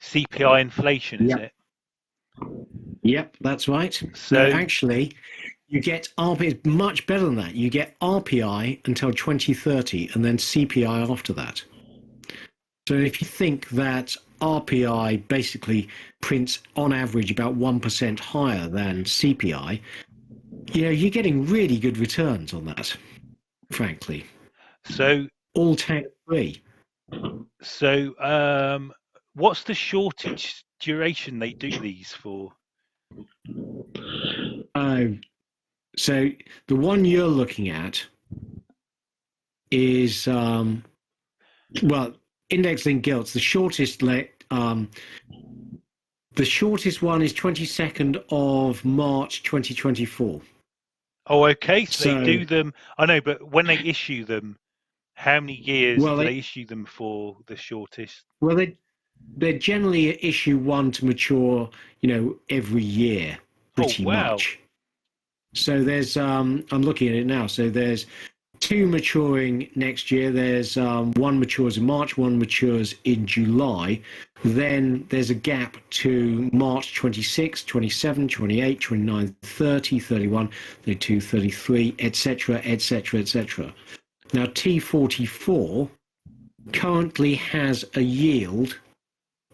CPI inflation, is Yeah. it? Yep, that's right. No, So, actually, you get RPI. It's much better than that. You get RPI until 2030 and then CPI after that. So if you think that RPI basically prints on average about 1% higher than CPI, you're getting really good returns on that, frankly. so, All tax free. what's the shortage duration they do these for? So the one you're looking at is index linked gilts. The shortest one is 22nd of March 2024. Oh, okay. So they So, do them. I know, but when they issue them, how many years well, do they they issue them for the shortest? well they generally issue one to mature, every year, Oh, pretty wow. much. So there's I'm looking at it now. So there's two maturing next year. There's one matures in March, one matures in July. Then there's a gap to March 26, 27, 28, 29, 30, 31, 32, 33, etc., etc., etc. Now, T44 currently has a yield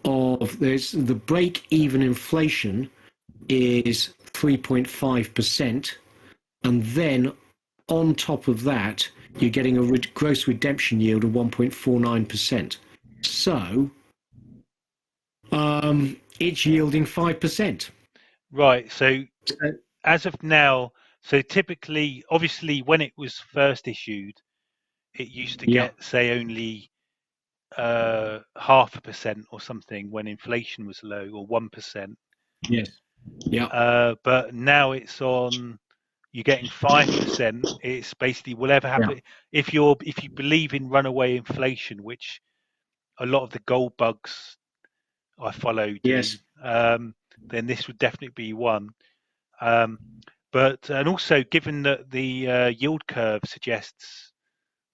of, the break-even inflation is 3.5%, and then on top of that, you're getting a gross redemption yield of 1.49%. So, it's yielding 5%. Right. So as of now, so typically, obviously, when it was first issued, it used to Yeah. get, say, only 0.5% or something when inflation was low, or 1%. Yes. Yeah. But now it's on. You're getting 5%. It's basically whatever happens. If you believe in runaway inflation, which a lot of the gold bugs I follow do, Yes. then this would definitely be one. And also, given that the yield curve suggests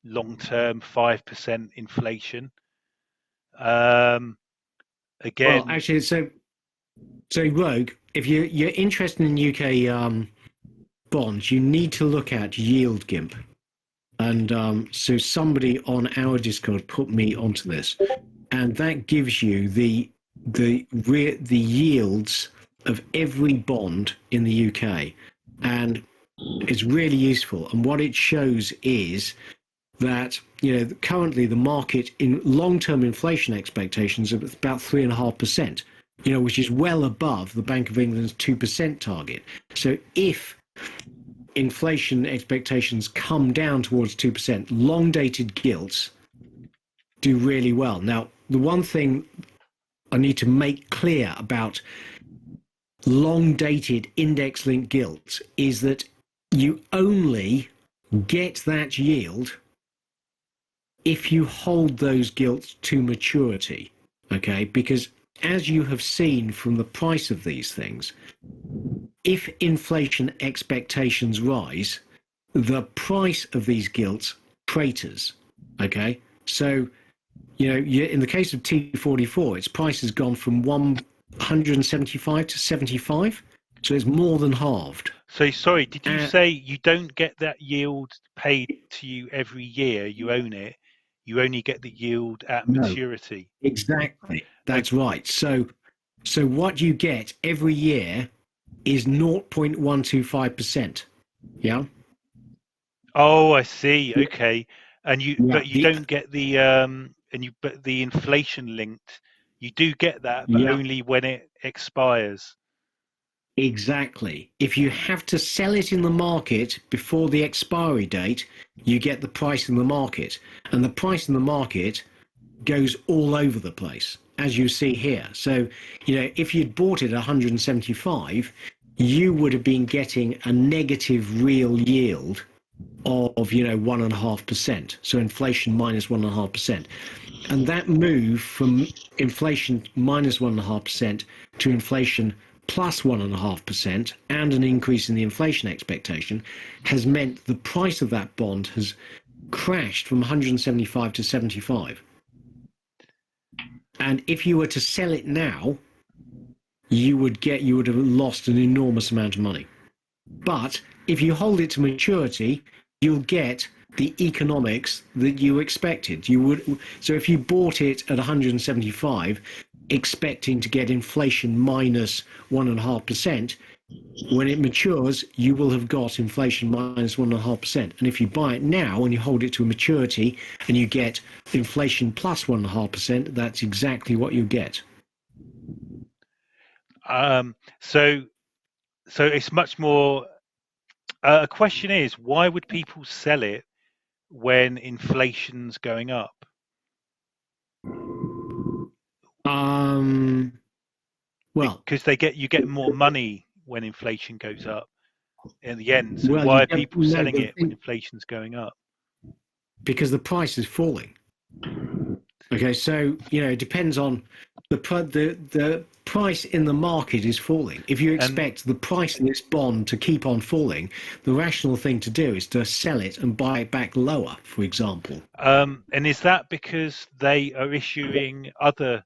long-term 5% inflation, again, Well, actually, so Rogue, if you're interested in UK bonds, you need to look at yield GIMP. And so somebody on our Discord put me onto this, and that gives you the yields of every bond in the UK, and it's really useful. And what it shows is that currently the market in long-term inflation expectations are about 3.5%, which is well above the Bank of England's 2% target. So if inflation expectations come down towards 2%, long-dated gilts do really well. Now, the one thing I need to make clear about long-dated index-linked gilts is that you only get that yield if you hold those gilts to maturity, okay? Because as you have seen from the price of these things, if inflation expectations rise, the price of these gilts craters, okay? So, in the case of T44, its price has gone from 175 to 75, so it's more than halved. So sorry, did you say you don't get that yield paid to you every year you own it? You only get the yield at maturity. Exactly. That's right. So what you get every year is 0.125%. Yeah. Oh, I see. Okay. And but you Yeah. don't get the but the inflation linked, you do get that, but Yeah. only when it expires. Exactly. If you have to sell it in the market before the expiry date, you get the price in the market. And the price in the market goes all over the place, as you see here. So, if you'd bought it at 175, you would have been getting a negative real yield of, 1.5%. So inflation minus 1.5%. And that move from inflation minus 1.5% to inflation plus 1.5% and an increase in the inflation expectation has meant the price of that bond has crashed from 175 to 75. And if you were to sell it now, you would have lost an enormous amount of money. But if you hold it to maturity, you'll get the economics that you expected. So if you bought it at 175, expecting to get inflation minus 1.5%, when it matures, you will have got inflation minus 1.5%. And if you buy it now and you hold it to a maturity and you get inflation plus 1.5%, that's exactly what you get. So it's much more. A question is, why would people sell it when inflation's going up? Well, because you get more money when inflation goes up in the end. So well, why you are get- people no, selling the it when thing- inflation's going up? because the price is falling. Okay, so it depends on the price in the market is falling. If you expect the price of this bond to keep on falling, the rational thing to do is to sell it and buy it back lower, for example. And is that because they are issuing other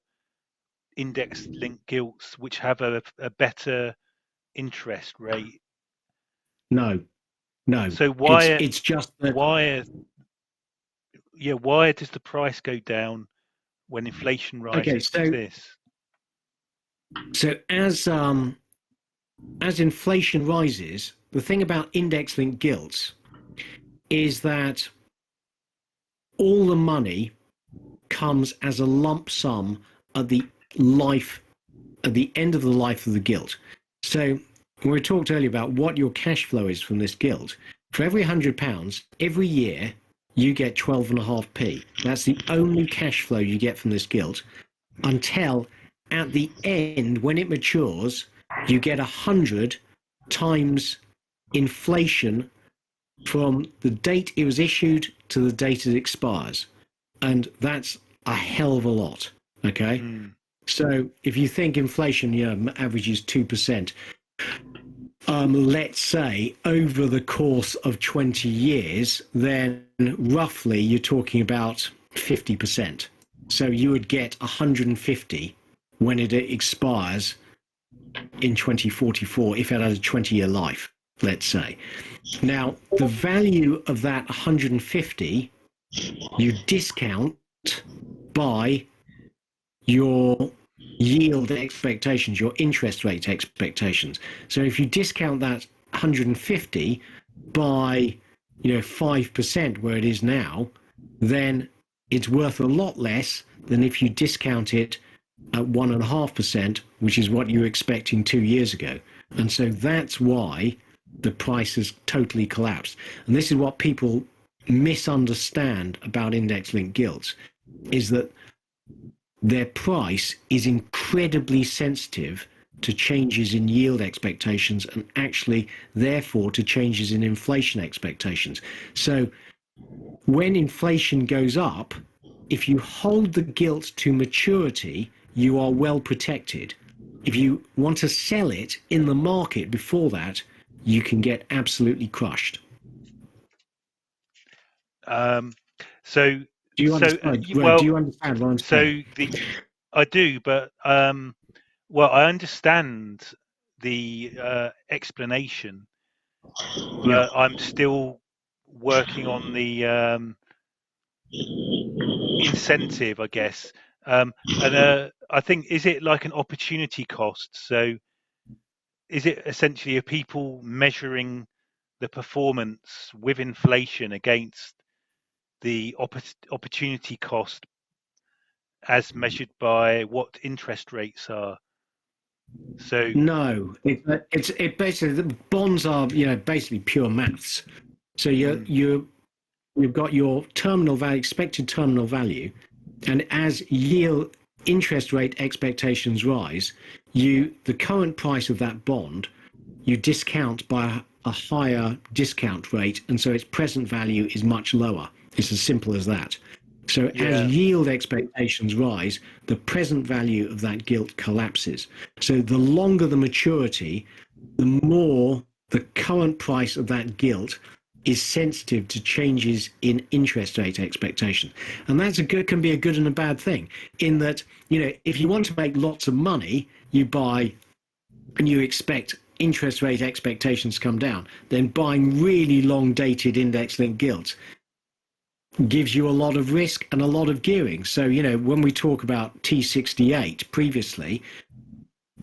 index-linked gilts which have a better interest rate? No. So why it's just that why does the price go down when inflation rises to this? So as inflation rises, the thing about index-linked gilts is that all the money comes as a lump sum at the end of the life of the gilt. So we talked earlier about what your cash flow is from this gilt. For every £100, every year you get 12.5p. That's the only cash flow you get from this gilt until at the end, when it matures, you get 100 times inflation from the date it was issued to the date it expires. And that's a hell of a lot. Okay. So if you think inflation, averages 2%, let's say over the course of 20 years, then roughly you're talking about 50%. So you would get 150 when it expires in 2044, if it has a 20-year life, let's say. Now, the value of that 150, you discount by your yield expectations, your interest rate expectations. So if you discount that 150 by 5% where it is now, then it's worth a lot less than if you discount it at 1.5%, which is what you were expecting 2 years ago. And so that's why the price has totally collapsed. And this is what people misunderstand about index-linked gilts, is that their price is incredibly sensitive to changes in yield expectations and actually, therefore, to changes in inflation expectations. So when inflation goes up, if you hold the gilt to maturity, you are well protected. If you want to sell it in the market before that, you can get absolutely crushed. So do you understand? Do you understand what I'm saying? I do, but well, I understand the explanation, but I'm still working on the incentive, I guess. And I think, is it like an opportunity cost? So is it essentially, are people measuring the performance with inflation against the opportunity cost as measured by what interest rates are? So no, it basically, the bonds are basically pure maths. So you've got your terminal value, expected terminal value, and as yield interest rate expectations rise, the current price of that bond you discount by a higher discount rate, and so its present value is much lower. It's as simple as that. So Yeah. as yield expectations rise, the present value of that gilt collapses. So the longer the maturity, the more the current price of that gilt is sensitive to changes in interest rate expectation. And that's can be a good and a bad thing, in that, if you want to make lots of money, you buy and you expect interest rate expectations to come down, then buying really long dated index linked gilts gives you a lot of risk and a lot of gearing. So, when we talk about T68 previously,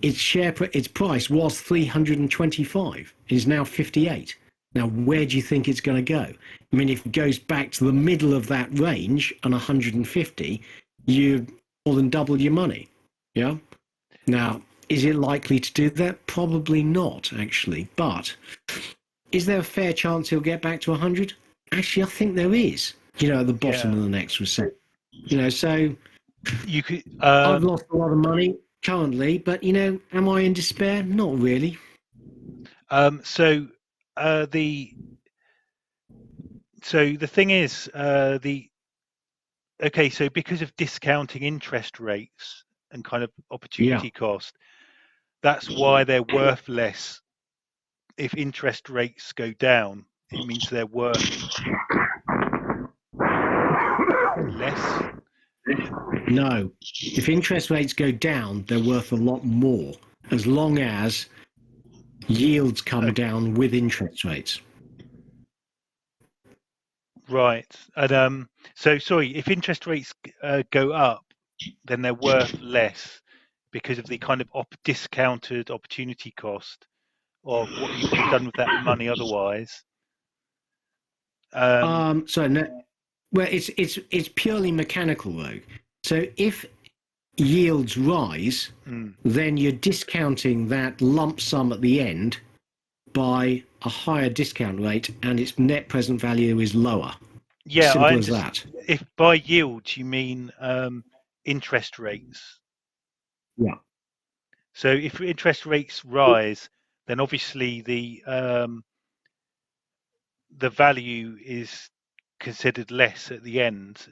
its price was 325. It is now 58. Now, where do you think it's going to go? I mean, if it goes back to the middle of that range and 150, you more than double your money. Yeah. Now, is it likely to do that? Probably not, actually. But is there a fair chance he'll get back to 100? Actually, I think there is. At the bottom of the next recession. So You could. I've lost a lot of money currently, but am I in despair? Not really. So the thing is, so because of discounting interest rates and kind of opportunity cost, that's why they're worth less. If interest rates go down, it means they're worth less. No, if interest rates go down, they're worth a lot more, as long as yields come down with interest rates. Right. And so sorry, if interest rates go up, then they're worth less because of the kind of discounted opportunity cost of what you would have done with that money otherwise. So no, well, it's purely mechanical though. So if yields rise, then you're discounting that lump sum at the end by a higher discount rate, and its net present value is lower. Yeah, simple as that. If by yields you mean interest rates. Yeah. So if interest rates rise, then obviously the value is considered less at the end.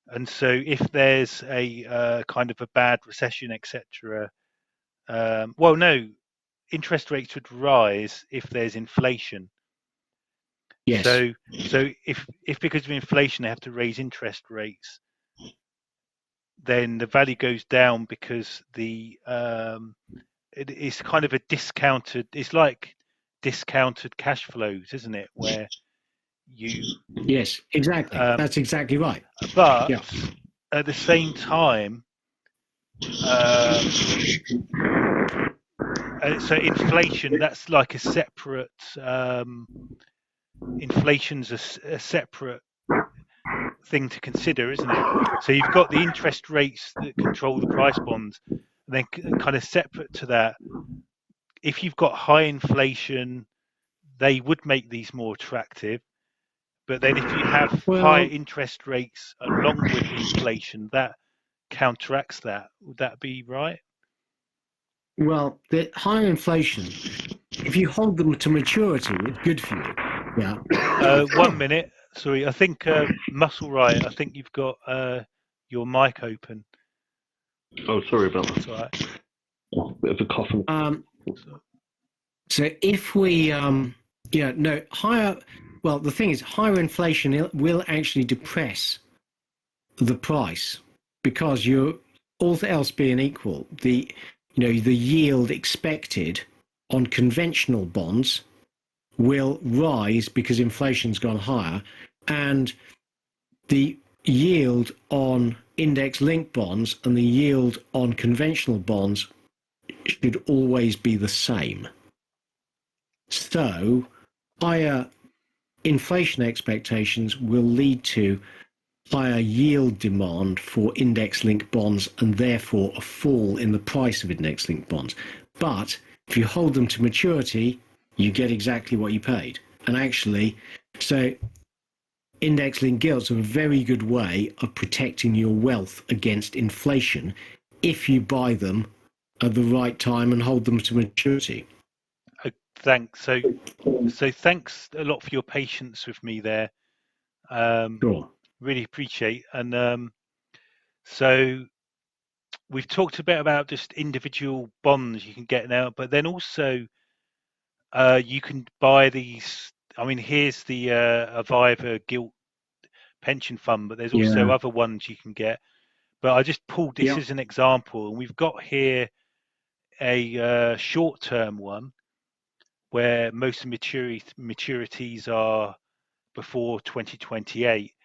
And so if there's a kind of a bad recession, etc. Well, no, interest rates would rise if there's inflation. Yes. So if because of inflation they have to raise interest rates, then the value goes down because it's kind of a discounted. It's like discounted cash flows, isn't it? Where you. Yes, exactly. That's exactly right. But at the same time, so inflation, that's like a separate. Inflation's a separate thing to consider, isn't it? So you've got the interest rates that control the price bonds, and then kind of separate to that, if you've got high inflation, they would make these more attractive. But then if you have high interest rates along with inflation, that counteracts that. Would that be right? Well, the higher inflation, if you hold them to maturity, it's good for you. Yeah. 1 minute. Sorry, I think Muscle Right. I think you've got your mic open. Oh, sorry about that. That's all right. Bit of a cough. So if we, higher. Well, the thing is, higher inflation will actually depress the price because all else being equal, the yield expected on conventional bonds will rise because inflation's gone higher, and the yield on index-linked bonds and the yield on conventional bonds should always be the same. So higher inflation expectations will lead to higher yield demand for index-linked bonds and therefore a fall in the price of index-linked bonds. But if you hold them to maturity, you get exactly what you paid. And actually, so index-linked gilts are a very good way of protecting your wealth against inflation if you buy them at the right time and hold them to maturity. Thanks. So thanks a lot for your patience with me there. Sure. really appreciate. And so we've talked a bit about just individual bonds you can get now, but then also you can buy these. I mean, here's the Aviva Gilt pension fund, but there's also Yeah. other ones you can get. But I just pulled this Yeah. as an example, and we've got here a short-term one where most of maturities are before 2028.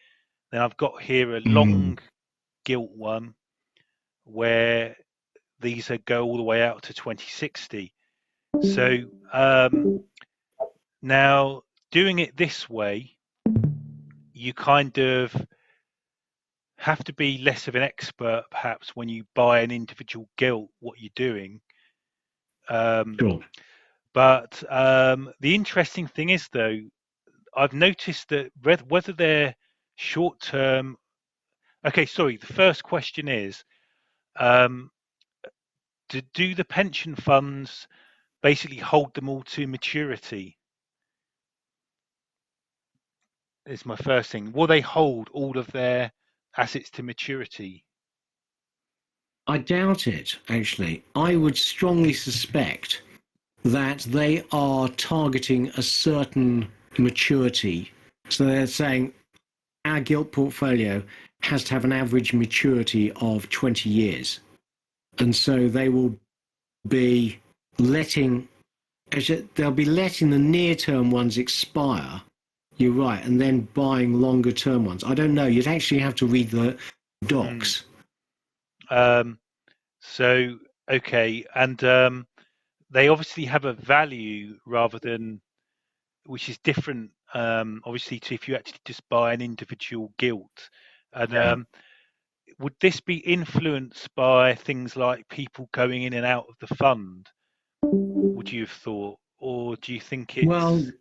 Then I've got here a long gilt one where these go all the way out to 2060. So now doing it this way, you kind of have to be less of an expert perhaps when you buy an individual gilt, what you're doing. Sure. But the interesting thing is, though, I've noticed that whether they're short term. Okay, sorry. The first question is, um, do the pension funds basically hold them all to maturity? Is my first thing. Will they hold all of their assets to maturity? I doubt it, actually. I would strongly suspect that they are targeting a certain maturity. So they're saying our gilt portfolio has to have an average maturity of 20 years. And so they will be letting, they'll be letting the near-term ones expire. You're right, and then buying longer-term ones. I don't know. You'd actually have to read the docs. So okay, and they obviously have a value rather than, which is different. Obviously, to if you actually just buy an individual gilt, and would this be influenced by things like people going in and out of the fund? Would you have thought, or do you think it's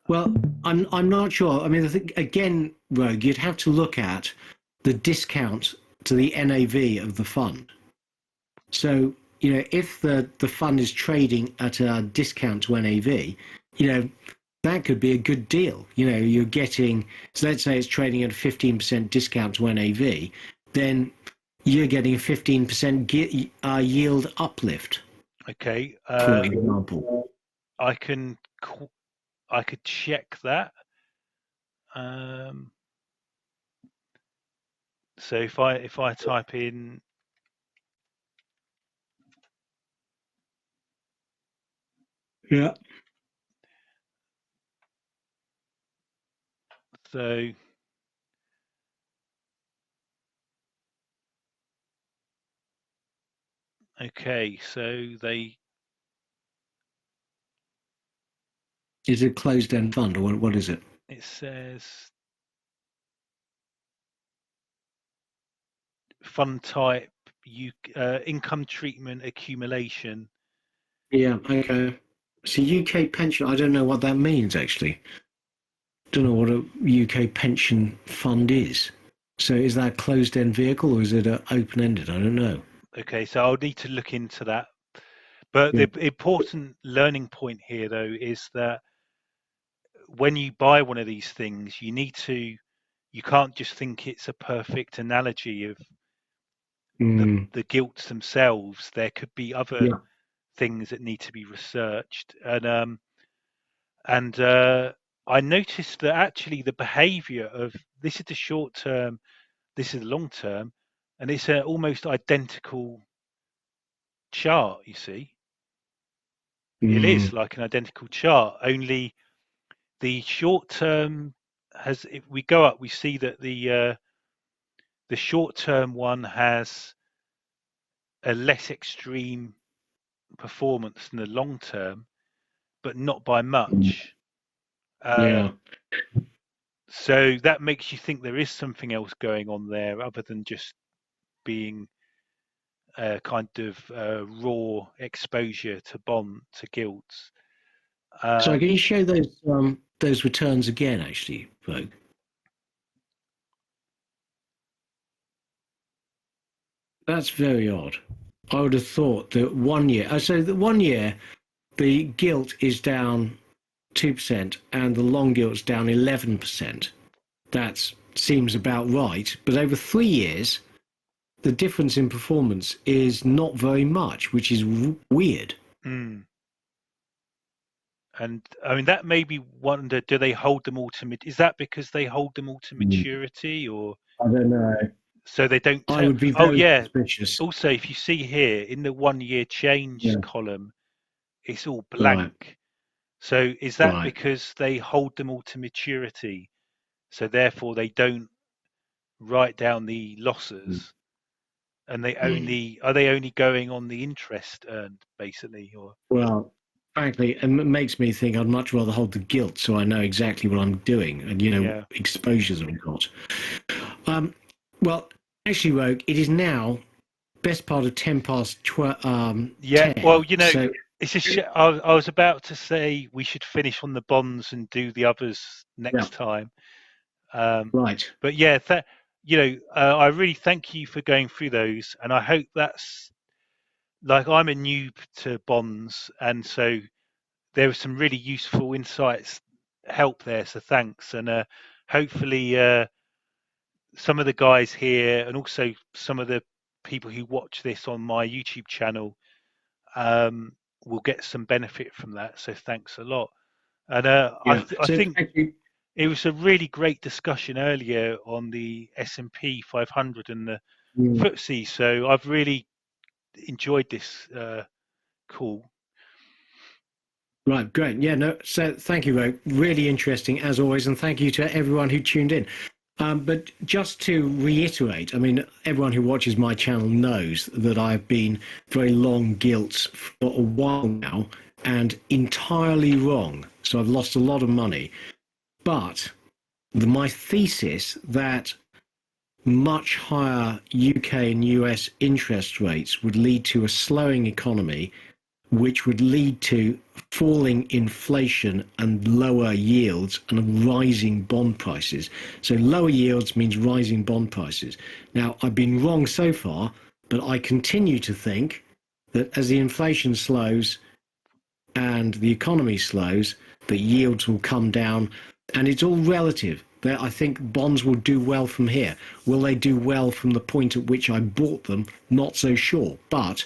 Well, I'm not sure. I mean, again, Rogue, you'd have to look at the discount to the NAV of the fund. So, if the fund is trading at a discount to NAV, that could be a good deal. You're getting, so let's say it's trading at a 15% discount to NAV, then you're getting a 15% yield uplift. okay? For example, I could check that. So if I type in yeah. So okay, so they Is it a closed-end fund or what is it? it says fund type, income treatment accumulation. Yeah, okay. So UK pension, I don't know what that means actually. Don't know what a UK pension fund is. So is that a closed-end vehicle or is it open-ended? I don't know. Okay, so I'll need to look into that. But Yeah. the important learning point here, though, is that when you buy one of these things, you can't just think it's a perfect analogy of the gilts themselves. There could be other Yeah. things that need to be researched, and I noticed that actually the behaviour of this is the short term, this is the long term, and it's an almost identical chart. You see, it is like an identical chart, only the short term has. If we go up, we see that the short term one has a less extreme performance than the long term, but not by much. Yeah. So that makes you think there is something else going on there other than just being a kind of raw exposure to gilts. So can you show those returns again, actually, Vogue? That's very odd. I would have thought that 1 year. So the 1 year, the gilt is down 2% and the long gilt's down 11%. That's seems about right, but over 3 years, the difference in performance is not very much, which is weird. Mm. And I mean, that made me wonder: do they hold them all to? Is that because they hold them all to maturity, or I don't know. so they don't? I would be Oh very yeah. suspicious. Also, if you see here in the 1 year change Yeah. column, it's all Right. blank. So is that Right. because they hold them all to maturity, so therefore they don't write down the losses, and they are they only going on the interest earned basically, or? Well, frankly, it makes me think I'd much rather hold the gilt so I know exactly what I'm doing and, Yeah. exposures I've got. Well, actually, Rogue, it is now best part of 10 past Yeah. 10. Well, So, it's I was about to say we should finish on the bonds and do the others yeah, next time. Um, right. but yeah, I really thank you for going through those, and I hope that's like I'm a noob to bonds, and so there were some really useful insights, help there. So thanks, and hopefully some of the guys here, and also some of the people who watch this on my YouTube channel, um, will get some benefit from that. So thanks a lot. And Yeah. I So, think thank you. it was a really great discussion earlier on the S&P 500 and the FTSE. So I've really enjoyed this call. Right, great. Yeah, no, so thank you, Rogue. Really interesting, as always, and thank you to everyone who tuned in. But just to reiterate, I mean, everyone who watches my channel knows that I've been very long gilts for a while now and entirely wrong. So I've lost a lot of money. But my thesis that much higher UK and US interest rates would lead to a slowing economy, which would lead to falling inflation and lower yields and rising bond prices. So lower yields means rising bond prices. Now, I've been wrong so far, but I continue to think that as the inflation slows and the economy slows, the yields will come down, and it's all relative. I think bonds will do well from here. Will they do well from the point at which I bought them? Not so sure, but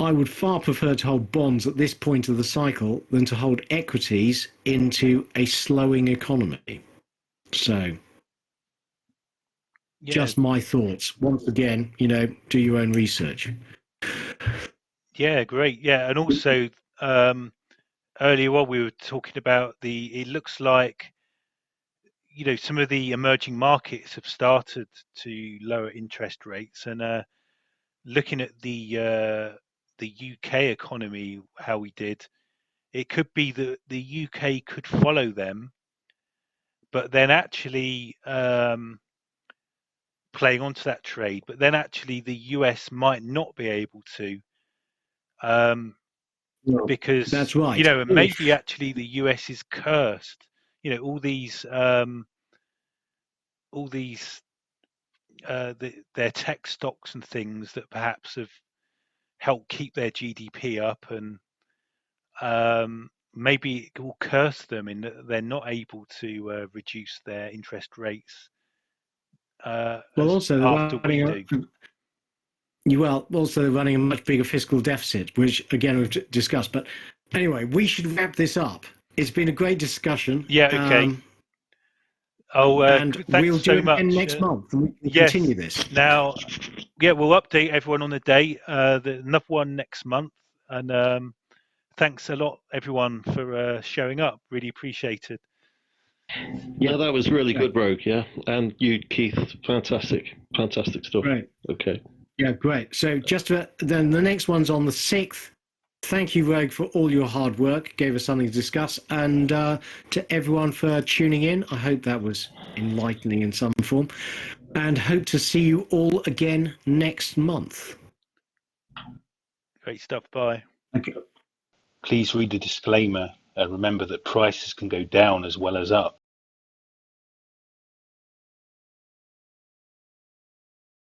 I would far prefer to hold bonds at this point of the cycle than to hold equities into a slowing economy. So, Yeah, just my thoughts. Once again, do your own research. yeah, great. Yeah, and also earlier on we were talking about it looks like some of the emerging markets have started to lower interest rates, and looking at the UK economy, how we did, it could be that the UK could follow them, but then actually playing onto that trade, but then actually the US might not be able to, No, because that's right. and maybe actually the US is cursed. All these their tech stocks and things that perhaps have helped keep their GDP up, and maybe it will curse them in that they're not able to reduce their interest rates Well, as also they're after we running do. also they're running a much bigger fiscal deficit, which again we've discussed. But anyway, we should wrap this up. It's been a great discussion. Yeah. Okay. And we'll Thanks do so it again much. next month, and we can Yes. continue this. Now, yeah, we'll update everyone on the date. Another one next month, and thanks a lot, everyone, for showing up. Really appreciate it. Yeah, that was really good, Rogue. Yeah, and you, Keith, fantastic stuff. Right. Okay. Yeah, great. So then the next one's on the 6th. Thank you, Rogue, for all your hard work. Gave us something to discuss. And to everyone for tuning in. I hope that was enlightening in some form. And hope to see you all again next month. Great stuff. Bye. Okay. Please read the disclaimer. Remember that prices can go down as well as up.